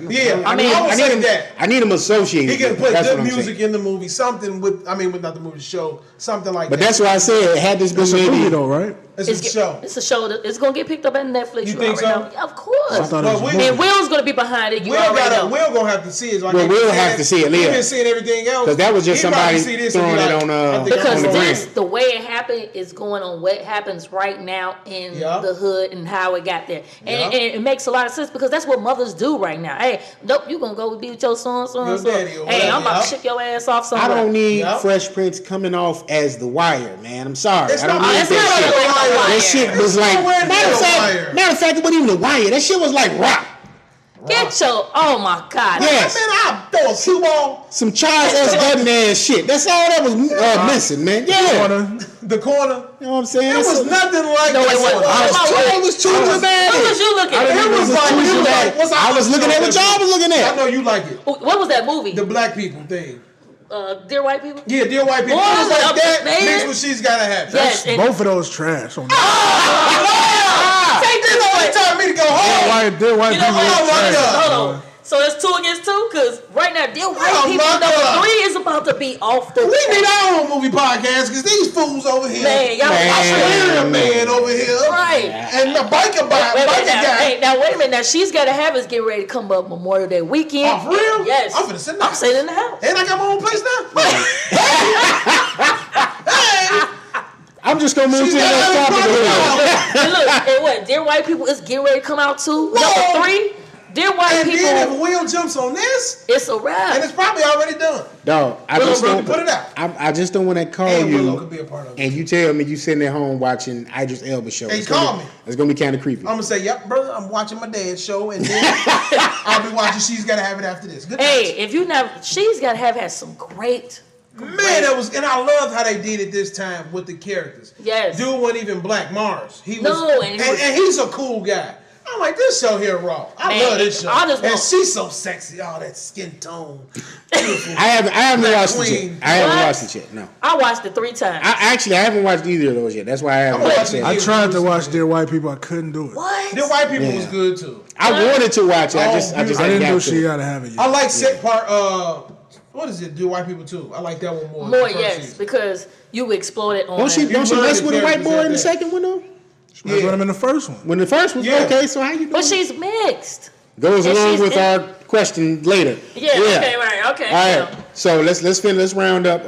Yeah, I mean, would say him, that. I need him associated. He can with it. put That's good what I'm music saying. in the movie, something with, with not the movie, the show, something like But that. that's why I said, had this been It's a movie maybe. though, right? It's a show. It's a show. It's gonna get picked up at Netflix. You think already so? know. Of course. I thought it was But a we- And movie. Will's gonna be behind it. You Will already know. gonna have to see it. Like Well, they Will said, have to see it, He yeah. been seeing everything else. 'Cause that was just He probably somebody see this and be throwing it like, on, I think Because on the I'm this, gram. the way it happened is going on what happens right now in Yeah. the hood and how it got there. And, Yeah. and it makes a lot of sense because that's what mothers do right now. Hey, nope, you gonna go be with your son, Your daddy or Hey, I'm about whatever, to ship your ass off I somewhere. don't need Yeah. Fresh Prince coming off as The Wire, man. I'm sorry. It's I don't not- need it's that not shit. like The Wire. That shit was It's like nowhere near matter of The fact, Wire. it wasn't even The Wire. That shit was like rock. Get your, oh my God. Yes. Man, I'll throw a cue ball. Some Charles S. Dutton ass shit. That's all that was missing, man. Yeah. The corner. You know what I'm saying? It was nothing like No, that. it wasn't. It was too dramatic. What was you looking It at? was like, too dramatic. what's I was looking at what y'all was looking I at. know you like it. What was that movie? The black people thing. Dear White People? Yeah, Dear White People. Boy, It was like that man. mixed with She's Gotta Have It. Yes. And Both of those trash. On take This this only away. time me to go home. Dear white You know people. what? Oh my God. Hold on. So it's 2 against 2? Because right now, Dear White Oh People my number God. 3 is about to be off the We need chain. our own movie podcast because these fools over here. Man, y'all I swear a man over here. Right. And the biker Wait, biker now, guy. hey, now wait a minute. Now she's got to have us get ready to come up Memorial Day weekend. Oh, for real? Yes. I'm finna sit down. I'm sitting in the house. And I got my own place now. Hey, I'm just gonna move to she's the next got topic. And look, and what? Dear White People is getting ready to come out too. No. Number 3. Dear White And People. then if Will jumps on this, It's a wrap. and it's probably already done. Dog, I Willow, just brother, don't put it out. I just don't want to call And Willow you could be a part of it. and you tell me you sitting at home watching Idris Elba show. Hey, It's gonna call be- me. It's gonna be kind of creepy. I'm gonna say, yep, brother, I'm watching my dad's show, and then I'll be watching She's Gotta Have It after this. Good Hey, night. if you never, she's got to have had some great. Man, that was, and I love how they did it this time with the characters. Yes. Dude wasn't even black. Mars. He was, No, and he was- and he's a cool guy. I'm like, this show here raw. I Man, love this show. I just And want- she's so sexy, all that skin tone. Beautiful. I haven't Black watched it Queen. yet. I haven't What? watched it yet. No. I watched it 3 times. I haven't watched either of those yet. That's why I haven't I'm watched watching it. I it. tried to watch Dear White People. I couldn't do it. what? The white people Yeah. was good too. I wanted to watch it. I just I ain't didn't got know to. she gotta have it yet. I like set part. What is it? Do white people too? I like that one more. More, the first yes, season. because you exploded on. Don't she You learn mess the with a white characters boy out in the there. second one though? She messed with him in the first one. When the first was Yeah. okay, so how you doing? But she's mixed. Goes and along she's with in- our question later. Yeah. Okay. Right. Okay. All right. So let's round up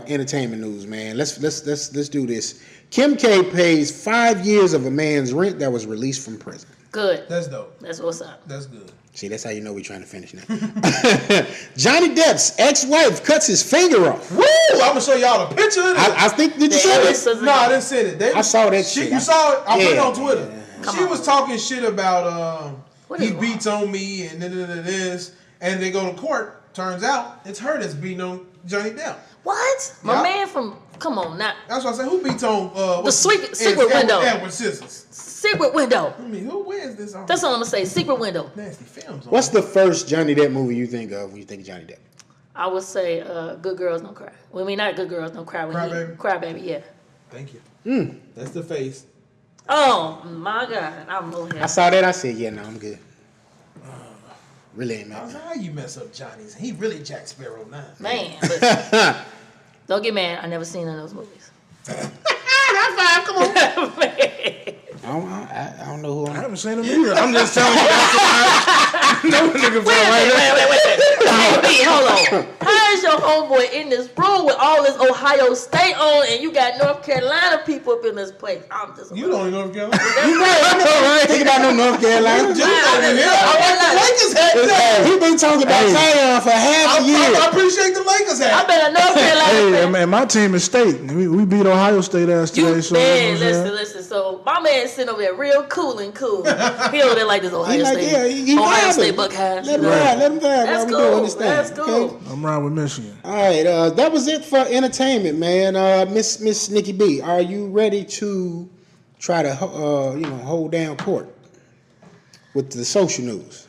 entertainment news, man. Let's do this. Kim K pays 5 years of a man's rent that was released from prison. Good. That's dope. That's what's up. That's good. See, that's how you know we're trying to finish now. Johnny Depp's ex-wife cuts his finger off. Woo! I'm gonna show y'all the picture. Of it. I think did you see Yeah, it? No, I didn't see it. I saw that shit. You saw it? I put it Yeah. on Twitter. Come She on. was talking shit about What he is wrong? beats on me and this, and they go to court. Turns out it's her that's beating on Johnny Depp. What? My Yeah. man from. Come on, not That's why I said, who beats on secret window. Edward Scissors. Secret Window. I mean, who wears this on? That's all I'm gonna say. Secret Window. nasty films. On What's it. the first Johnny Depp movie you think of when you think of Johnny Depp? I would say, Good Girls Don't Cry. Well, I mean, not Good Girls Don't Cry. Cry Baby? Cry Baby, yeah. Thank you. That's the face. Oh my God, I'm over I here. saw that. I said, yeah, no, I'm good. Really ain't I was mad. like, how you mess up Johnny's? He really Jack Sparrow now. Man, listen, don't get mad. I never seen none of those movies. High five, come on. I don't know who I I'm. haven't seen him either. I'm just telling you. That's what I know. Nigga felt right there. Wait. Hey, hold on. How is your homeboy in this room with all this Ohio State on, and you got North Carolina people up in this place. I'm just. You don't know North Carolina. You right. Think about no North Carolina. He been talking about Zion for half a year. I appreciate the Lakers hat. I bet a North Carolina. Hey, man, my team is state. We beat Ohio State ass today. Listen. So my man's sitting over there real cool. He over there like this Ohio State. Ohio State Buckeyes. Let him vibe. That's cool. That's cool. Okay? I'm riding with Michigan. All right, that was it for entertainment, man. Miss Nikki B, are you ready to try to hold down court with the social news?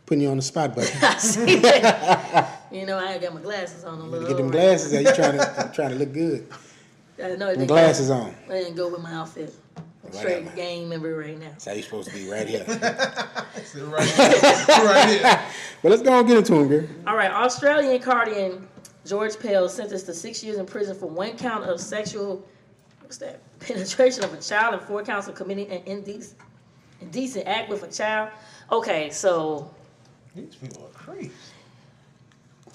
Putting you on the spot, buddy. I see that. I ain't got my glasses on a little. Get them glasses out. You trying to look good. I know them glasses on. I didn't go with my outfit. Straight game member right now. That's how you supposed to be right here. right here. Well, let's go and get into him, girl. All right, Australian Guardian George Pell sentenced to 6 years in prison for 1 count of sexual, penetration of a child and 4 counts of committing an indecent act with a child. Okay, so these people are crazy.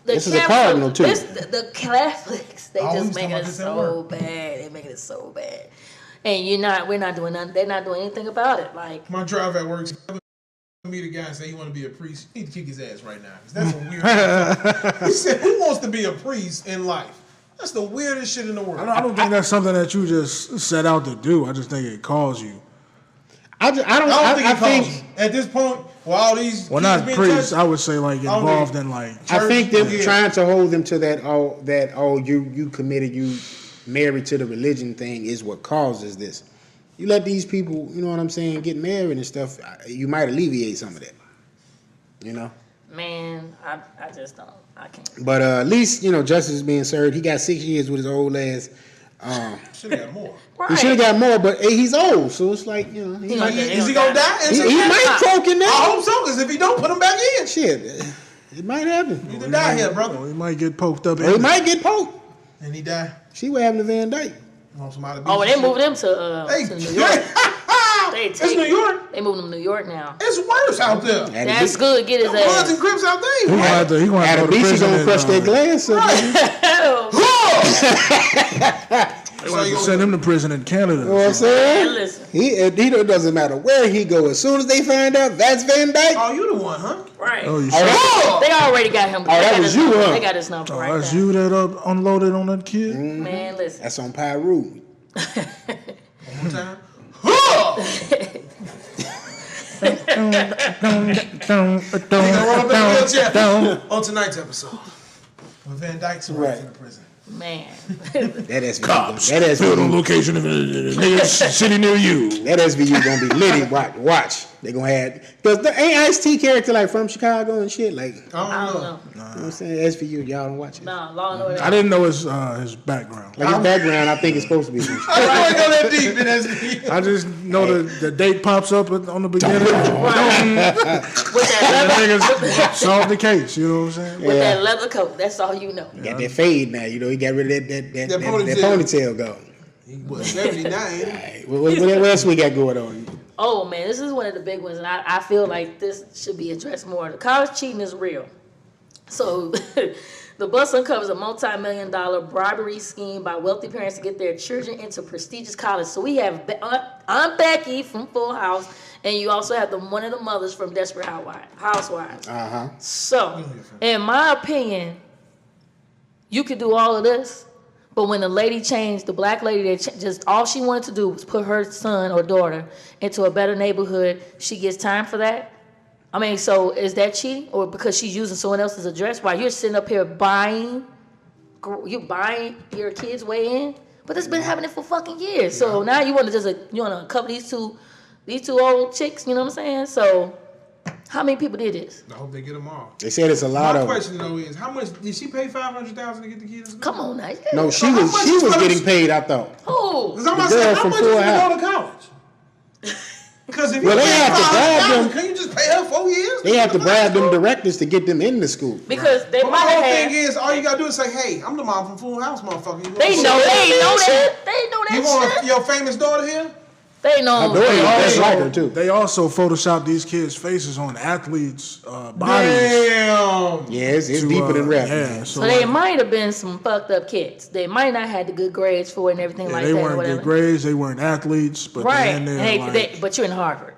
This is a cardinal too. The Catholics, they just making it so bad. They're making it so bad. And we're not doing nothing. They're not doing anything about it. Like my drive at work, meet a guy and say he want to be a priest. You need to kick his ass right now. That's a weird. He said, "Who wants to be a priest in life?" That's the weirdest shit in the world. I don't think that's something that you just set out to do. I just think it calls you. I don't think it calls you. At this point, all these not priests. I would say like involved in like. Church, I think they're trying to hold them to that. You committed, you married to the religion thing is what causes this. You let these people, you know what I'm saying, get married and stuff, you might alleviate some of that. Man, I just don't. I can't. But at least, justice is being served. He got 6 years with his old ass. Should have got more. Right. He should have got more, but he's old, so it's like, is he gonna die? He might croak in there. I hope so, because if he don't, put him back in. Shit, it might happen. You can die here, brother. He might get poked up. He might get poked. And he died. See what happened to Van Dyke. They moved him to New York. It's New York. They moved him to New York now. It's worse out there. That's good. Get his ass. Bloods and Crips out there. He gonna have to go to prison. Gonna crush that glass. They want to send him to prison in Canada. You know what I'm saying? Listen. He doesn't matter where he go. As soon as they find out that's Van Dyke. Oh, you the one, huh? Right. Oh, you They already got him. That was you, huh? They got his number right that's now. you that unloaded on that kid? Mm-hmm. Man, listen. That's on Pyru. One more time. On tonight's episode, when Van Dyke's arrived in prison. Man. That SVU. Cops. That SVU. on location of a city near you. That SVU gonna be litty. Watch. They gonna have because ain't Ice-T character like from Chicago and shit. Like I don't know. You know what I'm saying? SVU, y'all don't watch it. No, Law and Order. I didn't know his background. Like his background, I think it's supposed to be. From I don't want to go that deep in SVU. I just know the date pops up on the beginning. With that leather, Solve the case. You know what I'm saying? with that leather coat. That's all you know. Got that fade now. He got rid of that ponytail gone. He was 79. Right. What else we got going on? Oh man, this is one of the big ones, and I feel like this should be addressed more. The college cheating is real. So, the bust uncovers a multi-million-dollar bribery scheme by wealthy parents to get their children into prestigious college. So we have Aunt Becky from Full House, and you also have one of the mothers from Desperate Housewives. So, in my opinion, you could do all of this. But when the lady changed, the black lady, just all she wanted to do was put her son or daughter into a better neighborhood, she gets time for that? I mean, so is that cheating? Or because she's using someone else's address while you're sitting up here buying your kid's way in? But it's been happening for fucking years. So now you want to cover these two old chicks, you know what I'm saying? So how many people did this? I hope they get them all. They said it's a lot of. My question though is, how much did she pay? $500,000 to get the kids? Come on now. No, she was getting paid. I thought. Who? The girl from Full House. Go to college? Because if Well, they have to bribe them. Can you just pay her 4 years? They have to bribe them directors to get them in the school. Because they But might my whole have. thing is, all you gotta do is say, "Hey, I'm the mom from Full House, motherfucker." They know that. They know that You want shit. your famous daughter here? They know. That's like her too. They also Photoshop these kids' faces on athletes' bodies. Damn. Yeah, it's deeper than rap. Yeah, So they might have been some fucked up kids. They might not have the good grades for it and everything like they that. weren't or whatever. good grades. They weren't athletes, but Right. they're But you're in Harvard.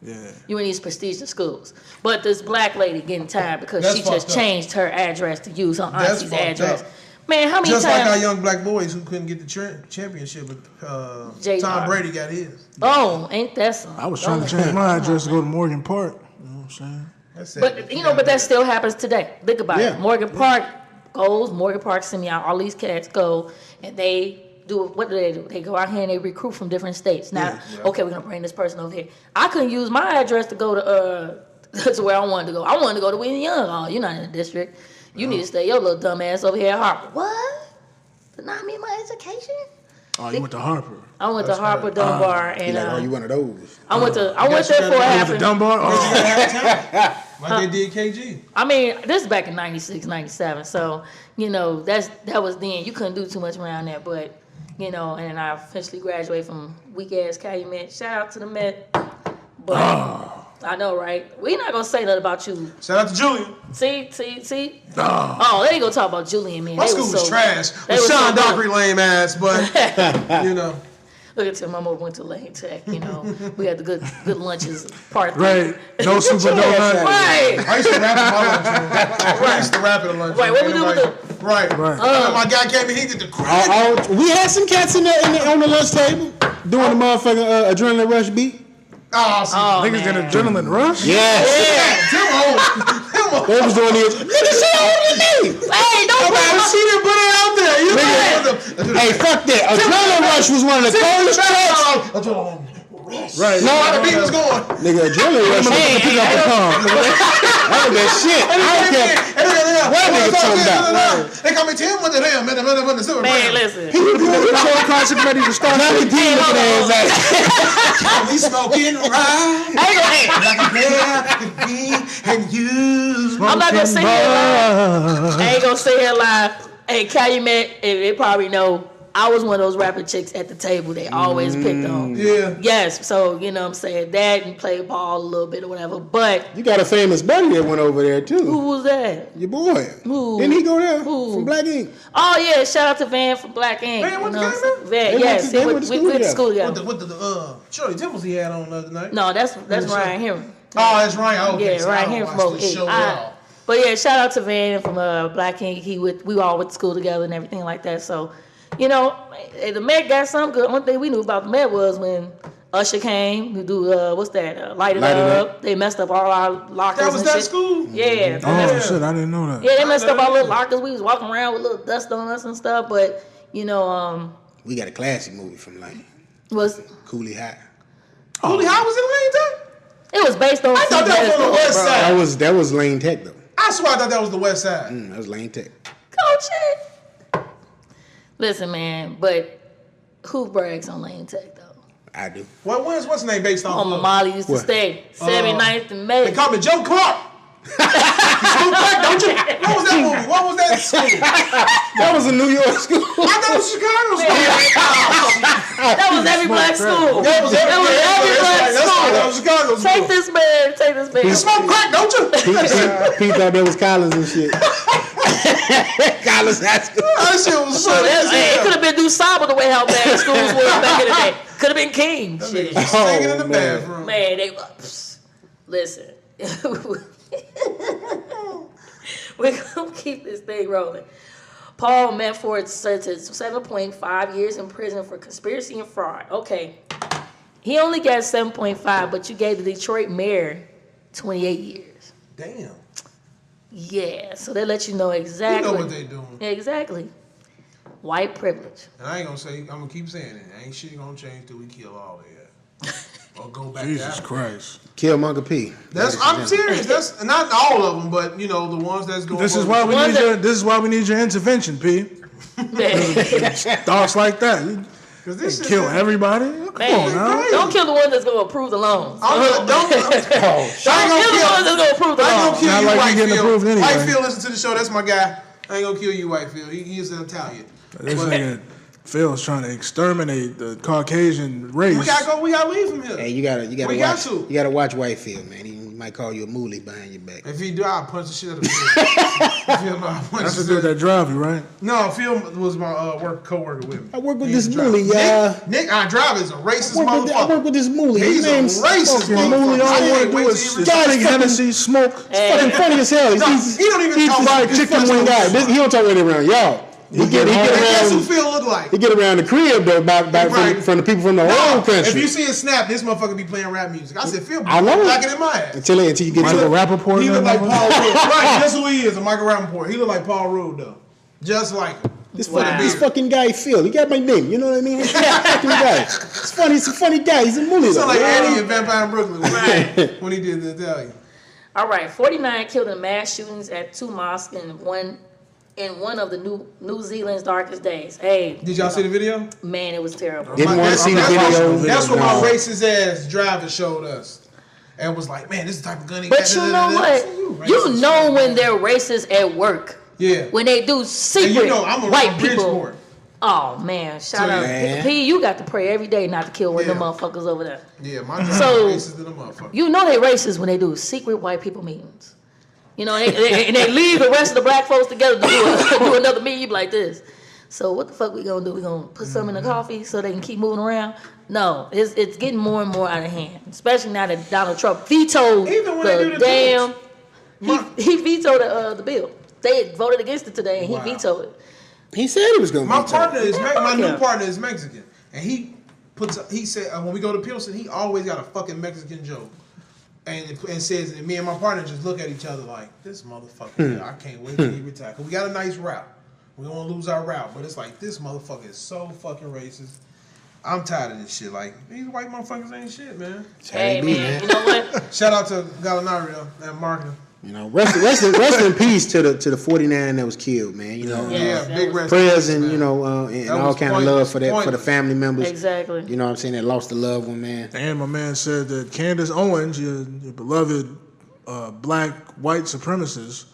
yeah. You in these prestigious schools. But this black lady getting tired because That's she just fucked up. changed her address to use her That's auntie's fucked address. up. Man, how many Just like our times? young black boys who couldn't get the championship, but JR. Tom Brady got his. Oh, ain't that something? I was trying to change my address to go to Morgan Park. You know what I'm saying? That's sad. But that still happens today. Think about Yeah. it. Morgan Park goes, Morgan Park send me out, all these cats go, and they do, what do? They go out here and they recruit from different states. Now, okay, we're going to bring this person over here. I couldn't use my address to go to where I wanted to go. I wanted to go to William Young. Oh, you're not in the district. You need to stay your little dumb ass over here at Harper. What? Deny me my education? Oh, you went to Harper. I went to Harper Dunbar, and You one of those. I went there for a half. The Dunbar? Oh. Like they did KG. I mean, this is back in 96, 97. So, that was then. You couldn't do too much around that. But, and I officially graduated from weak-ass Calumet. Shout out to the Met. But I know, right? We're not going to say nothing about you. Shout out to Julian. See? Oh, they ain't going to talk about Julian, man. My school was trash. With Sean Dockery lame ass, but, Look at him. My mom went to Lane Tech. We had the good lunches. Part 3. Right. No super donut. Right. I used to rap in my lunchroom. I used to rap at a lunchroom. Right, what we do with the... Right. My guy came in, he did the crack. We had some cats on the lunch table doing the motherfucking adrenaline rush beat. Niggas did a adrenaline rush? Yes. They was doing it. Nigga, she older than me. Hey, don't She didn't put it out there. Hey, fuck that. Adrenaline rush was one of the coldest tracks. Right. No, How the beat was going. nigga, adrenaline rush. That was that shit. I don't care. What nigga talking about? They call me Tim with the damn. Man, listen. Control classic ready to start. Now we deal with ass out. We smoking right. And you. I'm not gonna sit here live. I ain't gonna sit here live. Hey, Calumet, they probably know I was one of those rapping chicks at the table they always picked on. Yeah. Yes, so what I'm saying, that and play ball a little bit or whatever. But You got a famous buddy that went over there too. who was that? Your boy. Who? Didn't he go there? Who? From Black Ink. Oh yeah, shout out to Van from Black Ink. Van went to what I'm Calumet? saying? Van, They yes, went we to went school to school together. together. With the Shirley Temples he had on the other night. No, that's Ryan Henry. Oh, that's right. Okay, Yeah, so I Ryan don't Henry watch from this show 08. at all. But yeah, shout out to Van from Black Ink. We all went to school together and everything like that. So, the Met got something good. One thing we knew about the Met was when Usher came to do Light It Up. They messed up all our lockers. That was and that shit. school? Yeah. Oh, shit, I didn't know that. Yeah, they messed up our little lockers. We was walking around with little dust on us and stuff. But We got a classic movie from Lane. was Coolie High. Cooley High was in Lane Tech? it was based on? I thought that was on the west side. That was Lane Tech though. I swear I thought that was the west side. That was Lane Tech. Coach it. Listen, man, but who brags on Lane Tech though? I do. What's the name based on? My Molly used to What? stay 79th and May. They call me Joe Clark. You smoke crack, don't you? What was that movie? What was that school? That was a New York school. I thought it was Chicago school. That was every black school. That was every black That school. was Chicago school. Take this man. You smoke crack, don't you? He thought that was Collins and shit. Collins High School. That shit was funny. It could have been DuSable the way how bad schools were back in the day. Could have been King. Shit. Singing in the man. bathroom. Man, listen. We're going to keep this thing rolling. Paul Manafort sentenced 7.5 years in prison for conspiracy and fraud. Okay. He only got 7.5, but you gave the Detroit mayor 28 years. Damn. Yeah, so they let you know exactly. You know what they doing. Yeah, exactly. White privilege. And I ain't gonna say, I'm gonna keep saying it. Ain't shit gonna change till we kill all of that. Or go back Jesus to Christ. Killmonger P. I'm serious. That's not all of them, but the ones that's going. This is why we need your intervention, P. Thoughts like that. Because this Kill everybody? Come on now. Don't kill the one that's going to approve the loans. Don't kill the one that's going to approve the I ain't loans. gonna kill Not you, like you getting approved Whitefield. anyway. Whitefield, listen to the show. That's my guy. I ain't gonna kill you, Whitefield. He is an Italian. This nigga Phil's trying to exterminate the Caucasian race. We gotta leave from here. Hey, you gotta We watch. got to. You gotta watch Whitefield, man. He might call you a moolie behind your back. If he do, I'll punch the shit out of him. That's the dude that drive you, right? No, Phil was my co-worker with me. I work with He's this a driver. moolie, y'all. Nick, our driver is a racist I motherfucker. work with this moolie. He's His a name's racist fucking motherfucker. All I I want can't to wait do till is he retires. drink Hennessy, smoke. fucking funny as hell. No, he don't even talk fried about chicken this wing guy. person. He don't talk really around y'all. He get Guess who around. Phil look like? He get around the crib though, Right. from the people from the No, whole country. if you see a snap, this motherfucker be playing rap music. I said, Phil, I know. back it in my ass. until you get Michael to Rappaport. He and look like that Paul motherfucker? Rudd. Right, that's who he is, a Michael Rappaport. He look like Paul Rudd, though. Just like him. this Wow. fucking guy Phil. He got my name. You know what I mean? He's a fucking guy. It's funny. He's a funny guy. He's a moolie. He sound like though. Eddie in Vampire in Brooklyn when he did the Italian. All right, 49 killed in mass shootings at 2 mosques in one of the New Zealand's darkest days. Hey, Did y'all see the video? man, it was terrible. Didn't want to see the video. That's what my No. racist ass driver showed us. And was like, man, this is the type of gun he got. But you know what? You racist. know when they're racist at work. Yeah. When they do secret And you know, I'm white around people. Bridgeport. Oh man, shout So, out. yeah. P, you got to pray every day not to kill one of them Yeah. motherfuckers over there. Yeah, my driver So- racist than a motherfucker. You know they racist when they do secret white people meetings. You know, and they leave the rest of the black folks together to do another meeting. You be like this. So what the fuck we gonna do? We gonna put some in the coffee so they can keep moving around? No, it's getting more and more out of hand. Especially now that Donald Trump vetoed Even when they do the the damn. My- He vetoed the bill. They voted against it today, and he Wow. Oh, vetoed it. He said he was gonna. My be partner is my new Yeah. partner is Mexican, and he said when we go to Pilsen, he always got a fucking Mexican joke, and says, and me and my partner just look at each other like, this motherfucker, I can't wait till he retire. 'Cause we got a nice route, we don't want to lose our route, but it's like this motherfucker is so fucking racist. I'm tired of this shit. Like these white motherfuckers ain't shit, man. Hey man, you know what? Shout out to Galinario and marketing. You know, rest in peace to the 49 that was killed, man. You know, Yeah. Yeah, big rest. prayers in and peace, you man. know and That all was kind of love for the pointless. family members. Exactly. You know what I'm saying, that lost a loved one, man. And my man said that Candace Owens, your beloved black white supremacist,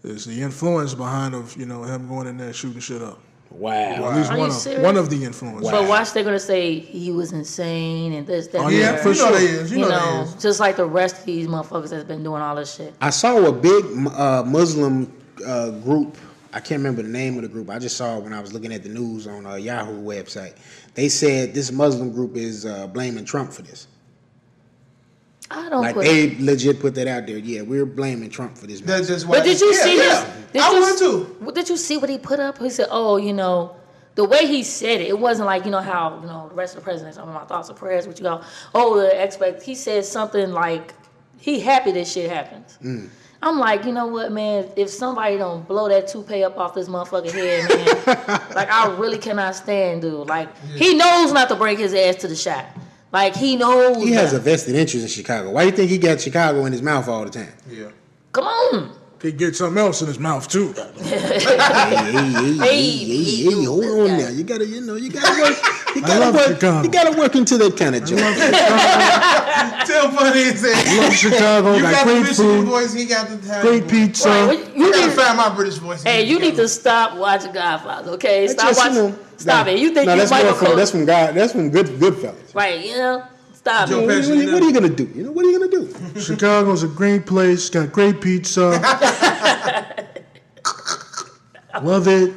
is the influence behind him going in there shooting shit up. Wow. At least Are you serious? one of the influences. But watch, they're gonna say he was insane and this, that, Oh, and yeah, the for other. sure. They is. You know they is. just like the rest of these motherfuckers that's been doing all this shit. I saw a big Muslim group. I can't remember the name of the group. I just saw it when I was looking at the news on Yahoo website. They said this Muslim group is blaming Trump for this. I don't Like put. they legit put that out there. Yeah, we're blaming Trump for this. That's just But did you see yeah. this? I would too. Did you see what he put up? He said, "Oh, the way he said it, it wasn't like how the rest of the presidents. I'm in my thoughts and prayers. What you go? Oh, the expect." He said something like, "He happy this shit happens." I'm like, you know what, man? If somebody don't blow that toupee up off this motherfucking head, man, like I really cannot stand, dude. Like he knows not to bring his ass to the shot. Like he knows. He has a that. vested interest in Chicago. Why do you think he got Chicago in his mouth all the time? Yeah. Come on. He get something else in his mouth too. Hey, Hey, hold on now. You gotta work. Chicago. You gotta work into that kind of joke. Tell funny is that Love Chicago. you Got got the great Michigan food, voice, he got the Italian great voice. pizza. Right, you I gotta need, find my British voice. hey, you need to stop watching Godfather, okay? Stop Just, watching. Stop it. You think no, you that's Michael more from Cook? that's from God. That's from Goodfellas. Right, stop Joe it. Pesci. What are you gonna do? What are you gonna do? Chicago's a great place. Got great pizza. Love it.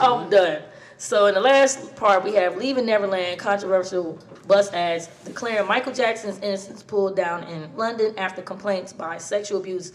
I'm done. So in the last part, we have Leaving Neverland, controversial bus ads declaring Michael Jackson's innocence pulled down in London after complaints by sexual abuse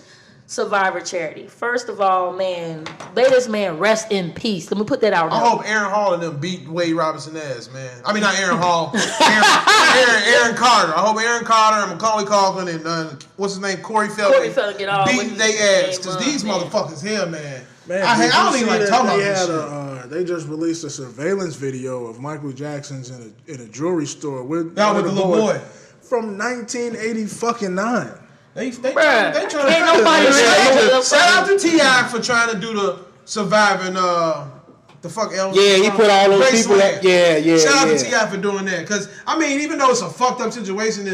survivor charity. First of all, man, may this man rest in peace. Let me put that out I there. hope Aaron Hall and them beat Wade Robinson ass, man. I mean, not Aaron Hall. Aaron Carter. I hope Aaron Carter and Macaulay Culkin and what's his name, Corey Feldman, Corey Feldman get all beating with their ass his because game these up, man. motherfuckers here, man. Man, I did don't you even see like that talking about they this had shit. they just released a surveillance video of Michael Jackson's in a jewelry store with That with the little boy. from 1989. They Bruh, trying ain't to nobody shout out to T.I. for trying to do the surviving the fuck else. Yeah, he put all those people up. Yeah. Shout out to yeah. T.I. for doing that. Because, I mean, even though it's a fucked up situation,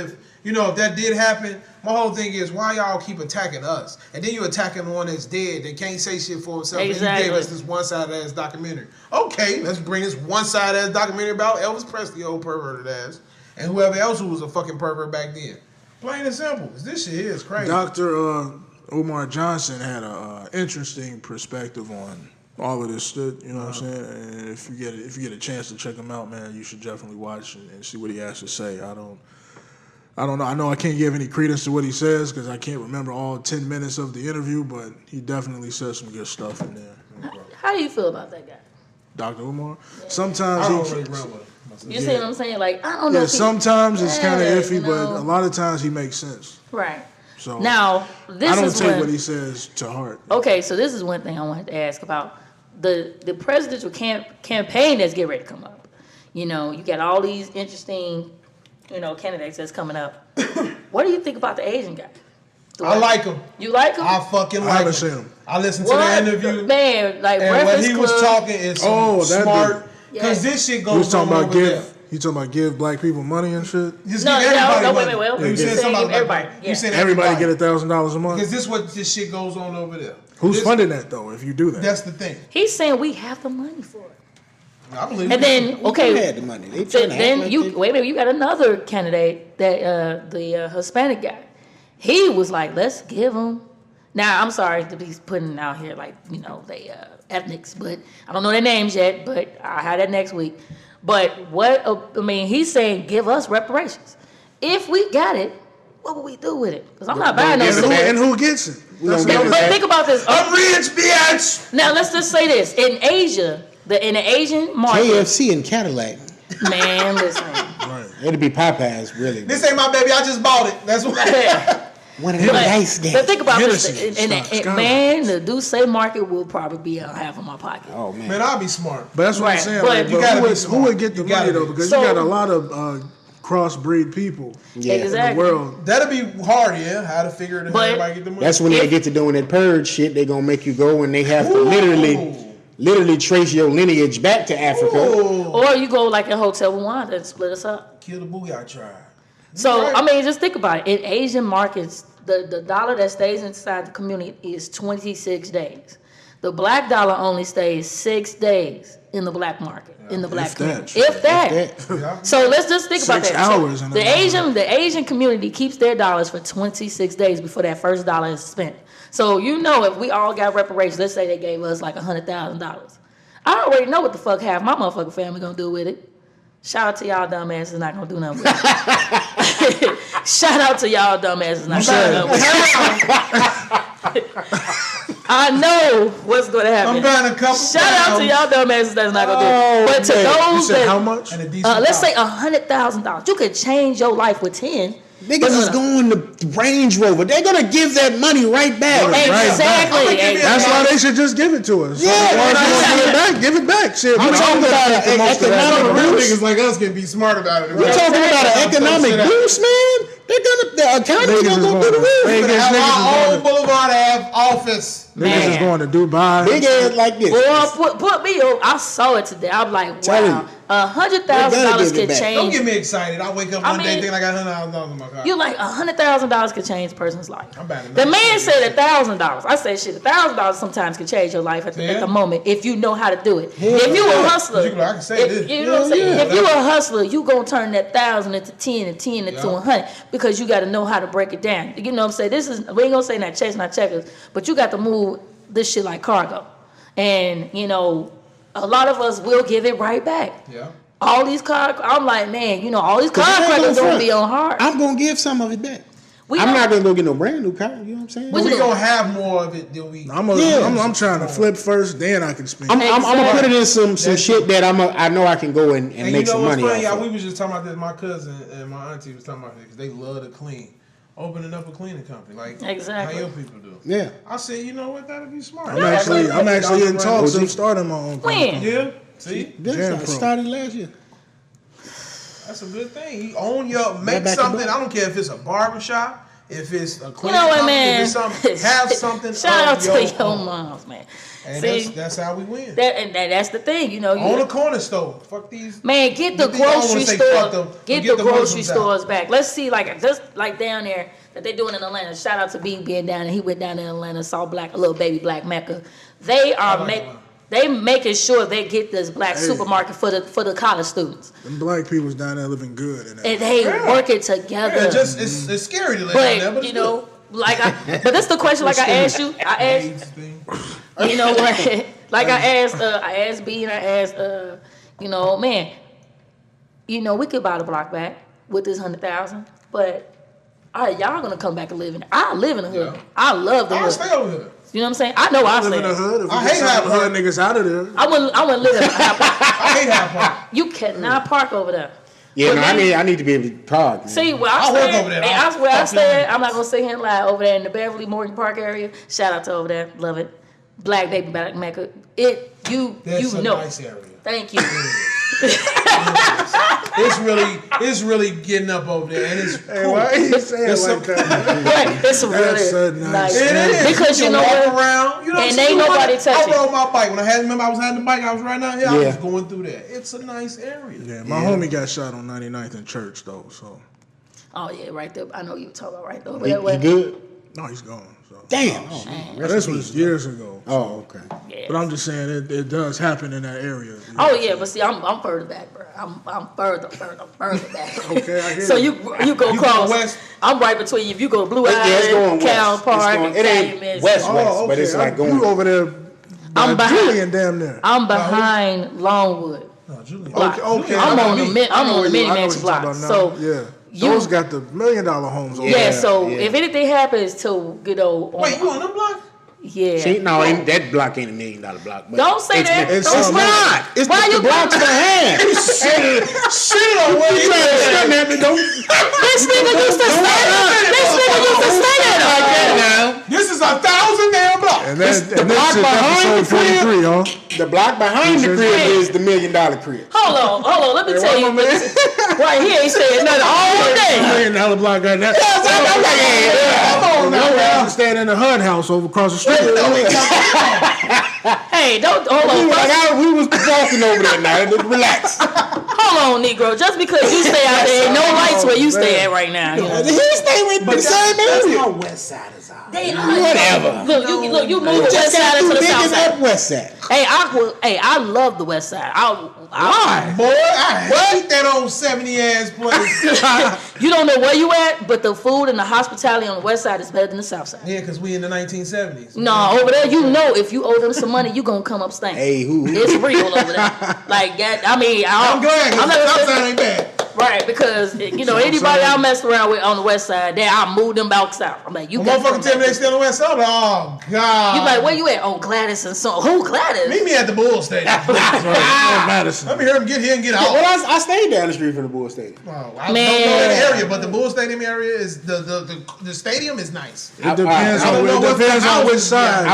You know, if that did happen, my whole thing is why y'all keep attacking us, and then you attacking the one that's dead that can't say shit for himself. Exactly. And you gave us this one-sided ass documentary. Okay, let's bring this one-sided ass documentary about Elvis Presley, old perverted ass, and whoever else who was a fucking pervert back then. Plain and simple. This shit here is crazy. Dr. Umar Johnson had a interesting perspective on all of this shit. You know what I'm saying? And if you get a chance to check him out, man, you should definitely watch and see what he has to say. I don't know. I know I can't give any credence to what he says because I can't remember all 10 minutes of the interview, but he definitely says some good stuff in there. How do you feel about that guy? Dr. Umar? Yeah. Sometimes I don't really run with him. You see what I'm saying? Like, I don't know. Yeah, sometimes it's kind of iffy, you but know. a lot of times he makes sense. Right. So now, this I don't is take when, what he says to heart. Okay, so this is one thing I wanted to ask about the presidential campaign that's getting ready to come up. You know, you got all these interesting, candidates that's coming up. What do you think about the Asian guy? I like him. You like him? I fucking like him. I haven't seen him. I listened to the interview. Man, like and Breakfast what he was Club. talking is that smart. dude. Because this shit He goes was talking on about over there. you talking about give black people money and shit? Just No, give everybody no, money. wait. You He's said saying something give about everybody. You said Everybody get $1,000 a month. Because this what this shit goes on over there. Who's funding that though? If you do that, That's the thing. He's saying we have the money for it. I believe And it. then, Who okay, had the money? They so trying to act then like you they- wait a minute. You got another candidate that the Hispanic guy. He was like, let's give him. Now I'm sorry to be putting out here like they ethnics, but I don't know their names yet. But I'll have that next week. But he's saying give us reparations. If we got it, what would we do with it? Because I'm not buying no suit. and who gets it? That's don't another But thing. think about this. I'm rich, bitch. Now let's just say this: in Asia, in the Asian market, KFC and Cadillac. man, listen. Right. It'd be Popeyes, really. This ain't my baby. I just bought it. That's what. One of them nice But days. think about Hennessy, this, Scott, man. The Douce market will probably be half of my pocket. Oh man. Man, I'll be smart. But that's what Right, I'm saying. but Like, you gotta be who smart. would get the You gotta money though? be. Because So- you got a lot of crossbreed people Yeah. in Exactly. the world. That'll be hard, yeah. How to figure it out. But- Everybody get the money. That's when they get to doing that purge shit. They gonna make you go and they have to literally trace your lineage back to Africa. Ooh. Or you go like in Hotel Rwanda and split us up. Kill the booyah tribe. So Right. just think about it. In Asian markets, the dollar that stays inside the community is 26 days. The black dollar only stays 6 days in the black market, in the black If community. that. If that. Yeah. So let's just think about 6 that. hours So in the a the Asian community keeps their dollars for 26 days before that first dollar is spent. So if we all got reparations, let's say they gave us like $100,000. I already know what the fuck half my motherfucking family gonna do with it. Shout out to y'all dumbasses not gonna do nothing with it. Shout out to y'all dumbasses not gonna do nothing with it. I know what's gonna happen. I'm buying a couple. Shout out to y'all dumbasses that's not gonna do Oh, it. But to man. You those said how that, much? And a decent let's say car. $100,000, you could change your life with 10. Niggas is going to Range Rover. They're gonna give that money right back. Exactly. That's why they should just give it to us. Yeah, Once you that's give it back, give it back. Shit, I'm we talking all about got an the most of that. economic Real boost. niggas like us can be smart about it. We're Right? talking about an economic boost, man. The economy's Niggas gonna is go going through the to roof. Vegas, Have our niggas own is Boulevard Ave office. Niggas is going to Dubai. Big ass like this. Boy, put me on. I saw it today. I'm like, Tell wow, you. $100,000 They gotta give it could back. change. Don't get me excited. I wake up I one day mean- thinking I got $100,000 in my car. You like $100,000 could change a person's life. I'm buying The another man shit. said $1,000. I said shit. $1,000 sometimes can change your life at Yeah. the moment if you know how to do it. Hell If you yeah. a hustler, I can say this. you know what I'm saying. Yeah. If you a hustler, you gonna turn that 1,000 into 10 and 10 into Yeah. 100 because you got to know how to break it down. You know what I'm saying. We ain't gonna say not chase, not checkers, but you got to move this shit like cargo, and a lot of us will give it right back. Yeah. All these I'm like, man, all these 'Cause I ain't crackers gonna don't be front. on hard. I'm gonna give some of it back. We I'm don't- not gonna go get no brand new car. You know what I'm saying? What But you we doing? gonna have more of it than we. I'm trying to flip first, then I can spend. I'm gonna put it in some That's shit that I know I can go and And make you know some what's money funny, y'all? off We of. was just talking about this. My cousin and my auntie was talking about this because they love to clean. Opening up a cleaning company, like Exactly. how your people do. Yeah. I said, you know what? That'd be smart. I'm actually in talks of starting my own company. When? Yeah. See, This Jam I Pro. started last year. that's a good thing. You own your make back something. to back. I don't care if it's a barbershop, if it's a You clinic, know what, if man? it's something, have something. Shout out of to your your own. moms, man. And See, that's how we win. that's the thing, you know. On the corner store. Fuck these. Man, get the I don't wanna grocery say store. fuck them, but Get the grocery Muslims out. stores back. Let's see, like just like down there that they doing in Atlanta. Shout out to being down there. He went down there in Atlanta, saw a little baby black Mecca. They are they making sure they get this black supermarket for the college students. Them black people's down there living good. And they working together. Yeah, it's scary to live down there, but you know, but that's the question. Like I asked you, you know what? Like I asked B and I asked, you know, man, you know, we could buy the block back with this 100,000, but y'all gonna come back and live in it. I live in the hood. Yeah. I love the hood. I'll stay over here. You know what I'm saying? I know I live in the hood. If I hate Hyde Park. hood niggas out of there. I wouldn't live in Hyde Park. I hate Hyde Park. You cannot park over there. Yeah, no, I need to be able to park. Man. See, where I work stay, over there. I stay, I'm not gonna sit here and lie. Over there in the Beverly Morgan Park area. Shout out to over there, love it. Black baby, black Mecca. That's a know. nice area. Thank you. It's really getting up over there, and it's cool. Why you saying It's like so- that? Right, it's That's really a nice It is. Because you know walk what? around, you know, And see, ain't nobody touch I it. rode my bike when I was having the bike. I was right down here. I Yeah. was going through there. It's a nice area. Yeah, my homie got shot on 99th in church though. So Oh yeah, right there. I know you were talking about right there. He good? no, he's gone. So Damn. this was years ago. Oh, okay. Yeah. But I'm just saying it does happen in that area. Oh yeah, but see, I'm further back, bro. I'm further back. Okay, I hear So you. you go across. west? I'm right between you. If you go Blue Yeah, it's going Island, west. Cal It's Park, going- and it ain't Calumet. west. Oh, but it's okay. like going- You over there. I'm behind. Julian, damn near. I'm behind Longwood. No, Julian. Block. Okay, I'm I on know the you- I know what mini you- I know max what you're block. talking about So now. yeah, you- those got the $1 million homes. Over yeah. there. So yeah. if anything happens to Wait, you on them block? Ain't that block ain't $1 million block. But Don't say that. it's Don't something. not. It's Why the you blocks behind. Shit on what You trying to shut me up and don't This nigga used to stay there. like that now. This is 1,000 block. And This- that, the and block this is behind the episode crib? 43, huh? The block behind the crib is the $1 million crib. Hold on. Let me tell you. Right here, he said nothing all $1 day. million block got that. Come on Your now. ass is staying in the HUD house over across the street. Hey, don't hold on. We was talking over there now. Relax. Hold on, Negro. Just because you stay out there, ain't no lights where you stay at right now. You know? He stay with the same area. west side is out. They Whatever. Look, you move the west side into the south side. West side. Hey, I love the west side. Why? Boy, I hate that old 70-ass place. You don't know where you at, but the food and the hospitality on the west side is better than the south side. Yeah, because we in the 1970s. No, over there, you know, if you owe them some money, you gonna come up stank. Hey, who? It's real over there. Like that. I mean, I'm glad I'm because the south not side ain't bad. right because you know anybody I mess around with on the west side, then I move them back south. I'm like, you When got motherfucker tell me they stay on the west side, I'm like, oh, God. You like, where you at? On Gladys and so who Gladys? Meet me at the Bull Stadium. Madison. Let me hear him get here and get out. Well, I stayed down the street from the Bull Stadium. Oh, I Man. don't know that area, but the Bull Stadium area is the stadium is nice. It depends I don't know on what the which houses side.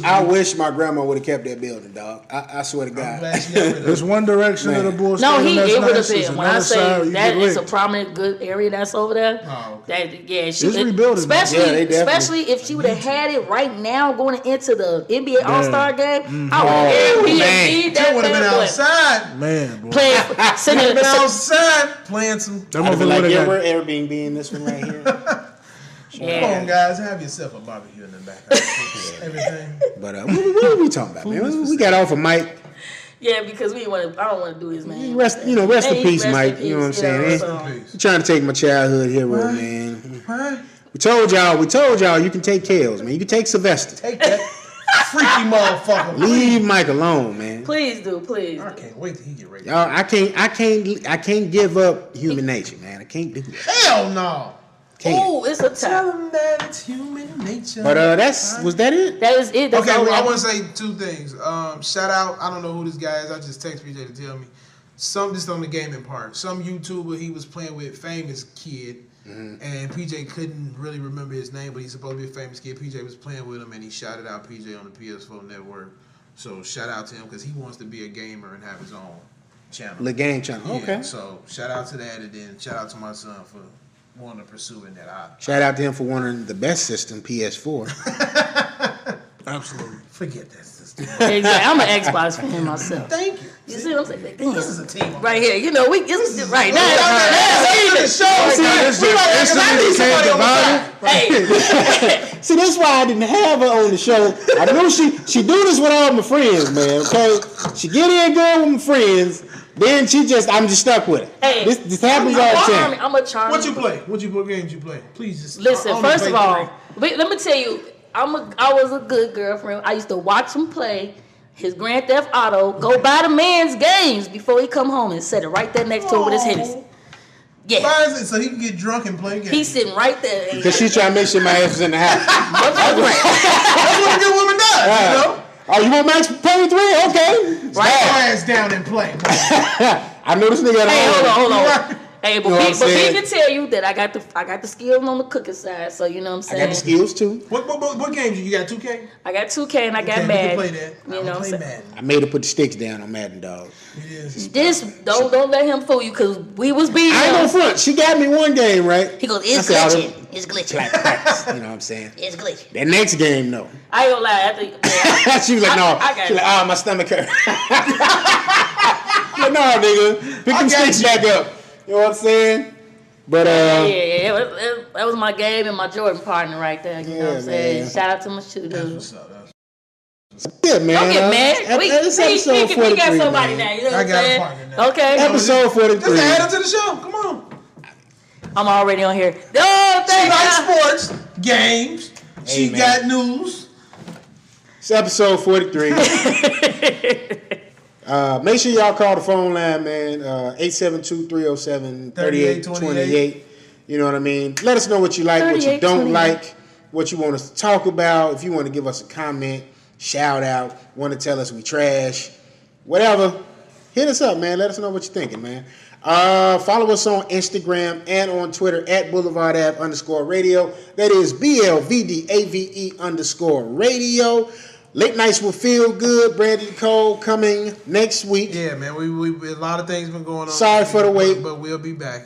I wish my grandma would have kept that building, dog. I swear to I'm God. glad she got rid of There's it. one direction of the Bull No, Stadium that's it would have nice. There's been. When I another say side you that get is a licked. prominent good area that's over there. Oh, That she It's rebuilding now. especially Yeah, they definitely- especially if she would have had it right now going into the NBA All Star game. I would Oh, have man. Airbnb That would have been bad boy. outside. Man, boy. Playing, Been sitting, outside playing some. That I'd be motherfucker like, would've yeah, got- we're Airbnb in this one right here. Come yeah. on, guys, have yourself a barbecue in the back. Everything. But what are we talking about, man? We got off of Mike. Yeah, because we want to. I don't want to do his name. Rest in Hey, peace, rest Mike. in You know what I'm peace, saying? yeah, Eh? so- You trying to take my childhood hero, man. Huh? We told y'all you can take Kales, man. You can take Sylvester. Take that freaky motherfucker. Leave Mike alone, man. Please do. I can't wait till he get ready. Y'all, I can't give up human nature, man. I can't do that. Hell no. Can't. Oh, it's a Tell tie. him that it's human nature. But was that it? That is it. That's Okay, all well, we I have. want to say two things. Shout out, I don't know who this guy is. I just text PJ to tell me. Just on the gaming part. Some YouTuber he was playing with, famous kid, and PJ couldn't really remember his name, but he's supposed to be a famous kid. PJ was playing with him, and he shouted out PJ on the PS4 network. So shout out to him because he wants to be a gamer and have his own channel. The game channel. Yeah, Okay. so shout out to that, and then shout out to my son for want to pursue in that option. Shout out to him for wanting the best system, PS4. Absolutely. Forget that system. Exactly. I'm an Xbox fan myself. Thank you. You see what I'm saying? Damn. This is a team. Right here, you know, it's right now. Hey. See, that's why I didn't have her on the show. I know she do this with all my friends, man. Okay, she get in good with my friends, then I'm just stuck with it. Hey, this happens all the time. I'm a charmer. What games you play? Please just listen. First of all, let me tell you, I was a good girlfriend. I used to watch him play his Grand Theft Auto, go buy the man's games before he come home and set it right there next to him with his Hennessy. Yeah. Why is it so he can get drunk and play games? He's sitting right there. Because she's trying to make sure my ass is in the house. That's what a good woman does, you know? Oh, you want Max Payne 3? Okay. Right. Ass down and play. I know this nigga at home. Hold on. Hey, but he can tell you that I got the skills on the cooking side, so you know what I'm saying. I got the skills too. What games you got? 2K? I got 2K and I got Madden. You can play that. You know what I'm saying. I made her put the sticks down on Madden, dog. Don't let him fool you, cause we was beating. I ain't gonna front. She got me one game, right? He goes, it's glitching. It's glitching. Like practice, you know what I'm saying? It's glitching. That next game, no. I ain't gonna lie. She was like, no. She was like, my stomach hurt. Like, no, nigga. Pick them sticks back up. You know what I'm saying? But yeah, that was my game and my Jordan partner right there. You know what I'm saying? Shout out to my shooters. Yeah, man. Don't get mad. We got somebody now. You know what I'm saying? I got a partner now. Okay. Episode 43. Just add it to the show. Come on. I'm already on here. She likes sports, games. She got news. It's episode 43. Make sure y'all call the phone line, man. 872-307-3828. You know what I mean? Let us know what you like, what you don't like, what you want us to talk about. If you want to give us a comment, shout out, want to tell us we trash, whatever, hit us up, man. Let us know what you're thinking, man. Follow us on Instagram and on Twitter at BlvdAve_radio. That is BlvdAve_radio. Late Nights Will Feel Good. Brandy Cole coming next week. Yeah, man. We a lot of things been going on. Sorry for the wait, but we'll be back.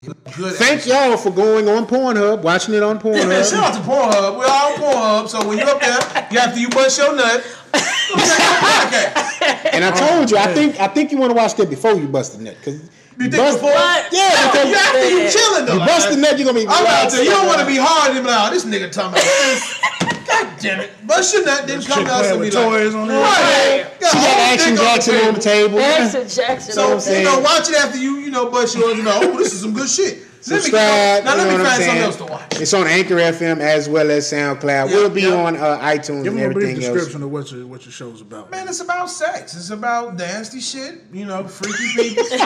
Good. Thank y'all for going on Pornhub, watching it on Pornhub. Yeah, shout out to Pornhub. We're all on Pornhub, so when you're up there, after you bust your nut. And I told you, I think you want to watch that before you bust the nut, because you think before? Yeah, because after you chilling though. You bust the nut, you're gonna be. I'm about to tell you, don't want to be hard and be like, oh, this nigga talking about. God damn it. Bust your nut, then come out and be like, toys on there. Right. She got Action Jackson on the table. Action Jackson. So, watch it after you bust yours and oh, this is some good shit. Subscribe. Let me find something else to watch. It's on Anchor FM as well as SoundCloud. We'll be on iTunes and everything else. Give them a brief description of what your show's about. Man, it's about sex. It's about nasty shit. You know, freaky people. But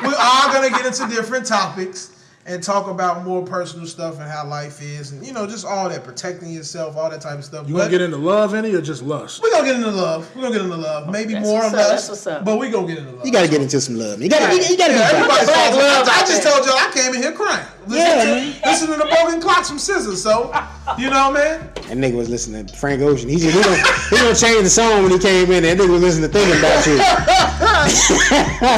we are gonna get into different topics and talk about more personal stuff and how life is, and just all that, protecting yourself, all that type of stuff. You gonna get into love, any, or just lust? We're gonna get into love. Maybe that's more or less. But we gonna get into love. You gotta get into some love. You gotta be. Everybody's I just told y'all I came in here crying. Listen to the broken clocks from Scissors. So, you know, man. That nigga was listening to Frank Ocean. He gonna change the song when he came in. That nigga was listening to Thinking About You.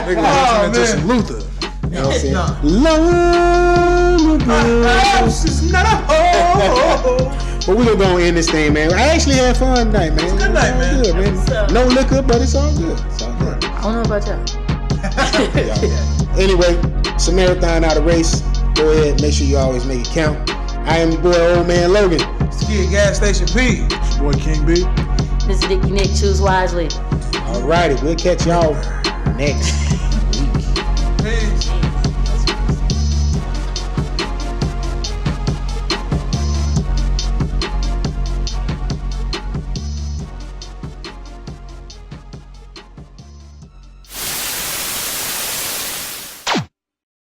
Nigga was listening to some Luther. You know what I'm saying? Long house is not a home. But we're gonna go and end this thing, man. I actually had fun tonight, man. It's a good night, man. Good, man. No liquor, but it's all good. It's all good. I don't know about y'all. Anyway, it's a marathon, not a race. Go ahead, make sure you always make it count. I am your boy, Old Man Logan. It's Kid Gas Station P. It's your boy, King B. This is Dickie Nick. Choose wisely. All righty, we'll catch y'all next week. Peace.